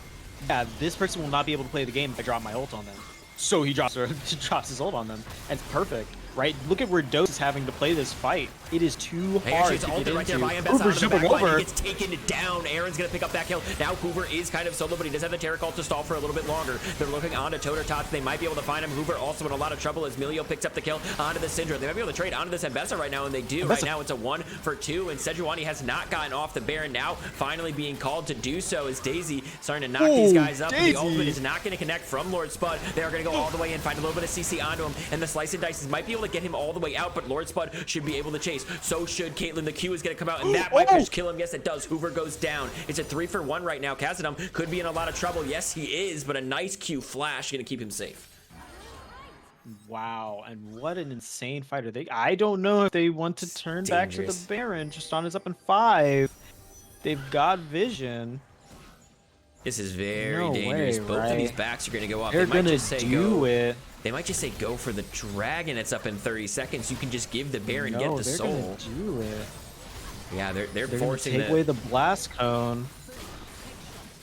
Yeah, this person will not be able to play the game if I drop my ult on them. So he drops his ult on them, and it's perfect. right? Look at where Dose is having to play this fight. It is too hard to get right there into. by Ambessa Hoover onto the zooming back line. over. He gets taken down. Aaron's going to pick up that kill. Now Hoover is kind of solo, but he does have the Terror Cult to stall for a little bit longer. They're looking onto Toter Tots. They might be able to find him. Hoover also in a lot of trouble as Milio picks up the kill onto the Syndra. They might be able to trade onto this Ambessa right now, and they do. Right now it's a 1 for 2, and Sejuani has not gotten off the Baron, now finally being called to do so as Daisy starting to knock these guys up. The ultimate is not going to connect from Lord Spud. They are going to go all the way in, find a little bit of CC onto him, and the Slice and Dices might be able to get him all the way out, but Lord Spud should be able to chase. So should Caitlyn. The Q is going to come out, and that might just kill him. Yes, it does. Hoover goes down. It's a 3 for 1 right now. Khazad-dûm could be in a lot of trouble. Yes, he is, but a nice Q flash going to keep him safe. Wow, and what an insane fighter. I don't know if they want to turn back to the Baron. Tristana's up in 5. They've got vision. This is very dangerous. Both of these backs are going to go up. They're they might gonna just say do go. it. They might just say go for the dragon. It's up in 30 seconds. You can just give the Baron, No, get the they're soul. gonna do it. Yeah, they're They're forcing gonna take away the blast cone.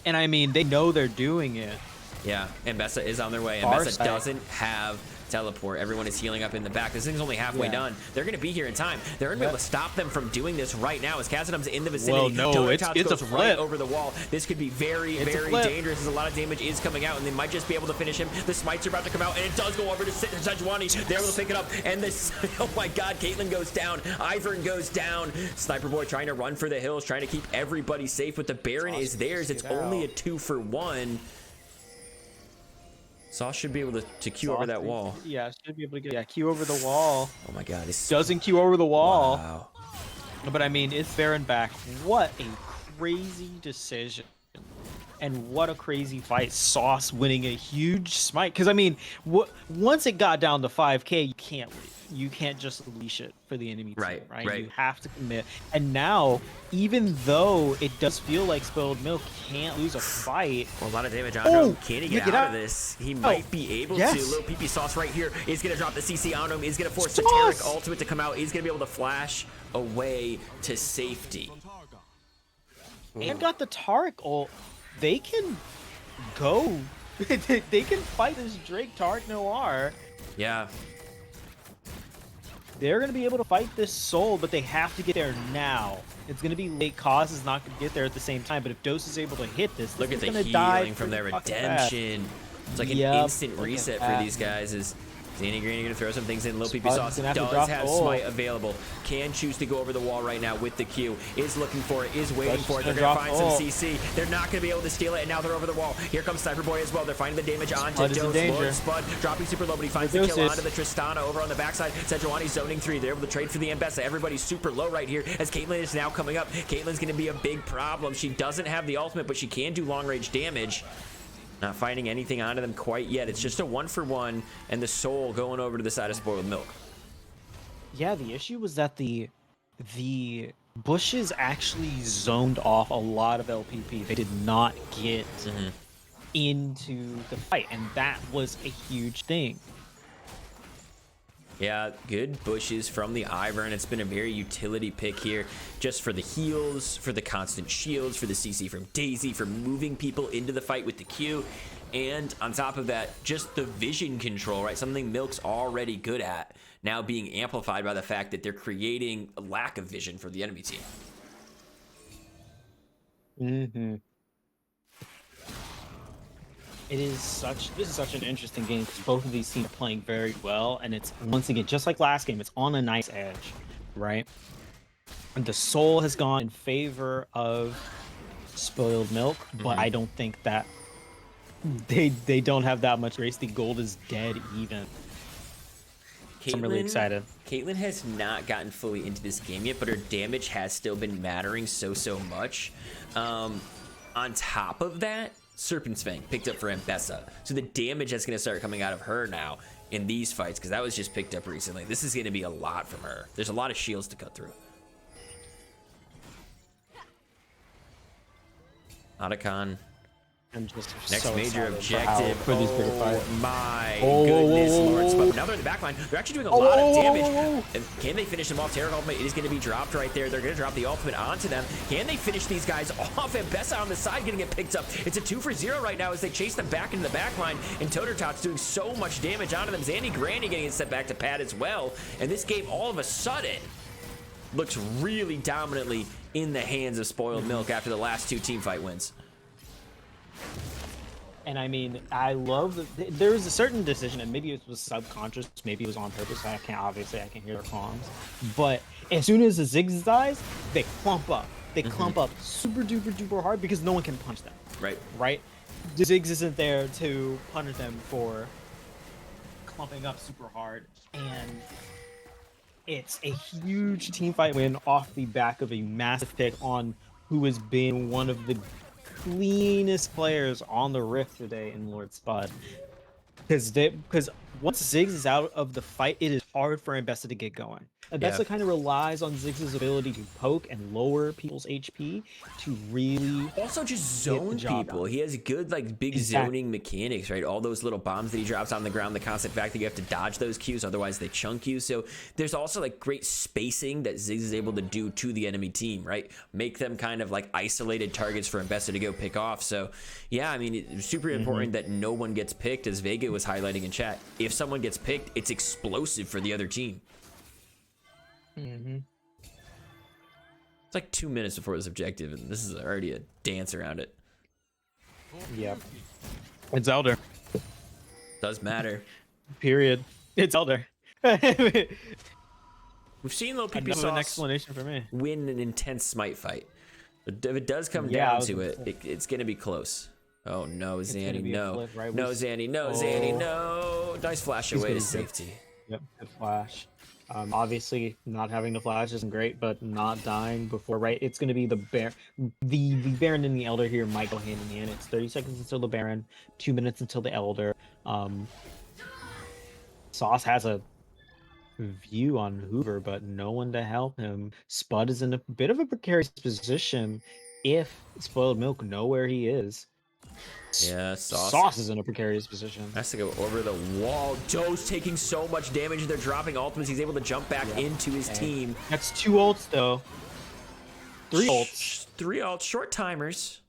And I mean, they know they're doing it. Yeah, and Bessa is on their way. And Bessa doesn't have teleport. Everyone is healing up in the back. This thing's only halfway done. They're going to be here in time. They're going to be able to stop them from doing this right now as Khazad-dûm's in the vicinity. Well, no, it's goes a flip. right over the wall. This could be very, very dangerous as a lot of damage is coming out, and they might just be able to finish him. The smites are about to come out, and it does go over to Sejuani. They're able to pick it up, and this, oh my god, Caitlyn goes down. Ivern goes down. Sniper Boy trying to run for the hills, trying to keep everybody safe, but the Baron is theirs. It's only a 2 for 1. Sauce should be able to Q over that wall. Yeah, should be able to get Q over the wall. Oh my god, this doesn't Q over the wall. Wow. But I mean, it's Baron back. What a crazy decision. And what a crazy fight. Sauce winning a huge smite. Because I mean, once it got down to 5k, you can't leave. You can't just leash it for the enemy team, right? You have to commit. And now, even though it does feel like Spoiled Milk can't lose a fight. Well, a lot of damage on him. Can he get out of this? He might be able to. Little PP Sauce right here is going to drop the CC on him. He's going to force the Taric ultimate to come out. He's going to be able to flash away to safety. And got the Taric ult. They can go. They can fight this Drake Taric Noir. Yeah. They're going to be able to fight this soul, but they have to get there now. It's going to be late. Cause is not going to get there at the same time, but if Dose is able to hit this, look at the healing from their redemption. It's like an instant reset for these guys. Is Zanny Green going to throw some things in? Lil PP Sauce does have Smite available. Can choose to go over the wall right now with the Q. Is looking for it. Is waiting for it. They're going to find some CC. They're not going to be able to steal it, and now they're over the wall. Here comes Sniper Boy as well. They're finding the damage onto Dose. Lord Spud dropping super low, but he finds the kill onto the Tristana over on the backside. Sejuani zoning 3. They're able to trade for the Ambessa. Everybody's super low right here as Caitlyn is now coming up. Caitlyn's going to be a big problem. She doesn't have the ultimate, but she can do long range damage. Not finding anything onto them quite yet. It's just a 1 for 1, and the soul going over to the side of Spoiled Milk. Yeah, the issue was that the bushes actually zoned off a lot of LPP. They did not get into the fight, and that was a huge thing. Yeah, good bushes from the Ivern. It's been a very utility pick here, just for the heals, for the constant shields, for the CC from Daisy, for moving people into the fight with the Q, and on top of that, just the vision control, right? Something Milk's already good at, now being amplified by the fact that they're creating a lack of vision for the enemy team. This is such an interesting game because both of these teams are playing very well, and it's once again just like last game, it's on a nice edge, right? And the soul has gone in favor of Spoiled Milk, but I don't think that they don't have that much race. The gold is dead even. So I'm really excited. Caitlyn has not gotten fully into this game yet, but her damage has still been mattering so much. On top of that, Serpent's Fang picked up for Ambessa. So the damage that's going to start coming out of her now in these fights, because that was just picked up recently. This is going to be a lot from her. There's a lot of shields to cut through. Otacon I'm just Next so major excited for how- objective. for these bigger fights. My Oh, goodness, whoa, whoa, Lord whoa, Spud. whoa. Now they're in the back line. They're actually doing a Oh, lot whoa, of whoa, damage. whoa, whoa. And can they finish them off? Terror ultimate is going to be dropped right there. They're going to drop the ultimate onto them. Can they finish these guys off? And Bessa on the side going to get picked up. It's a 2 for 0 right now as they chase them back into the back line. And Totertot's doing so much damage onto them. Zandy Granny getting it set back to Pat as well. And this game all of a sudden looks really dominantly in the hands of Spoiled Milk after the last 2 team fight wins. And I mean, I love that there was a certain decision, and maybe it was subconscious, maybe it was on purpose. I can't hear their comms. But as soon as the Ziggs dies, they clump up. They clump up super duper duper hard because no one can punch them. Right. Right? The Ziggs isn't there to punish them for clumping up super hard, and it's a huge team fight win off the back of a massive pick on who has been one of the cleanest players on the Rift today in Lord Spud. Because once Ziggs is out of the fight, it is hard for Ambessa to get going. Ambessa kind of relies on Ziggs' ability to poke and lower people's HP to really also just zone people. He has good like big zoning mechanics, right? All those little bombs that he drops on the ground, the constant fact that you have to dodge those cues, otherwise they chunk you. So there's also like great spacing that Ziggs is able to do to the enemy team, right? Make them kind of like isolated targets for Ambessa to go pick off. So yeah, I mean, it's super important that no one gets picked, as Vega was highlighting in chat. If someone gets picked, it's explosive for the other team. It's like 2 minutes before this objective, and this is already a dance around it. Yep. It's Elder. Does matter. Period. It's Elder. We've seen LPP Another Sauce explanation for me. win an intense smite fight. But if it does come down to it's going to be close. Oh, no, Zanny, no. Right? No, Zanny, no, Zanny, no. Nice flash away to safety. Yep, good flash. Obviously, not having the flash isn't great, but not dying before, right? It's going to be the Baron and the Elder here might go hand in hand. It's 30 seconds until the Baron, 2 minutes until the Elder. Sauce has a view on Hoover, but no one to help him. Spud is in a bit of a precarious position if Spoiled Milk know where he is. Yeah, Sauce is in a precarious position. Has to go over the wall. Joe's taking so much damage. They're dropping ultimates. He's able to jump back into his team. That's 2 ults, though. 3 ults. 3 ults. Short timers.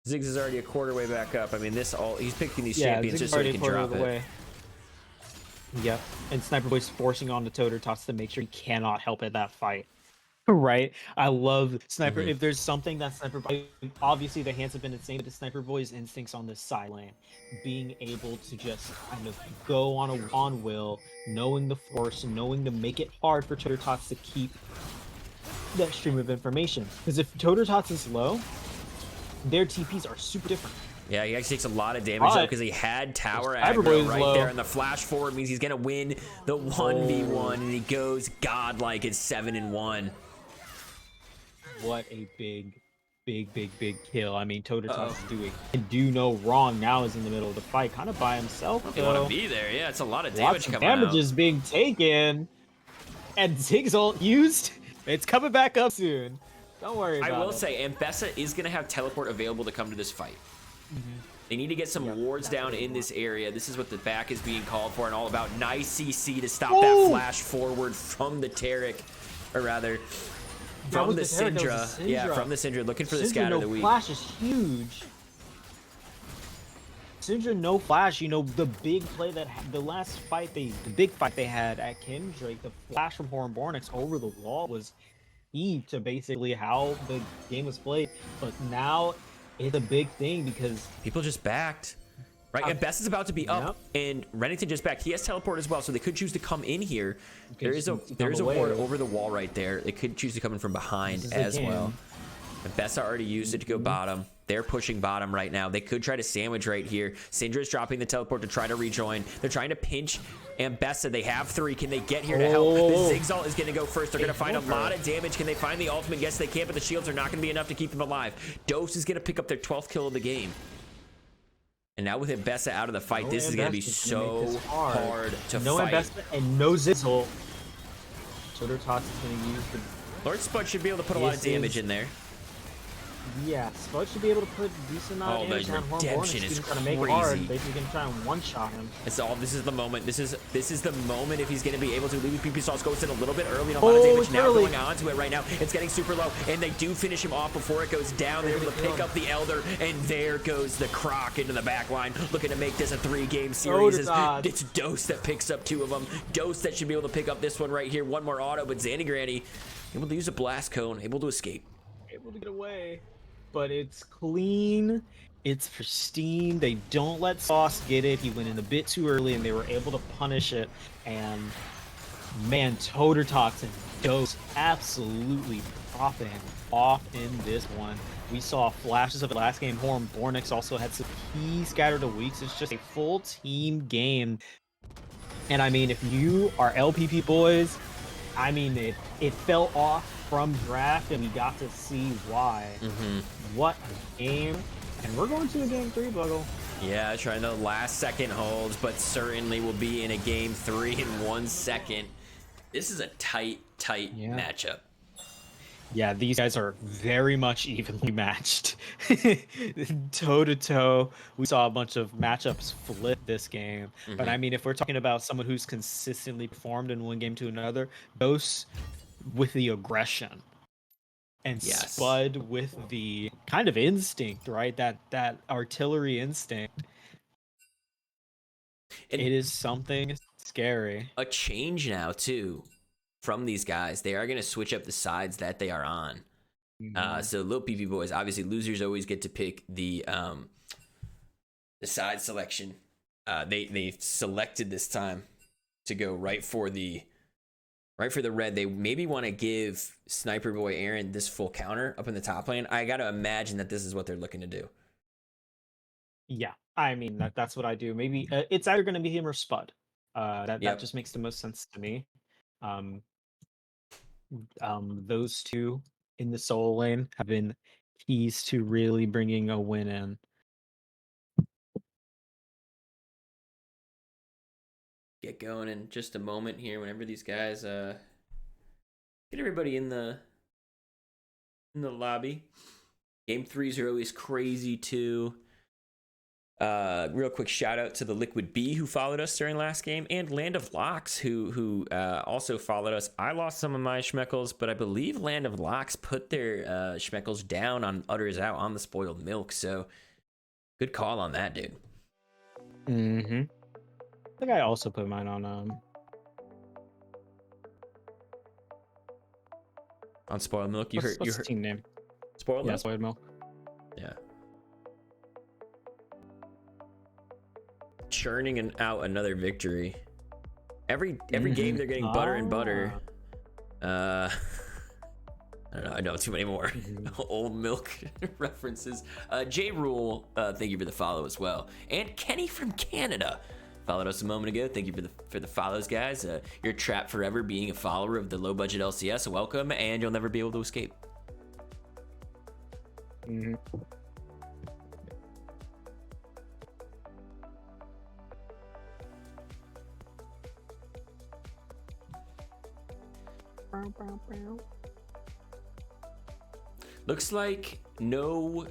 Ziggs is already a quarter way back up. I mean, this ult, he's picking these champions Ziggs just so he can drop it. Way. Yep. And Sniper Boy's forcing on the Totertots to make sure he cannot help at that fight. Right, I love Sniper. If there's something that Sniper Boy, obviously the hands have been insane, but the Sniper Boy's instincts on this side lane, being able to just kind of go on will, knowing the force, and knowing to make it hard for Totertots to keep that stream of information. Because if Totertots is low, their TPs are super different. Yeah, he actually takes a lot of damage though because he had tower aggro right there, and the flash forward means he's gonna win the 1v1, and he goes godlike at 7-1. What a big kill. I mean, Totertots can do no wrong. Now is in the middle of the fight, kind of by himself. They want to be there. Yeah, it's a lot of damage coming out. Damage is being taken, and Ziggs ult used. It's coming back up soon. Don't worry about it. I will say, Ambessa is going to have teleport available to come to this fight. They need to get some wards down in this area. This is what the back is being called for and all about. Nice CC to stop that flash forward from the Taric, or rather, from the Syndra. Yeah, from the Syndra, looking for the scatter of the week. Flash is huge. Syndra no flash, you know, the big play that the last fight the big fight they had at Kindrake, the flash from Hornbornix over the wall was key to basically how the game was played. But now it's a big thing because people just backed. Right, and Bess is about to be up, and Rennington just back. He has teleport as well, so they could choose to come in here. There is a ward over the wall right there. They could choose to come in from behind as well. And Bess already used it to go bottom. They're pushing bottom right now. They could try to sandwich right here. Syndra's dropping the teleport to try to rejoin. They're trying to pinch Ambessa. They have 3. Can they get here to help? The Ziggs ult is going to go first. They're going to find a lot of damage. Can they find the ultimate? Yes, they can, but the shields are not going to be enough to keep them alive. Dose is going to pick up their 12th kill of the game. And now with Ambessa out of the fight, this is going to be so hard to fight. No Ambessa and no Ziggs ult. Totertots is going to use the... Lord Spud should be able to put a lot of damage in there. Yeah, Spud should be able to put a decent amount Oh, of the damage on Horn redemption Born. is He's trying to make it hard. crazy. Basically, gonna try and one-shot him. It's all. This is the moment. This is the moment if he's going to be able to. Leave PP Sauce goes in a little bit early. And a lot of damage now going on to it right now. It's getting super low, and they do finish him off before it goes down. They're able to pick up the Elder, and there goes the Croc into the back line, looking to make this a 3-game series. It's Dose that picks up 2 of them. Dose that should be able to pick up this one right here. One more auto, but Zandy Granny able to use a blast cone, able to escape. Able to get away. But it's clean, it's pristine. They don't let Sauce get it. He went in a bit too early, and they were able to punish it. And man, Toter Tots and Dose absolutely popping off in this one. We saw flashes of it last game. Horn Bornix also had some key scattered to weeks. It's just a full team game. And I mean, if you are LPP boys, I mean, it fell off from draft, and we got to see why. What a game. And we're going to a game 3, Buggle. Yeah, trying the last second holds, but certainly will be in a game 3 in 1 second. This is a tight matchup. Yeah, these guys are very much evenly matched. Toe to toe. We saw a bunch of matchups flip this game. But I mean, if we're talking about someone who's consistently performed in one game to another, Dose with the aggression. And Spud with the kind of instinct, right? That artillery instinct. And it is something scary. A change now too from these guys. They are going to switch up the sides that they are on. So Lil PP boys, obviously losers always get to pick the side selection. They selected this time to go right for the red. They maybe want to give Sniper Boy Aaron this full counter up in the top lane. I got to imagine that this is what they're looking to do. Yeah, I mean, that's what I do. Maybe it's either going to be him or Spud. That just makes the most sense to me. Those two in the solo lane have been keys to really bringing a win in. Get going in just a moment here whenever these guys get everybody in the lobby. Game 3s are always crazy too. Real quick shout out to the Liquid B who followed us during last game, and Land of Locks who also followed us. I lost some of my Schmeckles, but I believe Land of Locks put their Schmeckles down on Utters Out on the Spoiled Milk, so good call on that, dude. I think I also put mine on Spoiled Milk. You heard team name. Spoiled Milk? Yeah, Spoiled Milk. Yeah. Churning out another victory. Every game they're getting butter and butter. I don't know. I know too many more old milk references. J Rule, thank you for the follow as well. And Kenny from Canada followed us a moment ago. Thank you for the follows, guys. You're trapped forever being a follower of the low budget LCS. Welcome, and you'll never be able to escape. Looks like no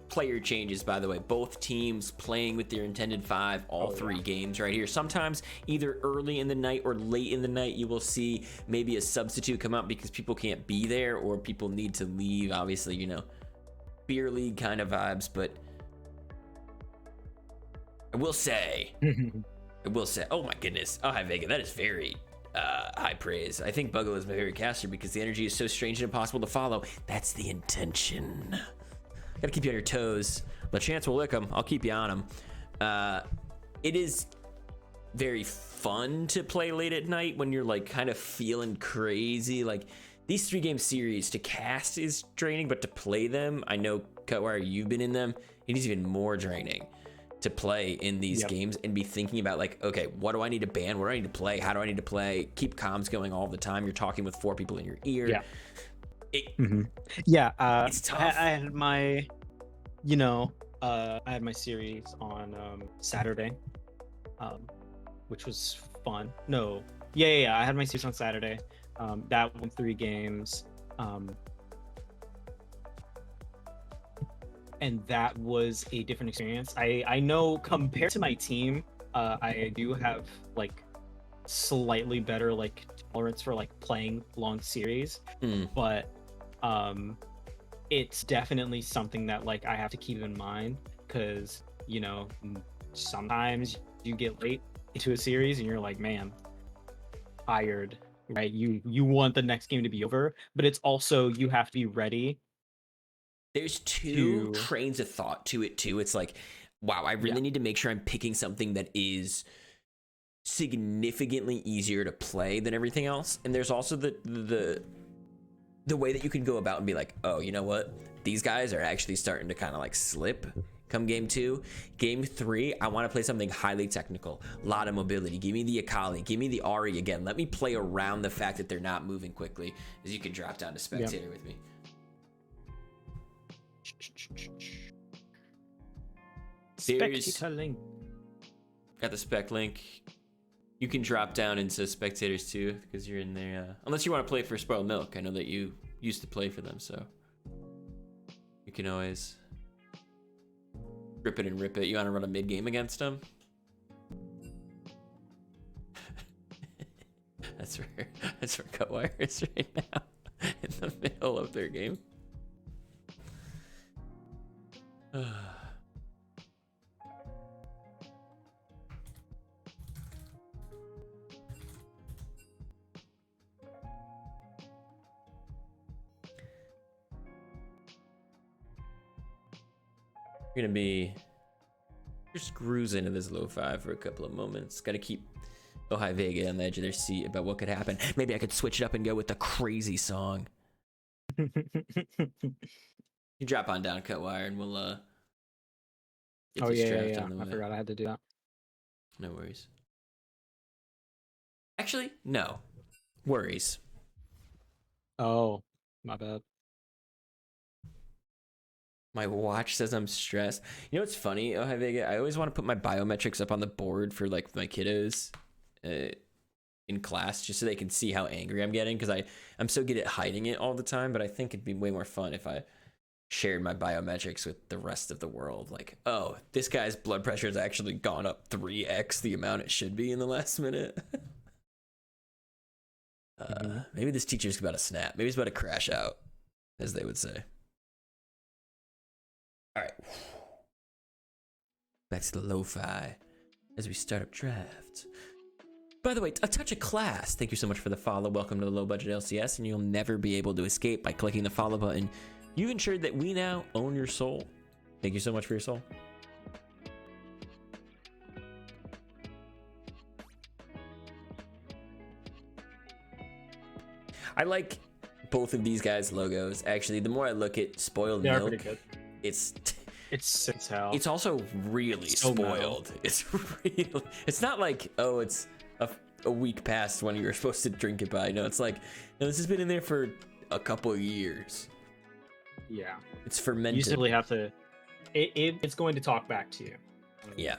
player changes, by the way. Both teams playing with their intended 5 all 3 games right here. Sometimes either early in the night or late in the night you will see maybe a substitute come out because people can't be there or people need to leave. Obviously, you know, beer league kind of vibes, but I will say, oh my goodness. Oh, hi Vega, that is very high praise. I think Buggle is my favorite caster because the energy is so strange and impossible to follow. That's the intention. Gotta keep you on your toes. But Chance will lick them. I'll keep you on them. It is very fun to play late at night when you're like kind of feeling crazy. Like these 3-game series to cast is draining, but to play them, I know Cutwire, you've been in them. It is even more draining to play in these games and be thinking about like, okay, what do I need to ban? What do I need to play? How do I need to play? Keep comms going all the time. You're talking with 4 people in your ear. Yeah. It's tough. I had my, I had my series on Saturday, which was fun. I had my series on Saturday. That won 3 games. and that was a different experience. I know compared to my team, I do have like slightly better like tolerance for like playing long series, but it's definitely something that like I have to keep in mind, because you know sometimes you get late into a series and you're like, man, tired, right? You want the next game to be over, but it's also you have to be ready. There's two trains of thought to it too. It's like, wow, I really need to make sure I'm picking something that is significantly easier to play than everything else. And there's also the way that you can go about and be like, oh, you know what? These guys are actually starting to kind of like slip come game 2. Game 3, I want to play something highly technical, a lot of mobility. Give me the Akali, give me the Ari again. Let me play around the fact that they're not moving quickly, as you can drop down to spectator with me. Spectator link. Got the spec link. You can drop down into spectators too, because you're in there. Unless you want to play for Spoiled Milk. I know that you used to play for them, so you can always rip it and rip it. You want to run a mid game against them? That's where Cutwire is right now, in the middle of their game. You're gonna be just cruising into this lo-fi for a couple of moments. Gotta keep Ohio Vega on the edge of their seat about what could happen. Maybe I could switch it up and go with the crazy song. You drop on down, Cutwire, and we'll get Oh this yeah, draft yeah. on the I way. forgot I had to do that. No worries. Actually, no worries. Oh, my bad. My watch says I'm stressed. You know what's funny, Ohio Vega? I always want to put my biometrics up on the board for like my kiddos in class, just so they can see how angry I'm getting, because I'm so good at hiding it all the time. But I think it'd be way more fun if I shared my biometrics with the rest of the world. Like, oh, this guy's blood pressure has actually gone up 3x the amount it should be in the last minute. Maybe this teacher's about to snap. Maybe he's about to crash out, as they would say. All right. Back to the lo-fi as we start up draft. By the way, a touch of class. Thank you so much for the follow. Welcome to the Low Budget LCS, and you'll never be able to escape by clicking the follow button. You've ensured that we now own your soul. Thank you so much for your soul. I like both of these guys' logos. Actually, the more I look at Spoiled They are Milk, pretty good. it's hell. it's also really So spoiled. metal. It's real. It's not like, oh, it's a week past when you were supposed to drink it by. No, it's like, no, this has been in there for a couple of years. Yeah. It's fermented. You simply have to. It's going to talk back to you. Yeah.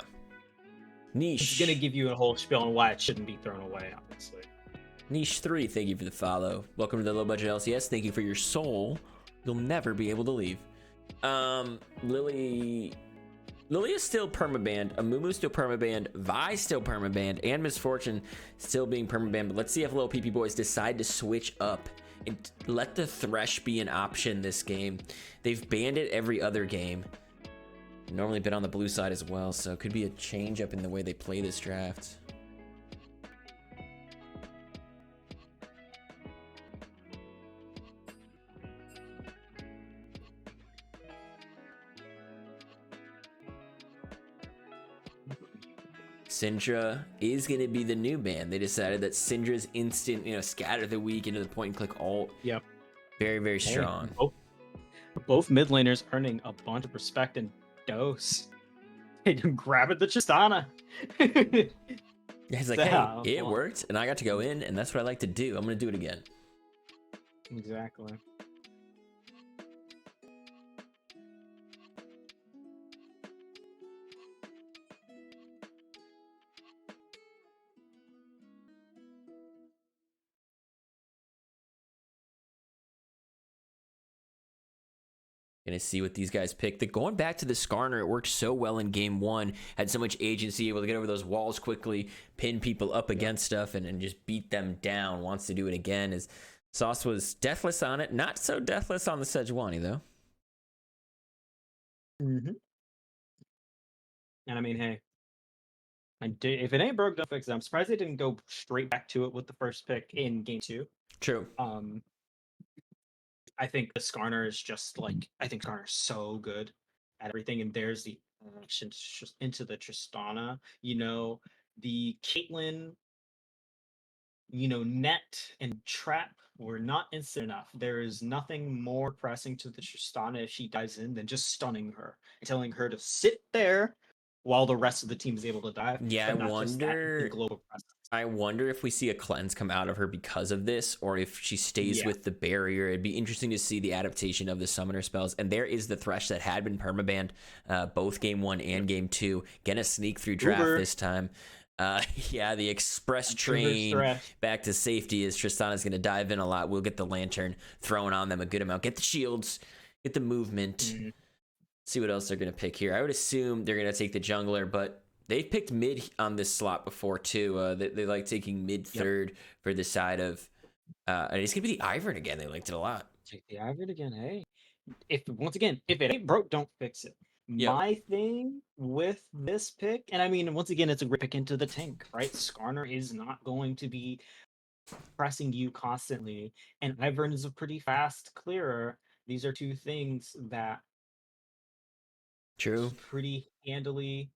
Niche. It's going to give you a whole spiel on why it shouldn't be thrown away, obviously. Niche 3, thank you for the follow. Welcome to the Low Budget LCS. Thank you for your soul. You'll never be able to leave. Lily is still permabanned. Amumu's still permabanned. Vi's still permabanned. And Misfortune still being permabanned. But let's see if LPP boys decide to switch up and let the Thresh be an option this game. They've banned it every other game. Normally been on the blue side as well, so it could be a change up in the way they play this draft. Syndra is going to be the new ban. They decided that Syndra's instant, scatter the weak into the point and click ult. Yep. Very, very strong. Both mid laners earning a bunch of respect and dose. Hey, grab it the Chistana. He's like, hey, it worked, and I got to go in, and that's what I like to do. I'm going to do it again. Exactly. Gonna see what these guys pick. Going back to the Skarner, it worked so well in game 1. Had so much agency, able to get over those walls quickly, pin people up against stuff, and just beat them down. Wants to do it again. As Sauce was deathless on it. Not so deathless on the Sejuani, though. Mm-hmm. And I mean, hey, if it ain't broke, don't fix it. I'm surprised they didn't go straight back to it with the first pick in game 2. True. I think the Skarner is just like, I think Skarner's so good at everything, and there's the action into the Tristana, the Caitlyn, net and trap were not instant enough. There is nothing more pressing to the Tristana if she dives in than just stunning her and telling her to sit there while the rest of the team is able to dive. Yeah, I wonder if we see a cleanse come out of her because of this, or if she stays with the barrier. It'd be interesting to see the adaptation of the summoner spells. And there is the Thresh that had been permabanned both game 1 and game 2. Gonna sneak through draft this time. The express train back to safety as Tristana's gonna dive in a lot. We'll get the lantern thrown on them a good amount. Get the shields, get the movement. See what else they're gonna pick here. I would assume they're gonna take the jungler, but they've picked mid on this slot before too. They like taking mid third for the side of, and it's gonna be the Ivern again. They liked it a lot. Take the Ivern again. Hey, if it ain't broke, don't fix it. My thing with this pick, and I mean, once again, it's a great pick into the tank, right? Skarner is not going to be pressing you constantly, and Ivern is a pretty fast clearer. These are two things that pretty handily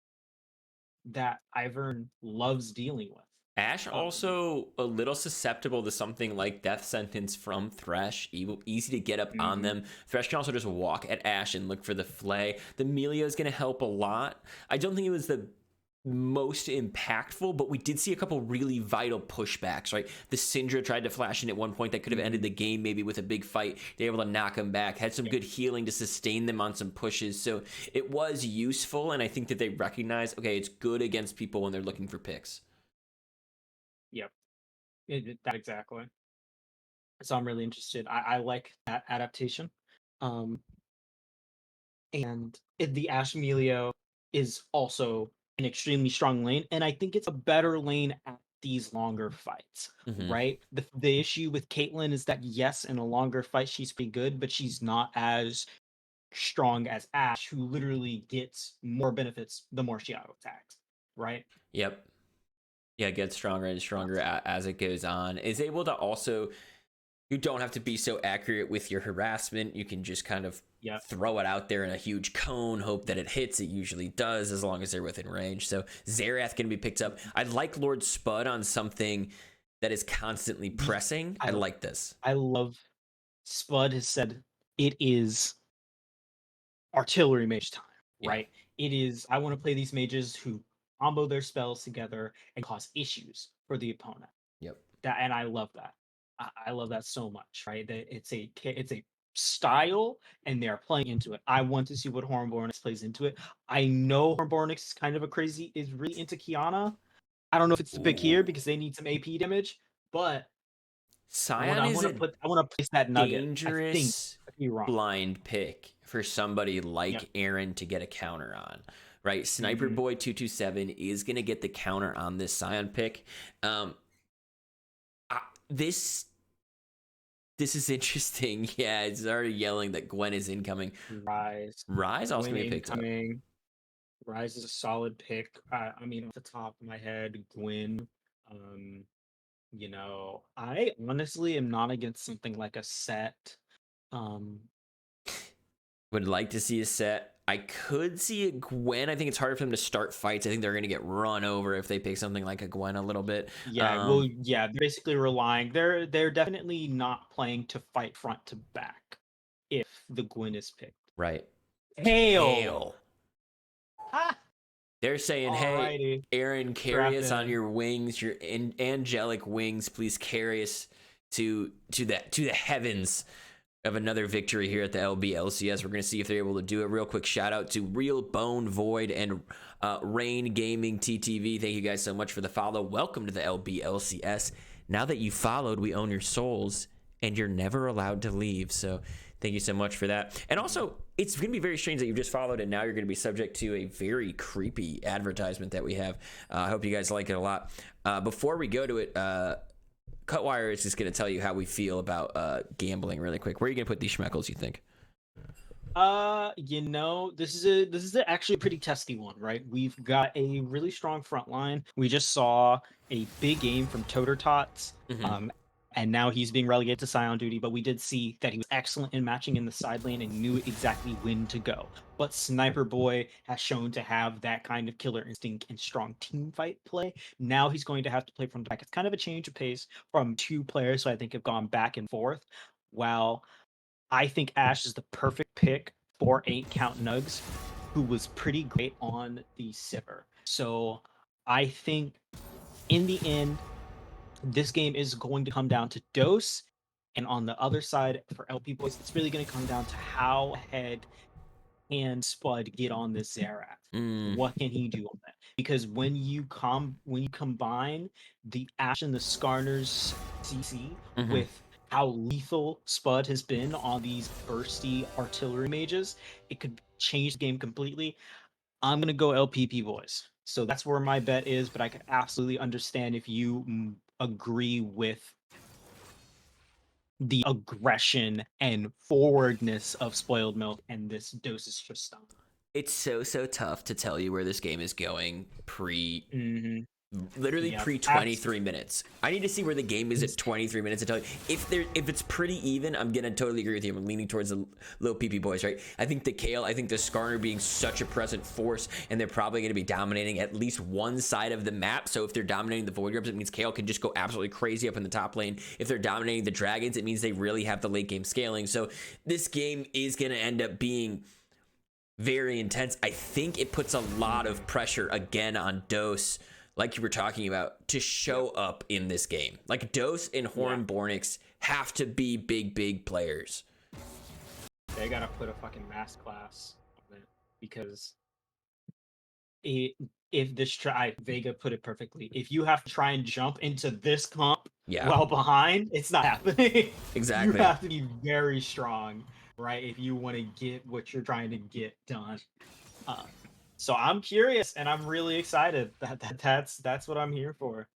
that Ivern loves dealing with. Ashe also a little susceptible to something like Death Sentence from Thresh. Easy to get up on them. Thresh can also just walk at Ashe and look for the flay. The Melia is going to help a lot. I don't think it was the most impactful, but we did see a couple really vital pushbacks, right? The Syndra tried to flash in at one point that could have ended the game maybe with a big fight. They were able to knock him back, had some good healing to sustain them on some pushes. So it was useful, and I think that they recognize, okay, it's good against people when they're looking for picks. Yep, that exactly. So I'm really interested. I like that adaptation. And the Ashe Melio is also an extremely strong lane, and I think it's a better lane at these longer fights, right? The issue with Caitlyn is that yes, in a longer fight she's pretty good, but she's not as strong as Ashe, who literally gets more benefits the more she auto attacks, right? Yep. Yeah, gets stronger and stronger as it goes on. Is able to also, you don't have to be so accurate with your harassment. You can just kind of throw it out there in a huge cone, hope that it hits. It usually does, as long as they're within range. So Xerath can be picked up. I like Lord Spud on something that is constantly pressing. I like this. I love Spud has said it is artillery mage time, right? It is, I want to play these mages who combo their spells together and cause issues for the opponent. And I love that. I love that so much, right? That it's a style, and they're playing into it. I want to see what Hornbornix plays into it. I know Hornbornix is kind of is really into Kiana. I don't know if it's the pick here because they need some AP damage, but Sion I want to place that nugget. Dangerous blind pick for somebody like Aaron to get a counter on. Right, Sniper Boy 227 is gonna get the counter on this Sion pick. This is interesting. Yeah, it's already yelling that Gwen is incoming. Rise also gonna be picked up. Rise is a solid pick. I mean, off the top of my head, Gwen. I honestly am not against something like a set. Would like to see a set. I could see a Gwen. I think it's harder for them to start fights. I think they're going to get run over if they pick something like a Gwen a little bit. They're basically relying. They're definitely not playing to fight front to back if the Gwen is picked. Right. Hail. They're saying, hey, Aaron, carry us on your wings, your angelic wings. Please carry us to the heavens of another victory here at the LBLCS. We're going to see if they're able to do it. Real quick shout out to Real Bone Void and Rain Gaming TTV. Thank you guys so much for the follow. Welcome to the LBLCS. Now that you followed, we own your souls and you're never allowed to leave. So thank you so much for that. And also, it's going to be very strange that you just followed and now you're going to be subject to a very creepy advertisement that we have. I hope you guys like it a lot. Before we go to it, Cutwire is just going to tell you how we feel about gambling really quick. Where are you going to put these schmeckles, you think? This is actually a pretty testy one, right? We've got a really strong front line. We just saw a big game from Toter Tots. And now he's being relegated to Scion duty, but we did see that he was excellent in matching in the side lane and knew exactly when to go. But Sniper Boy has shown to have that kind of killer instinct and strong team fight play. Now he's going to have to play from the back. It's kind of a change of pace from two players who I think have gone back and forth. While I think Ash is the perfect pick for 8-count Nugs, who was pretty great on the Sivir. So I think in the end, this game is going to come down to dose, and on the other side for LP Boys, it's really going to come down to how ahead can Spud get on this Xerath. What can he do on that? Because when you combine the Ashe and the Skarner's CC with how lethal Spud has been on these bursty artillery mages, it could change the game completely. I'm going to go LPP Boys. So that's where my bet is, but I can absolutely understand if you agree with the aggression and forwardness of Spoiled Milk and this dosage for stun. It's so tough to tell you where this game is going literally pre 23 minutes. I need to see where the game is at 23 minutes to tell you. If it's pretty even, I'm gonna totally agree with you. I'm leaning towards the little PP Boys, right? I think the Kale, I think the Skarner being such a present force, and they're probably gonna be dominating at least one side of the map. So if they're dominating the Void Orbs, it means Kale can just go absolutely crazy up in the top lane. If they're dominating the Dragons, it means they really have the late game scaling. So this game is gonna end up being very intense. I think it puts a lot of pressure again on Dose, like you were talking about, to show up in this game. Like Dose and Horn Bornix have to be big players. They gotta put a fucking mass class on it, because if this Vega put it perfectly. If you have to try and jump into this comp while behind, it's not happening. Exactly. You have to be very strong, right? If you want to get what you're trying to get done. So I'm curious, and I'm really excited. That's what I'm here for.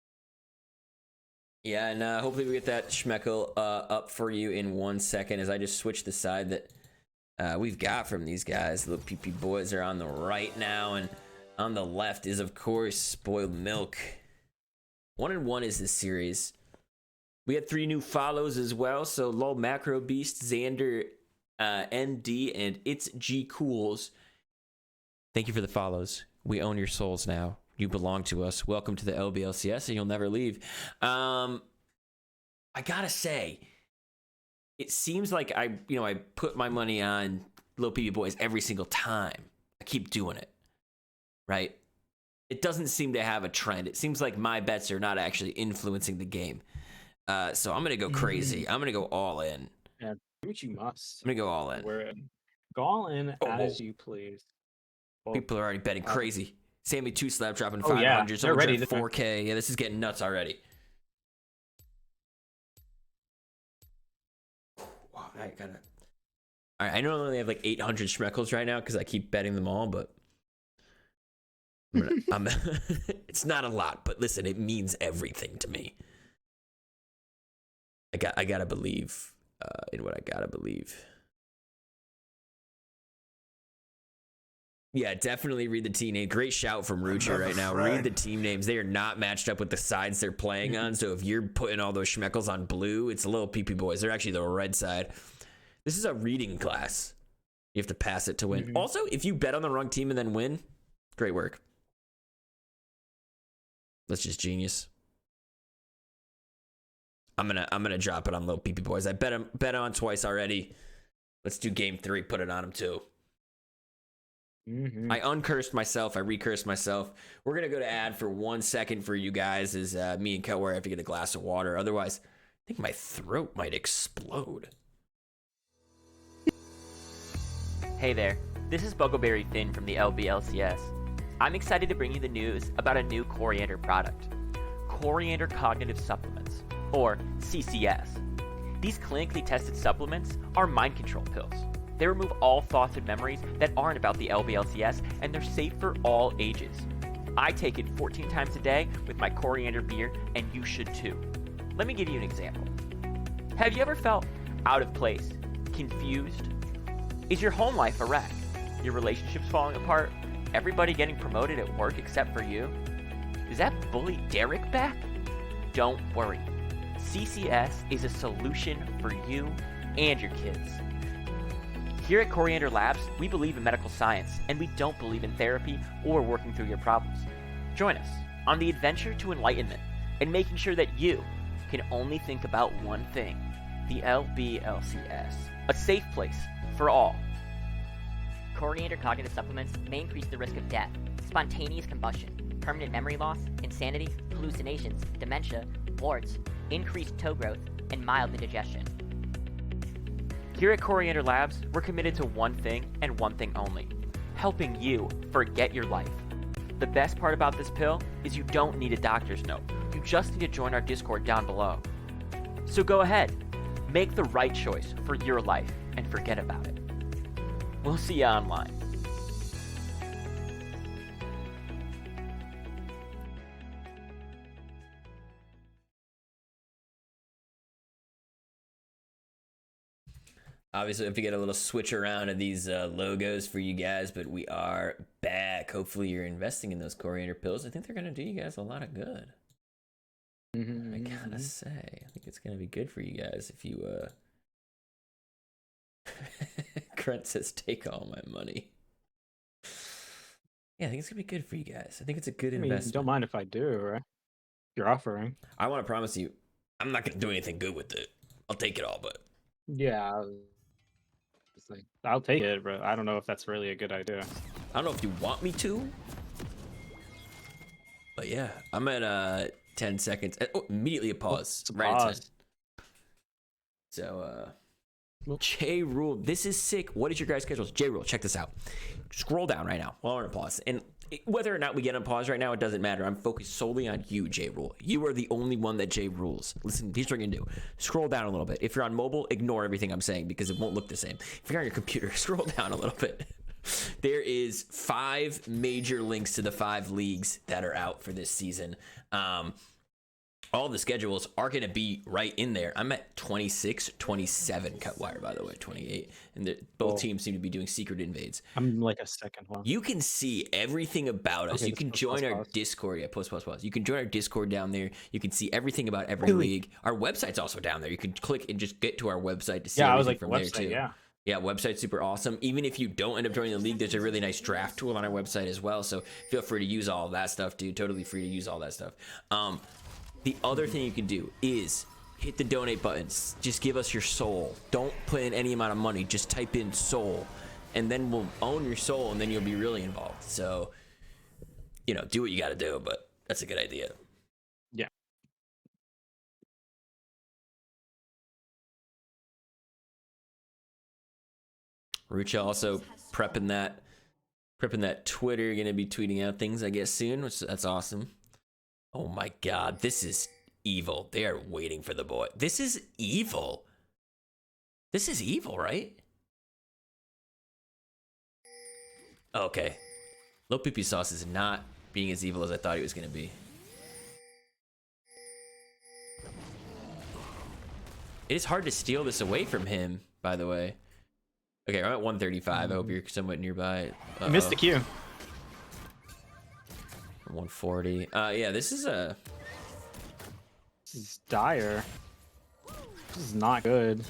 Yeah, and hopefully we get that Schmeckel up for you in 1 second as I just switch the side that we've got from these guys. The PP Boys are on the right now, and on the left is, of course, Spoiled Milk. 1-1 is this series. We had 3 new follows as well, so Lol Macro Beast, Xander, ND, and It's G Cools. Thank you for the follows. We own your souls now. You belong to us. Welcome to the LBLCS, and you'll never leave. I gotta say, it seems like I put my money on Lil PB Boys every single time. I keep doing it, right? It doesn't seem to have a trend. It seems like my bets are not actually influencing the game. So I'm gonna go crazy. I'm gonna go all in. Yeah, do what you must. I'm gonna go all in. Go all in as you please. People are already betting crazy. Sammy 2 slap dropping 500. Yeah, they're ready. 4K. Yeah, this is getting nuts already. Wow, I gotta. All right, I know I only have like 800 schmeckles right now because I keep betting them all, but it's not a lot. But listen, it means everything to me. I gotta believe in what I gotta believe. Yeah, definitely read the team name. Great shout from Rucher right now. Read the team names. They are not matched up with the sides they're playing on. So if you're putting all those schmeckles on blue, it's a little PP Boys. They're actually the red side. This is a reading class. You have to pass it to win. Also, if you bet on the wrong team and then win, great work. That's just genius. I'm gonna drop it on little PP Boys. I bet on twice already. Let's do game 3. Put it on them too. I uncursed myself. I recursed myself. We're going to go to ad for 1 second for you guys as me and Cutware have to get a glass of water. Otherwise, I think my throat might explode. Hey there, this is Buggleberry Finn from the LBLCS. I'm excited to bring you the news about a new Coriander product, Coriander Cognitive Supplements, or CCS. These clinically tested supplements are mind control pills. They remove all thoughts and memories that aren't about the LBLCS, and they're safe for all ages. I take it 14 times a day with my coriander beer, and you should too. Let me give you an example. Have you ever felt out of place, confused? Is your home life a wreck? Your relationships falling apart? Everybody getting promoted at work except for you? Is that bully Derek back? Don't worry. CCS is a solution for you and your kids. Here at Coriander Labs, we believe in medical science, and we don't believe in therapy or working through your problems. Join us on the adventure to enlightenment and making sure that you can only think about one thing, the LBLCS, a safe place for all. Coriander cognitive supplements may increase the risk of death, spontaneous combustion, permanent memory loss, insanity, hallucinations, dementia, warts, increased toe growth, and mild indigestion. Here at Coriander Labs, we're committed to one thing and one thing only, helping you forget your life. The best part about this pill is you don't need a doctor's note. You just need to join our Discord down below. So go ahead, make the right choice for your life and forget about it. We'll see you online. Obviously, if we get a little switch around of these logos for you guys, but we are back. Hopefully, you're investing in those coriander pills. I think they're going to do you guys a lot of good. I gotta say, I think it's going to be good for you guys if you. Grunt says, "Take all my money." Yeah, I think it's going to be good for you guys. I think it's a good investment. Don't mind if I do, right? You're offering. I want to promise you, I'm not going to do anything good with it. I'll take it all, but Yeah. It's like, I'll take it, but I don't know if that's really a good idea. I don't know if you want me to, but yeah, I'm at 10 seconds. Oh, immediately a pause. Right at 10. So, J Rule, this is sick. What is your guys' schedules? J Rule, check this out. Scroll down right now while we're in pause. And whether or not we get on pause right now, it doesn't matter. I'm focused solely on you, J Rule. You are the only one that J rules. Listen, here's what you're gonna do. Scroll down a little bit. If you're on mobile, ignore everything I'm saying because it won't look the same. If you're on your computer, scroll down a little bit. There is 5 major links to the 5 leagues that are out for this season. All the schedules are going to be right in there. I'm at 26, 27 cut wire, by the way, 28. And both teams seem to be doing secret invades. I'm like a second one. You can see everything about us. Okay, You can join our Discord. Yeah, pause. You can join our Discord down there. You can see everything about every league. Our website's also down there. You can click and just get to our website to see everything from there, too. Yeah, website's super awesome. Even if you don't end up joining the league, there's a really nice draft tool on our website as well. So feel free to use all of that stuff, dude. Totally free to use all that stuff. The other thing you can do is hit the donate buttons. Just give us your soul. Don't put in any amount of money. Just type in soul, and then we'll own your soul, and then you'll be really involved. So, do what you got to do, but that's a good idea. Yeah. Rucha also prepping that Twitter. You're gonna be tweeting out things, I guess, soon, which that's awesome. Oh my God, this is evil. They are waiting for the boy. This is evil. This is evil, right? Okay. LPP Sauce is not being as evil as I thought he was going to be. It is hard to steal this away from him, by the way. Okay, I'm at 135. I hope you're somewhat nearby. Missed the queue. 140. Yeah, this is dire. This is not good.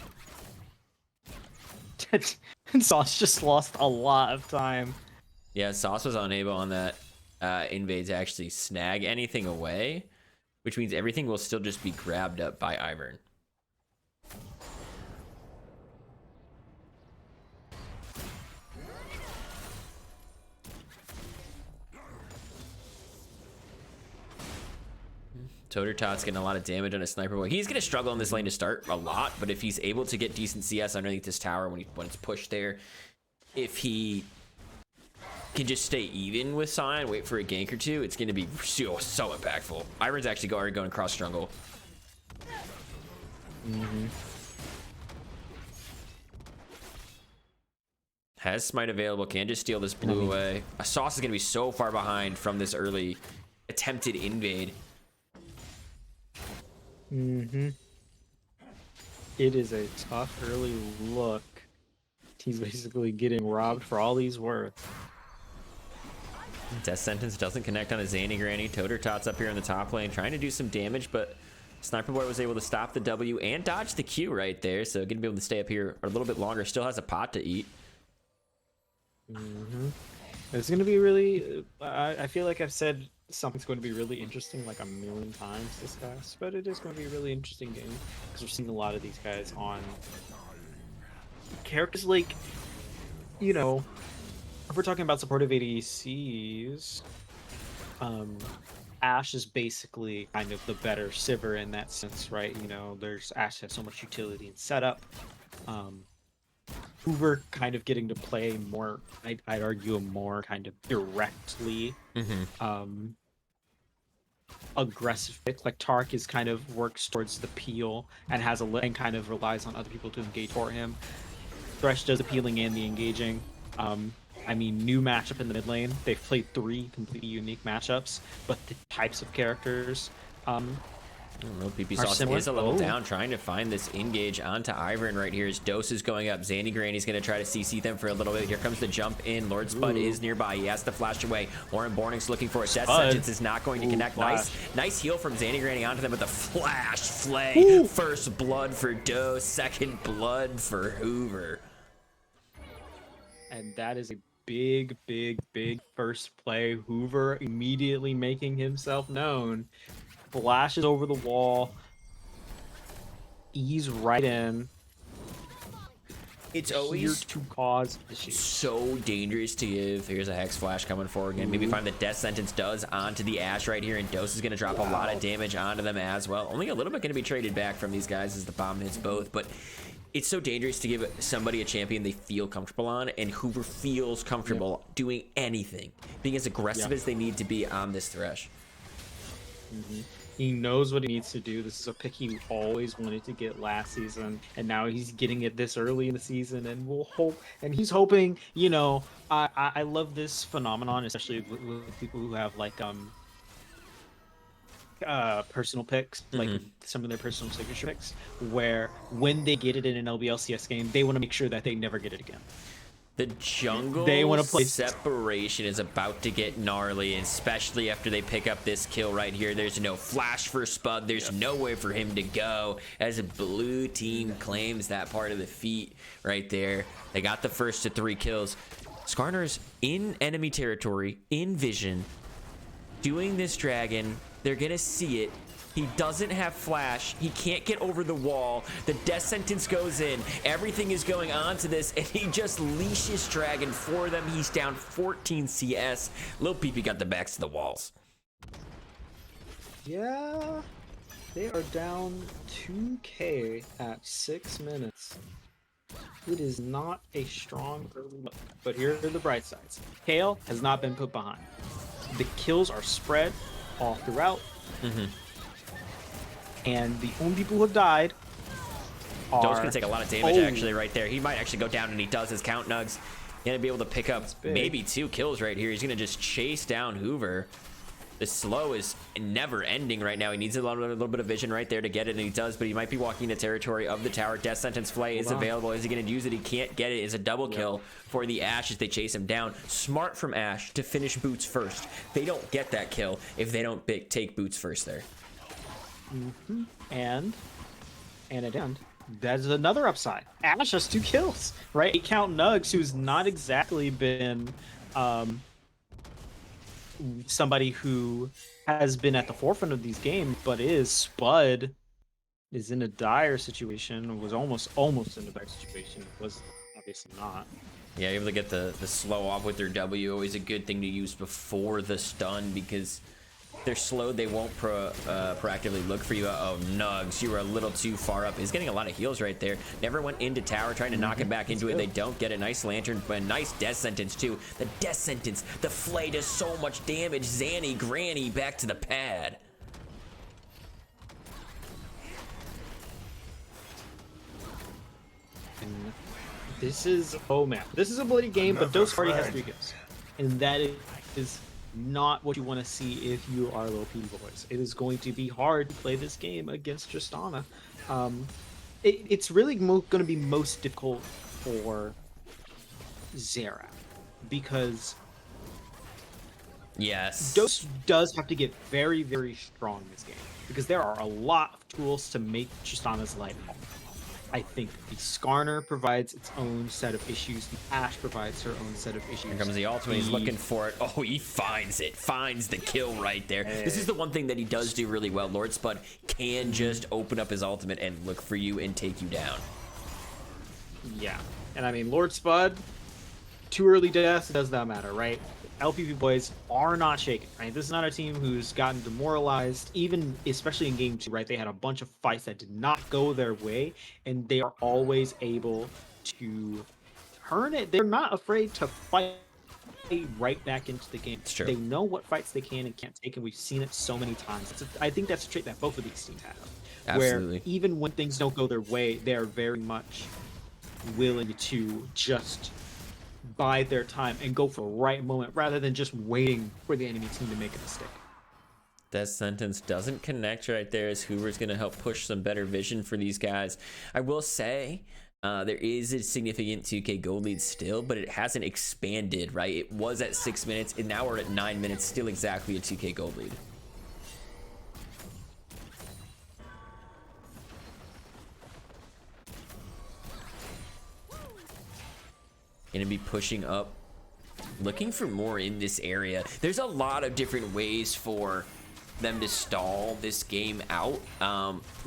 Sauce just lost a lot of time. Yeah, Sauce was unable on that invade to actually snag anything away, which means everything will still just be grabbed up by Ivern. Tototot's getting a lot of damage on a sniper boy. He's going to struggle in this lane to start a lot, but if he's able to get decent CS underneath this tower when it's pushed there, if he can just stay even with Sion, wait for a gank or two, it's going to be so impactful. Ivern's actually already going cross jungle. Has smite available, can just steal this blue away. Sauce is going to be so far behind from this early attempted invade. Mm-hmm. It is a tough early look. He's basically getting robbed for all he's worth. Death Sentence doesn't connect on a Zanny Granny. Toter Tots up here in the top lane trying to do some damage, but Sniper Boy was able to stop the W and dodge the Q right there, so going to be able to stay up here a little bit longer. Still has a pot to eat. Mm-hmm. It's going to be really... I feel like I've said something's going to be really interesting like a million times discussed, but it is going to be a really interesting game because we're seeing a lot of these guys on characters like, you know, if we're talking about supportive ADCs, Ashe is basically kind of the better Sivir in that sense, right? You know, Ashe has so much utility and setup. Hoover kind of getting to play more, I'd argue, a more kind of directly aggressive pick. Like Tark is kind of works towards the peel and has and kind of relies on other people to engage for him. Thresh does the peeling and the engaging. I mean, new matchup in the mid lane. They've played 3 completely unique matchups, but the types of characters LPP Sauce is a little down, trying to find this engage onto Ivern right here. His dose is going up. Zanny Granny's going to try to CC them for a little bit. Here comes the jump in. Lord Spud is nearby. He has to flash away. Warren Borning's looking for it. Death Sentence is not going to connect. Nice heal from Zanny Granny onto them with the flash flay. First blood for Dose. Second blood for Hoover. And that is a big first play. Hoover immediately making himself known. Flashes over the wall. Ease right in. It's always to cause issues. So dangerous to give. Here's a Hex Flash coming forward again. Maybe find the Death Sentence does onto the Ashe right here, and Dose is going to drop a lot of damage onto them as well. Only a little bit going to be traded back from these guys as the bomb hits both, but it's so dangerous to give somebody a champion they feel comfortable on, and Hoover feels comfortable doing anything, being as aggressive as they need to be on this Thresh. He knows what he needs to do. This is a pick he always wanted to get last season, and now he's getting it this early in the season, and we'll hope. And he's hoping, you know, I love this phenomenon, especially with people who have like personal picks, like some of their personal signature picks, where when they get it in an LBLCS game, they want to make sure that they never get it again. The jungle separation is about to get gnarly, especially after they pick up this kill right here. There's no flash for Spud. There's nowhere for him to go as a blue team claims that part of the feat right there. They got the first to 3 kills. Skarner's in enemy territory, in vision, doing this dragon. They're going to see it. He doesn't have flash. He can't get over the wall. The Death Sentence goes in. Everything is going on to this, and he just leashes Dragon for them. He's down 14 CS. Lil Peepee got the backs to the walls. Yeah, they are down 2K at 6 minutes. It is not a strong early look, but here are the bright sides. Kale has not been put behind. The kills are spread all throughout. And the only people who have died are... Dose can take a lot of damage, actually, right there. He might actually go down, and he does his count nugs. Going to be able to pick up maybe 2 kills right here. He's going to just chase down Hoover. The slow is never ending right now. He needs a little bit of vision right there to get it, and he does, but he might be walking the territory of the tower. Death Sentence Flay is available. Is he going to use it? He can't get it. It's a double kill for the Ashe as they chase him down. Smart from Ashe to finish Boots first. They don't get that kill if they don't take Boots first there. And at the end, that's another upside. Ashe has 2 kills, right? 8 count Nugs, who's not exactly been somebody who has been at the forefront of these games, but Spud is in a dire situation. Was almost in a dire situation. Was obviously not. Yeah, able to get the slow off with their W. Always a good thing to use before the stun, because they're slow, they won't proactively look for you. Oh, Nugs, you were a little too far up. He's getting a lot of heals right there. Never went into tower, trying to knock him back into it. They don't get a nice lantern, but a nice Death Sentence too. The Death Sentence, the Flay does so much damage. Zanny Granny back to the pad. This is, oh man, this is a bloody game, but Dose already has 3 kills. And that is not what you want to see if you are LPP Boiz. It is going to be hard to play this game against Tristana. It's really going to be most difficult for Zera, because yes, Dose does have to get very, very strong in this game, because there are a lot of tools to make Tristana's life hard. I think the Skarner provides its own set of issues. The Ashe provides her own set of issues. Here comes the ultimate. He's looking for it. Oh, he finds it. Finds the kill right there. This is the one thing that he does do really well. Lord Spud can just open up his ultimate and look for you and take you down. Yeah. And I mean, Lord Spud, 2 early deaths, it does not matter, right? LPP Boiz are not shaken, right? This is not a team who's gotten demoralized, even especially in game 2, right? They had a bunch of fights that did not go their way, and they are always able to turn it. They're not afraid to fight right back into the game. It's true. They know what fights they can and can't take, and we've seen it so many times. I think that's a trait that both of these teams have. Absolutely. Where even when things don't go their way, they are very much willing to just bide their time and go for the right moment rather than just waiting for the enemy team to make a mistake. That sentence doesn't connect right there, as Hoover's going to help push some better vision for these guys. I will say there is a significant 2K gold lead still, but it hasn't expanded, right? It was at 6 minutes, and now we're at 9 minutes, still exactly a 2K gold lead. Gonna be pushing up, looking for more in this area. There's a lot of different ways for them to stall this game out.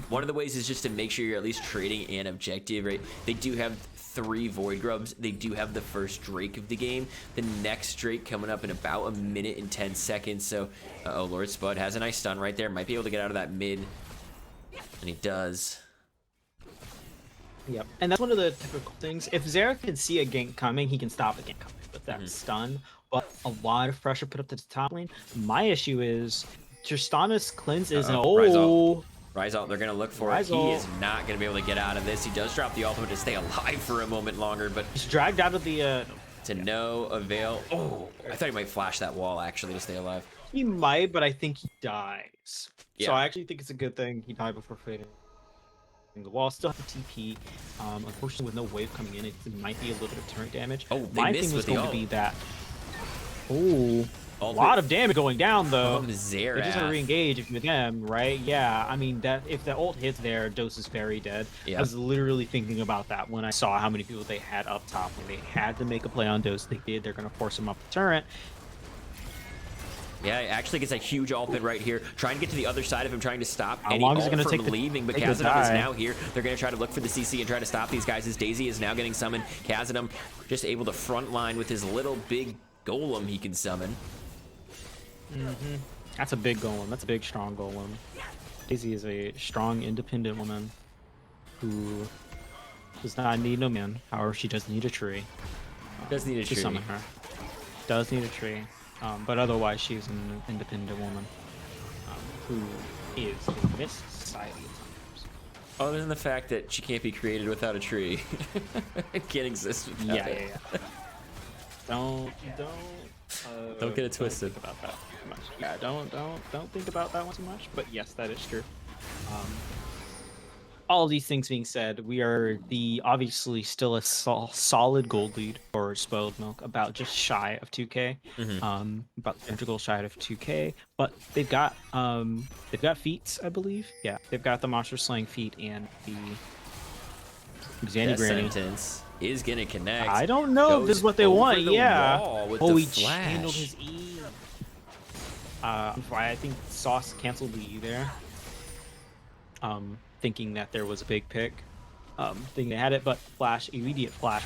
One of the ways is just to make sure you're at least trading an objective, right? They do have 3 Void Grubs. They do have the first Drake of the game. The next Drake coming up in about 1 minute and 10 seconds. So, oh, Lord Spud has a nice stun right there. Might be able to get out of that mid, and he does. Yep, and that's one of the typical things. If Zera can see a gank coming, he can stop a gank coming with that stun. But a lot of pressure put up to the top lane. My issue is Tristana's cleanse is Rise out. They're gonna look for it. He is not gonna be able to get out of this. He does drop the ultimate to stay alive for a moment longer, but he's dragged out of the to no avail. Oh, I thought he might flash that wall actually to stay alive. He might, but I think he dies. Yeah. So I actually think it's a good thing he died before fading the wall. Still have the TP. Unfortunately, with no wave coming in, it might be a little bit of turret damage. Oh, my thing was going to be that. Oh, a lot of damage going down though. They just have to re-engage with them, right? Yeah, I mean that if the ult hits there, Dose is very dead. Yeah. I was literally thinking about that when I saw how many people they had up top. When they had to make a play on Dose, they did. They're going to force him up the turret. Yeah, it actually gets a huge ultimate right here, trying to get to the other side of him, trying to stop How any long is it ult gonna from take leaving, but Kazadam is now here. They're going to try to look for the CC and try to stop these guys as Daisy is now getting summoned. Kazadam just able to front line with his little big golem he can summon. That's a big golem. That's a big, strong golem. Daisy is a strong, independent woman who does not need no man. However, she does need a tree. Does need a to tree. summon her. Does need a tree. But otherwise, she's an independent woman who is in this society at times. Other than the fact that she can't be created without a tree. It can't exist without it. Yeah. Don't get it twisted. Don't think about that too much. Yeah, don't think about that one too much. But yes, that is true. All of these things being said, we are obviously still a solid gold lead for Spoiled Milk, about just shy of 2K, about 300 gold shy of 2K. But they've got feats, I believe. Yeah, they've got the monster slaying feat and the Xanny Granny. Sentence is gonna connect. I don't know if this is what they want. Yeah. Oh, he channeled his E. I think Sauce canceled the E there. Thinking that there was a big pick, thinking they had it, but immediate flash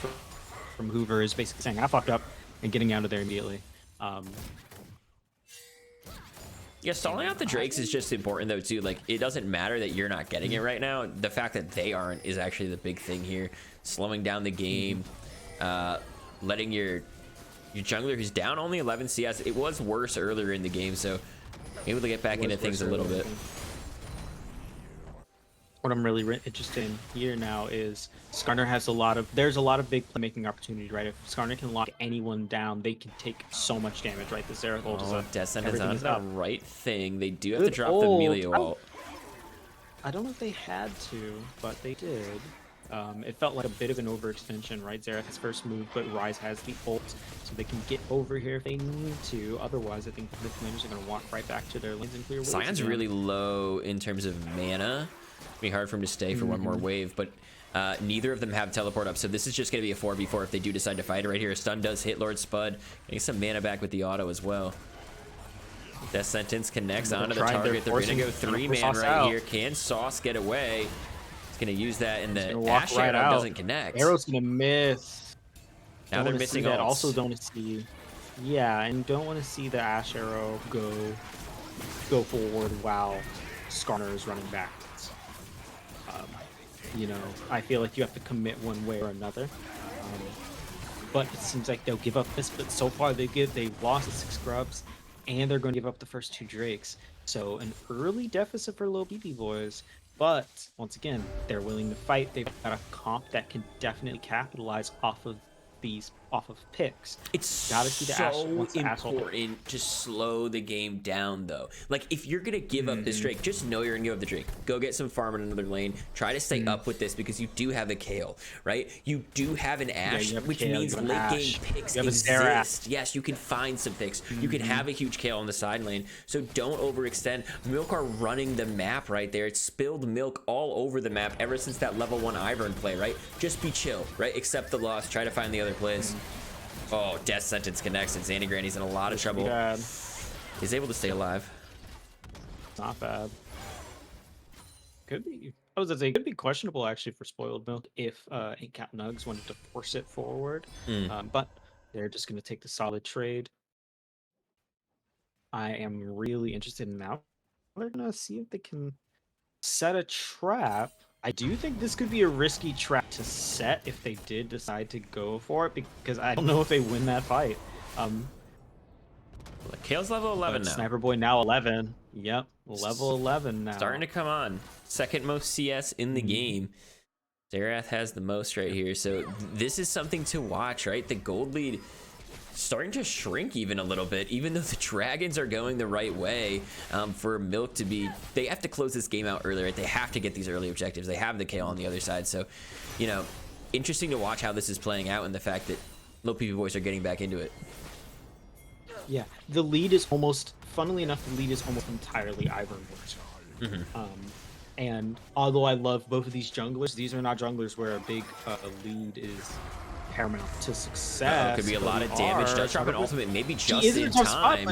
from Hoover is basically saying, I fucked up, and getting out of there immediately. Yeah, stalling out the Drakes is just important though too. Like, it doesn't matter that you're not getting it right now. The fact that they aren't is actually the big thing here. Slowing down the game, letting your jungler who's down only 11 CS. It was worse earlier in the game, so able to get back into things a little bit. what I'm really interested in here now is Skarner has there's a lot of big playmaking opportunity, right? If Skarner can lock anyone down, they can take so much damage, right? The Zerath ult is up. Death Sentence on the right thing. They do have Good to drop the ult. melee ult. I don't know if they had to, but they did. It felt like a bit of an overextension, right? Zerath's first move, but Ryze has the ult, so they can get over here if they need to. Otherwise, I think the commanders are going to walk right back to their lanes and clear waves. Sion's really low in terms of mana. It'd be hard for him to stay for one more wave, but neither of them have teleport up, so this is just going to be a 4v4 if they do decide to fight it right here. A stun does hit Lord Spud, getting some mana back with the auto as well. Death Sentence connects onto the target. They're going to go 3-man right here. Can Sauce get away? He's going to use that, and the Ash right Arrow out. doesn't connect. Arrow's going to miss. Now they're missing ults. Also don't want to see... Yeah, and don't want to see the Ash Arrow go forward while Skarner is running backwards. You know, I feel like you have to commit one way or another. But it seems like they'll give up this, but so far they've lost 6 grubs, and they're going to give up the first 2 Drakes. So an early deficit for LPP Boiz, but once again, they're willing to fight. They've got a comp that can definitely capitalize off of picks. It's gotta see the important to slow the game down, though. Like, if you're gonna give up this Drake, just know you're gonna give up the Drake. Go get some farm in another lane. Try to stay up with this, because you do have a Kayle, right? You do have an Ashe, which means late game picks exist. Yes, you can find some picks. You can have a huge Kayle on the side lane, so don't overextend. Milk are running the map right there. It's spilled milk all over the map ever since that level 1 Ivern play, right? Just be chill, right? Accept the loss. Try to find the other plays. Oh, Death Sentence connects, and Zandy Granny's in a lot of trouble. He's able to stay alive. Not bad. Could be. I was gonna say, could be questionable actually for Spoiled Milk if 8-count Nugs wanted to force it forward. But they're just gonna take the solid trade. I am really interested in now. They're gonna see if they can set a trap. I do think this could be a risky trap to set if they did decide to go for it, because I don't know if they win that fight. Kale's level 11 now. Sniper Boy now 11. Yep, level 11 now. Starting to come on. Second most CS in the game. Zerath has the most right here, so this is something to watch, right? The gold lead starting to shrink even a little bit, even though the dragons are going the right way. For Milk to be, they have to close this game out early, right? They have to get these early objectives. They have the Kayle on the other side, so, you know, interesting to watch how this is playing out, and the fact that LPP Boiz are getting back into it. Yeah, the lead is almost, funnily enough, the lead is almost entirely Ivern Wars. And although I love both of these junglers, these are not junglers where a big lead is paramount to success. Could be a lot of damage. Does drop an ultimate, maybe just in time.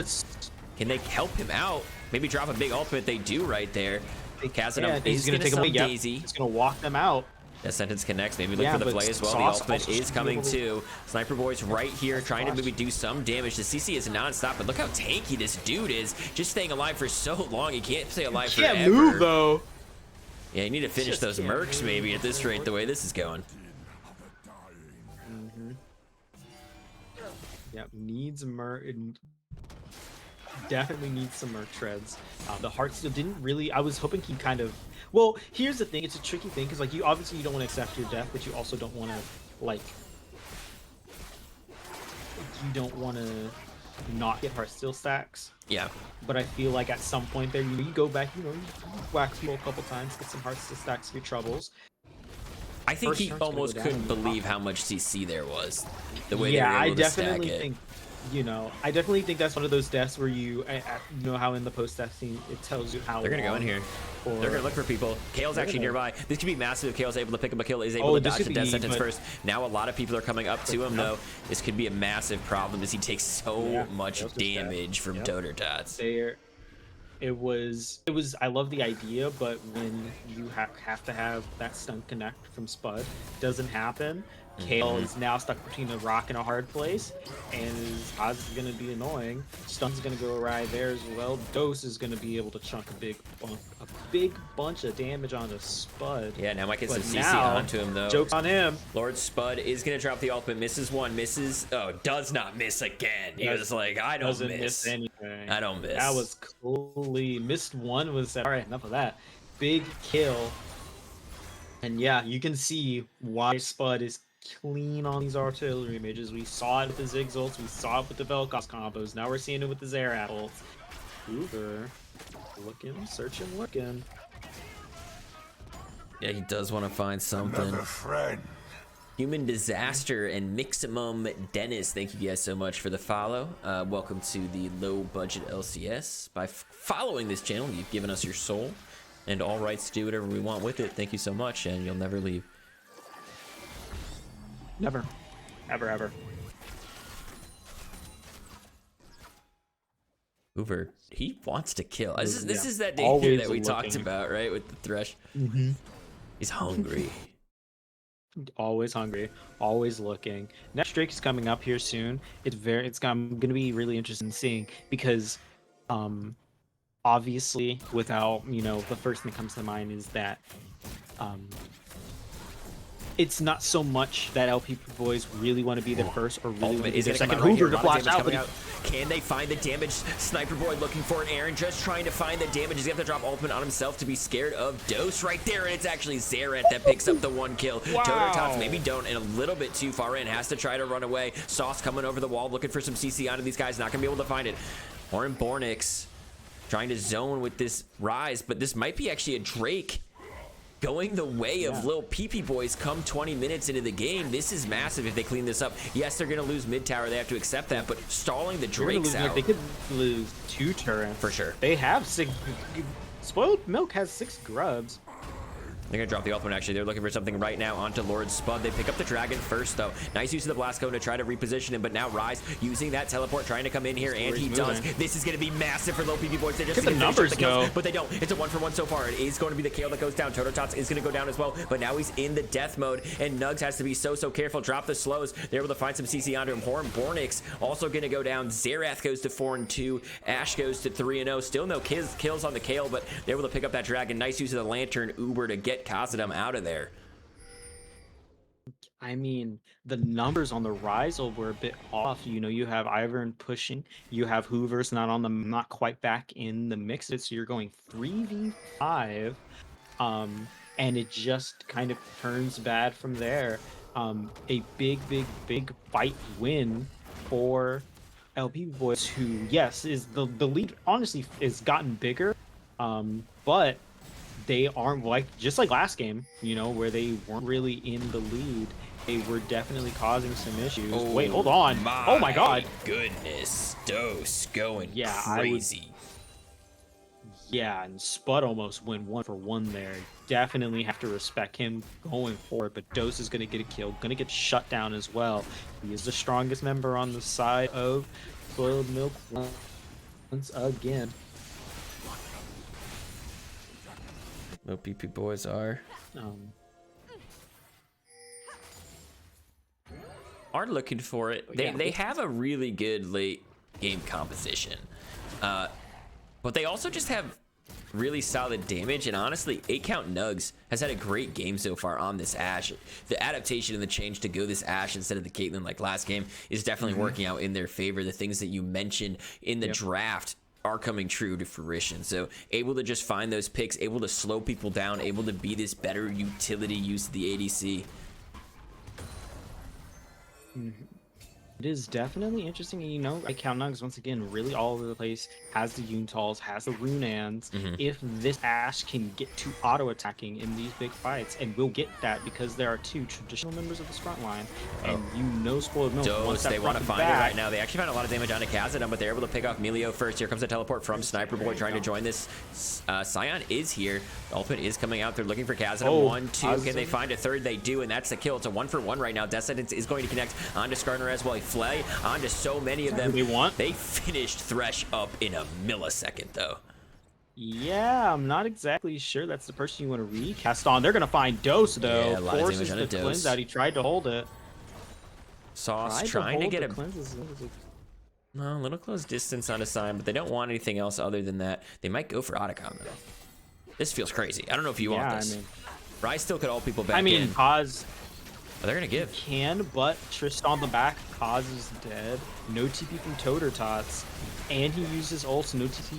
Can they help him out? Maybe drop a big ultimate. They do right there. Kazanum is going to take a Daisy. It's going to walk them out. That Sentence connects. Maybe look for the play as well. The ultimate is coming too. Sniper Boiz right here trying to maybe do some damage. The CC is non-stop, but look how tanky this dude is. Just staying alive for so long. He can't stay alive forever. Can't move though. Yeah, you need to finish those mercs maybe at this rate, the way this is going. Yep, needs merc. Definitely needs some merc treads. The heart still didn't really. I was hoping he kind of. Well, here's the thing. It's a tricky thing because, like, you obviously you don't want to accept your death, but you also don't want to, like, you don't want to not get heart steal stacks. Yeah. But I feel like at some point there, you go back, you whack people a couple times, get some heart steal stacks for your troubles. I think he almost couldn't believe how much CC there was. The way they were able to stack it. I definitely think that's one of those deaths where you know how in the post-death scene it tells you how they're gonna go in here. They're gonna look for people. Kale's actually nearby. This could be massive if Kale's able to pick up a kill, is able to dodge the Death Sentence first. Now a lot of people are coming up to him though. This could be a massive problem as he takes so much damage from Toter Tots. It was I love the idea, but when you have to have that stun connect from Spud, doesn't happen. Kayle is now stuck between a rock and a hard place, and his odds is going to be annoying. Stun's going to go right there as well. Dose is going to be able to chunk a big bunch of damage onto Spud. Yeah, now might get some CC onto him though. Joke's on him. Lord Spud is going to drop the ultimate, misses one, does not miss again. He was like, I don't miss anything. I don't miss. That was coolly missed one. Was all right. Enough of that. Big kill And yeah, you can see why Spud is clean on these artillery mages. We saw it with the Ziggs ults, we saw it with the Vel'Koz combos, now we're seeing it with the Xerath ults. Uber, looking, searching, looking. Yeah, he does want to find something. Human Disaster and Miximum Dennis, thank you guys so much for the follow. Welcome to the low budget LCS. By following this channel, you've given us your soul and all rights to do whatever we want with it. Thank you so much, and you'll never leave. Never. Ever, ever. Hoover, he wants to kill. This is that Always danger that we looking. talked about, right? With the Thresh. He's hungry. Always hungry, always looking. Next Drake is coming up here soon. I'm gonna be really interested in seeing because, obviously, without the first thing that comes to mind is that, it's not so much that LPP boys really want to be their first or really want to be their second. Hoover to flash out. Can they find the damage? Sniper Boy looking for it. Aaron just trying to find the damage. He's going to have to drop ultimate on himself to be scared of Dose right there. And it's actually Xerath that picks up the one kill. Wow. Toto Tots maybe don't, and a little bit too far in. Has to try to run away. Sauce coming over the wall looking for some CC onto these guys. Not going to be able to find it. Orin Bornix trying to zone with this Rise, but this might be actually a Drake going the way of Lil PP boys come 20 minutes into the game. This is massive if they clean this up. Yes, they're going to lose mid tower. They have to accept that, but stalling the Drakes out. They could lose 2 turrets. For sure. They have 6. Spoiled Milk has 6 grubs. They're going to drop the ultimate, actually. They're looking for something right now onto Lord Spud. They pick up the Dragon first, though. Nice use of the Blast Cone to try to reposition him, but now Rise using that teleport, trying to come in here, and he does. This is going to be massive for low PP boys. They just Look at the numbers, though. But they don't. It's a 1-for-1 so far. It is going to be the KO that goes down. Toto Tots is going to go down as well, but now he's in the death mode, and Nugs has to be so careful. Drop the slows. They're able to find some CC onto him. Horn Bornix also going to go down. Xerath goes to 4-2. Ash goes to 3-0. Still no kills on the KO, but they're able to pick up that Dragon. Nice use of the Lantern Uber to get Khazad out of there. I mean, the numbers on the Rise were a bit off. You have Ivern pushing, you have Hoover's not quite back in the mix. So you're going 3v5, and it just kind of turns bad from there. A big fight win for LP boys, who is the lead. Honestly, is gotten bigger, but they aren't just like last game, where they weren't really in the lead. They were definitely causing some issues. Wait, hold on. Oh my god. Goodness. Dose going crazy. And Spud almost went 1-for-1 there. Definitely have to respect him going forward, but Dose is going to get a kill, going to get shut down as well. He is the strongest member on the side of Spoiled Milk once again. Low PP boys are looking for it. They have a really good late game composition, but they also just have really solid damage. And honestly, 8-count Nugs has had a great game so far on this Ashe. The adaptation and the change to go this Ashe instead of the Caitlyn like last game is definitely working out in their favor. The things that you mentioned in the draft are coming true to fruition. So able to just find those picks, able to slow people down, able to be this better utility use of the ADC. It is definitely interesting. Count Nugs once again really all over the place. Has the Yuntals, has the Runans. If this Ashe can get to auto attacking in these big fights, and we'll get that because there are 2 traditional members of this front line, and Spoiled Milk. Dose, they want to find it right now. They actually found a lot of damage onto Khazad, but they're able to pick off Melio first. Here comes the teleport from Sniper Boy trying to join this. Scion is here. The ultimate is coming out. They're looking for Khazad. 1-2. Can they find a third? They do, and that's the kill. It's a 1-for-1 right now. Descendants is going to connect onto Skarner as well. He flay onto so many of them. They finished Thresh up in a millisecond, though. Yeah, I'm not exactly sure that's the person you want to recast on. They're going to find Dose, though. Yeah, a lot of damage on the cleanse out. He tried to hold it. Sauce trying to get a little close distance on a sign, but they don't want anything else other than that. They might go for Otacon, though. This feels crazy. I don't know if you want this. Rise still could ult people back in. Kaz... they're gonna give. Can, but Trist on the back. Kaz is dead. No TP from Toto Tots. And he uses ults. No TP.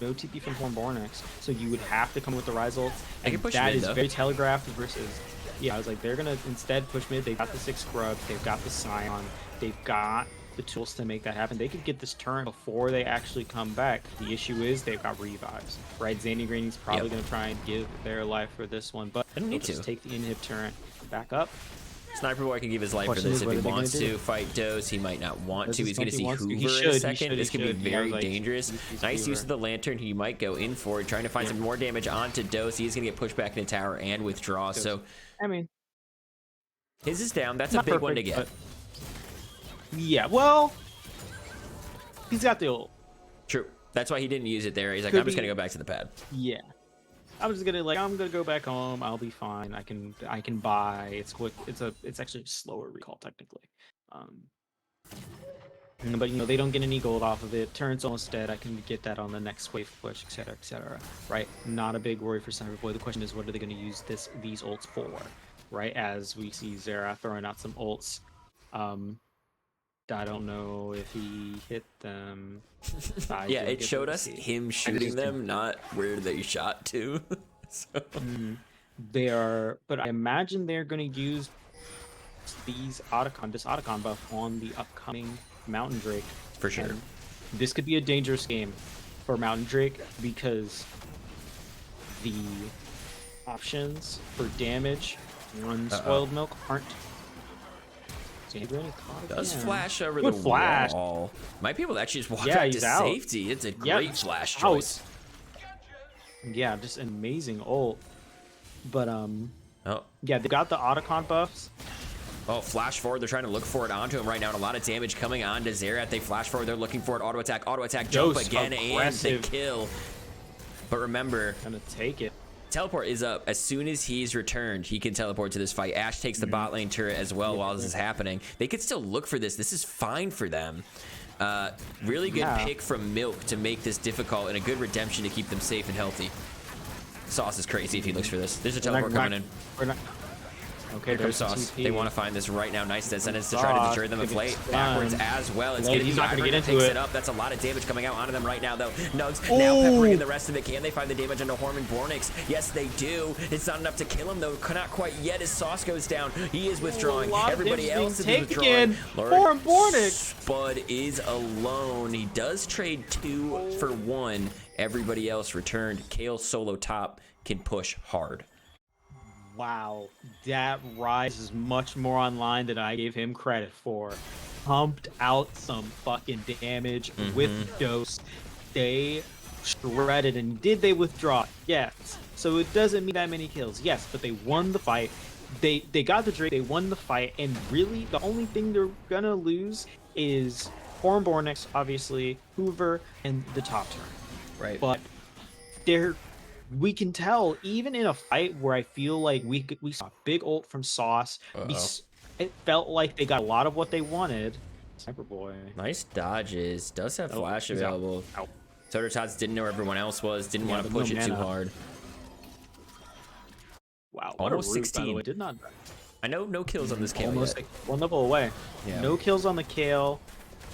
no TP from Hornbornix, so you would have to come with the Rise ult. They can And push that mid, is though. very telegraphed versus. Yeah, I was like, they're gonna instead push mid. They've got the 6 scrubs, they've got the Scion, they've got the tools to make that happen. They could get this turn before they actually come back. The issue is they've got revives, right? Zandy Granny's probably gonna try and give their life for this one, but They don't need just to. take the inhib turret back up. Sniper Boy can give his life for Question this is, if what he are they gonna wants do? to fight Dose. He might not want This to. is He's going to something see he wants to. Hoover He in should, a he second. should, This he could be should. Yeah, very like, dangerous. he's Nice use Hoover. of the lantern. He might go in for it, trying to find some more damage onto Dose. He is going to get pushed back into tower and withdraw. So I mean, his is down. That's a not big one to perfect, get. but- Yeah, well, he's got the ult. True. That's why he didn't use it there. He's like, Could I'm just be- going to go back to the pad. Yeah. I'm just gonna I'm gonna go back home. I'll be fine. I can buy. It's quick. It's actually a slower recall technically. But you know they don't get any gold off of it. Turn's almost dead. I can get that on the next wave push, etc., etc. Right? Not a big worry for Sniper Boy. The question is, what are they going to use these ults for? Right? As we see Zera throwing out some ults. I don't know if he hit them. I Yeah, didn't it get showed to us see. him shooting them, not where they shot to. So. They are, but I imagine they're going to use this Otacon buff on the upcoming Mountain Drake. For sure. And this could be a dangerous game for Mountain Drake because the options for damage on Spoiled Milk aren't. Does flash over Good the flash. wall. Might be able to actually just walk Yeah, back he's to out. safety. It's a Yeah, great he's flash out. choice. Yeah, just an amazing ult. But Oh. yeah, they got the Otacon buffs. Oh, flash forward. They're trying to look for it onto him right now. And a lot of damage coming on to Xerath. They flash forward. They're looking for it. Auto attack, jump Dose, again, and the aggressive. kill. But remember, Gonna take it. teleport is up. As soon as he's returned, he can teleport to this fight. Ash takes the bot lane turret as well while this is happening. They could still look for this. This is fine for them. Really good pick from Milk to make this difficult and a good redemption to keep them safe and healthy. Sauce is crazy if he looks for this. There's a teleport coming in. Okay, Here comes there's the Sauce. TP. They want to find this right now. Nice sentence to try to deter them of Sauce, late. it's Backwards fun. as well. It's Late, getting he's not gonna Ivern get into picks it. it up. That's a lot of damage coming out onto them right now, though. Nugs now peppering in the rest of it. Can they find the damage onto Horman Bornix? Yes, they do. It's not enough to kill him, though. Not quite yet as Sauce goes down. He is withdrawing. damage Everybody else is being withdrawing. taken. Horman Bornix. Spud is alone. He does trade 2 for 1. Everybody else returned. Kale solo top can push hard. Wow, that Rise is much more online than I gave him credit for. Pumped out some fucking damage with Dose. They shredded, and did they withdraw? Yes. So it doesn't mean that many kills. Yes, but they won the fight. They got the Drake, they won the fight, and really the only thing they're gonna lose is Hornbornix, obviously, Hoover, and the top turn. Right. But we can tell even in a fight where I feel like we saw a big ult from Sauce. It felt like they got a lot of what they wanted. Sniper Boy. Nice dodges. Does have flash he's out. available. Out. Soda Tots didn't know where everyone else was. Didn't want to but push no it too mana. hard. Wow, what Almost a root, by the 16. way. Did not I know no kills on this Kale almost yet. like one level away. Yeah. No kills on the Kale.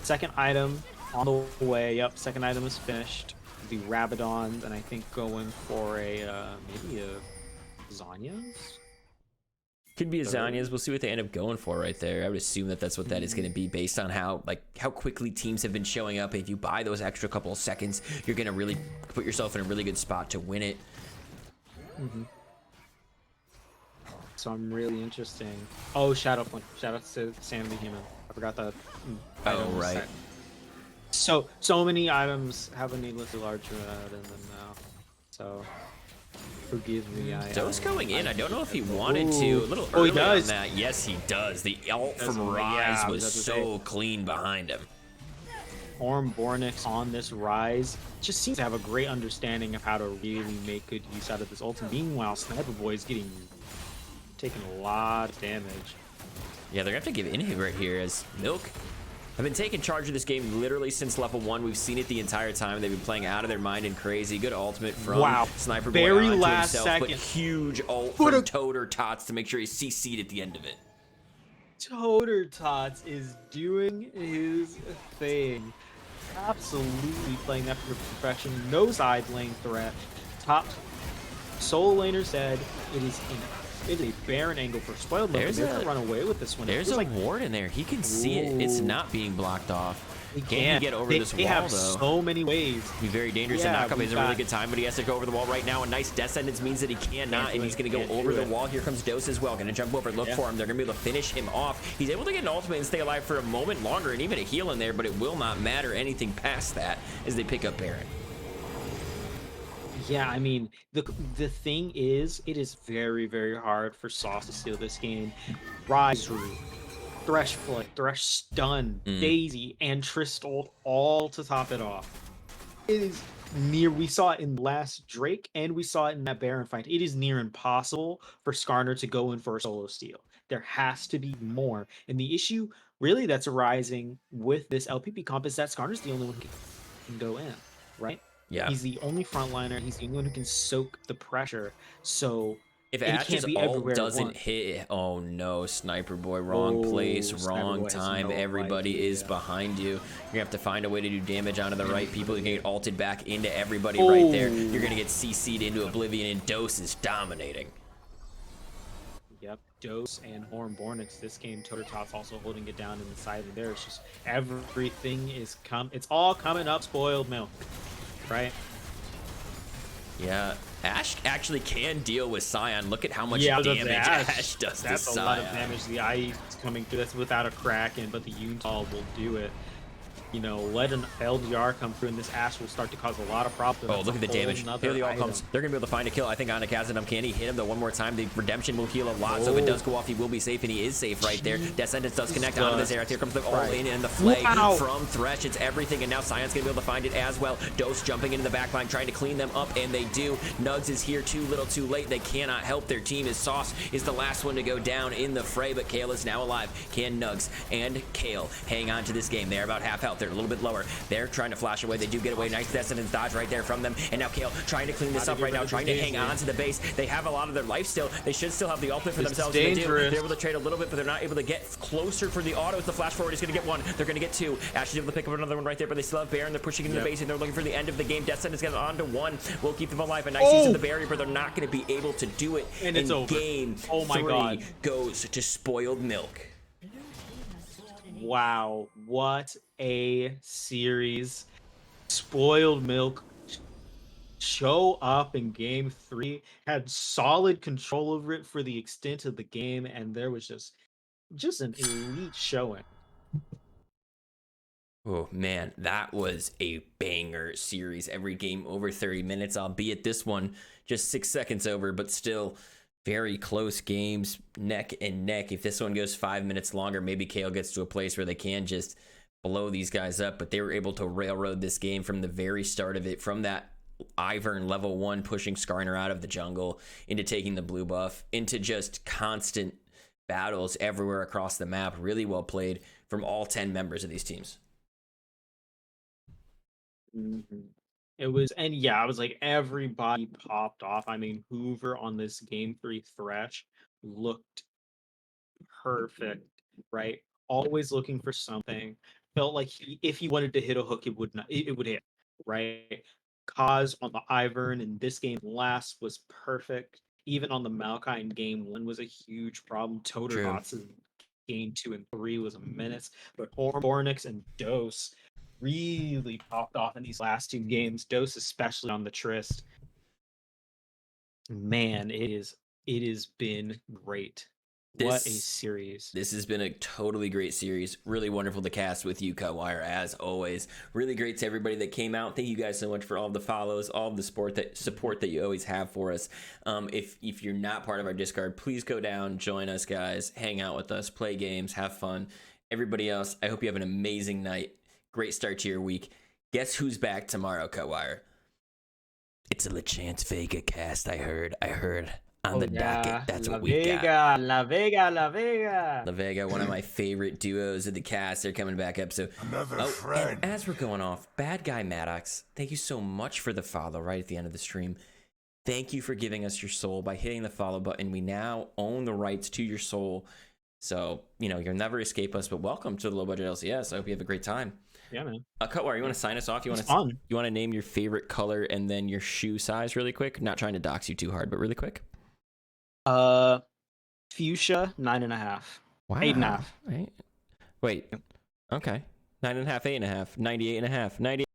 Second item on the way. Yep, second item is finished. The Rabadons, and I think going for a maybe a Zanya's. Could be a Zanya's. We'll see what they end up going for right there. I would assume that that's what that is going to be based on how quickly teams have been showing up. If you buy those extra couple of seconds, you're going to really put yourself in a really good spot to win it. So I'm really interesting. Oh, Shadow Point. Shout out to Sam the Human. I forgot that. item was right. set. So many items have a needlessly large amount in them now. So forgive me. Dose going in. I don't know if he wanted to. A little Oh, he early on does. that. Yes, he does. The ult Does from he? Rise Yeah, was that's so clean behind him. Bornix on this Rise just seems to have a great understanding of how to really make good use out of this ult. Meanwhile, Sniper Boy is taking a lot of damage. Yeah, they're going to have to give inhib right here as Milk have been taking charge of this game literally since level 1. We've seen it the entire time. They've been playing out of their mind and crazy. Good ultimate from Sniper Boy Very onto last himself, but second. huge ult from Toter Tots to make sure he's CC'd at the end of it. Toter Tots is doing his thing. absolutely playing that for perfection. No side lane threat. Top solo laner said it is a barren angle for Spoiled Milk. They're gonna run away with this one. There's a ward in there. He can see it. It's not being blocked off. Can he get over this wall, have though? So many ways. Be very dangerous. And knockup is a really good time, but he has to go over the wall right now. A nice death sentence means that he cannot, and he's going to go over the wall. Here comes Dose as well. Going to jump over, look for him. They're going to be able to finish him off. He's able to get an ultimate and stay alive for a moment longer, and even a heal in there, but it will not matter anything past that as they pick up Baron. Yeah, I mean, the thing is, it is very, very hard for Sauce to steal this game. Rise Root, Thresh Foot, Thresh Stun, Daisy, and Tristol all to top it off. It is near, we saw it in last Drake, and we saw it in that Baron fight. It is near impossible for Skarner to go in for a solo steal. There has to be more. And the issue, really, that's arising with this LPP comp is that Skarner's the only one who can go in, right? Yeah. He's the only frontliner. He's the only one who can soak the pressure. So if Ash's ult doesn't hit, oh no, Sniper Boy, wrong place, wrong time. Everybody is behind you. You're gonna have to find a way to do damage onto the right people. You're gonna get ulted back into everybody right there. You're gonna get CC'd into oblivion, and Dose is dominating. Yep, Dose and Bornix this game. Tototop's also holding it down in the side, and there's just everything is it's all coming up. Spoiled Milk, right? Yeah, Ash actually can deal with Scion. Look at how much damage Ash does to Scion. That's a lot of damage. The IE is coming through. That's without a Kraken, but the Yuntal will do it. You know, let an LDR come through, and this Ash will start to cause a lot of problems. Oh, look at the damage. Here the all comes. They're going to be able to find a kill. I think on a Kazanum, can he hit him, though, one more time? The Redemption will heal a lot, so if it does go off, he will be safe, and he is safe right there. Death Sentence does connect onto this area. Here comes the all-in and the flay from Thresh. It's everything, and now Scion's going to be able to find it as well. Dose jumping into the backline, trying to clean them up, and they do. Nugs is here too little too late. They cannot help their team, as Sauce is the last one to go down in the fray, but Kale is now alive. Can Nugs and Kale hang on to this game? They're about half health. They're a little bit lower. They're trying to flash away. They do get away. Nice Death Sentence dodge right there from them. And now Kale trying to clean this up right now, trying to hang on to the base. They have a lot of their life still. They should still have the ultimate for themselves. They do. They're able to trade a little bit, but they're not able to get closer for the autos. The flash forward is going to get one. They're going to get two. Ash is able to pick up another one right there, but they still have Baron. They're pushing into the base, and they're looking for the end of the game. Death Sentence gets on to one. Will keep them alive. A nice use of the barrier, but they're not going to be able to do it. And it's over. Game three goes to Spoiled Milk. Wow, what a series. Spoiled Milk show up in game 3, had solid control over it for the extent of the game, and there was just an elite showing. Oh man, that was a banger series. Every game over 30 minutes, albeit this one just 6 seconds over, but still very close games, neck and neck. If this one goes 5 minutes longer, maybe Kale gets to a place where they can just blow these guys up, but they were able to railroad this game from the very start of it, from that Ivern level 1 pushing Skarner out of the jungle into taking the blue buff, into just constant battles everywhere across the map. Really well played from all 10 members of these teams. It was, and yeah, I was like, everybody popped off. I mean, Hoover on this game 3 Thresh looked perfect, right? Always looking for something. Felt like if he wanted to hit a hook, it would hit, right? Kaz on the Ivern in this game last was perfect. Even on the Maokai in game 1 was a huge problem. Totobots in game 2 and 3 was a menace. But Bornix and Dose really popped off in these last 2 games. Dose especially on the Trist. Man, it has been great. What a series. This has been a totally great series. Really wonderful to cast with you, Cutwire, as always. Really great to everybody that came out. Thank you guys so much for all the follows, all of the support that you always have for us. If you're not part of our Discord, please go down, join us, guys. Hang out with us, play games, have fun. Everybody else, I hope you have an amazing night. Great start to your week. Guess who's back tomorrow, Cutwire? It's a LeChance Vega cast, I heard. On the docket, that's what we got. La Vega. La Vega, one of my favorite duos of the cast. They're coming back up. So, friend. And as we're going off, Bad Guy Maddox, thank you so much for the follow right at the end of the stream. Thank you for giving us your soul by hitting the follow button. We now own the rights to your soul. So, you'll never escape us, but welcome to the Low Budget LCS. I hope you have a great time. Yeah, man. Cutwire, you want to sign us off? You want It's fun. to name your favorite color and then your shoe size really quick? Not trying to dox you too hard, but really quick. Fuchsia 9.5. Wow. 8.5. Right. Wait. Okay. 9.5, 8.5, 98.5, 98.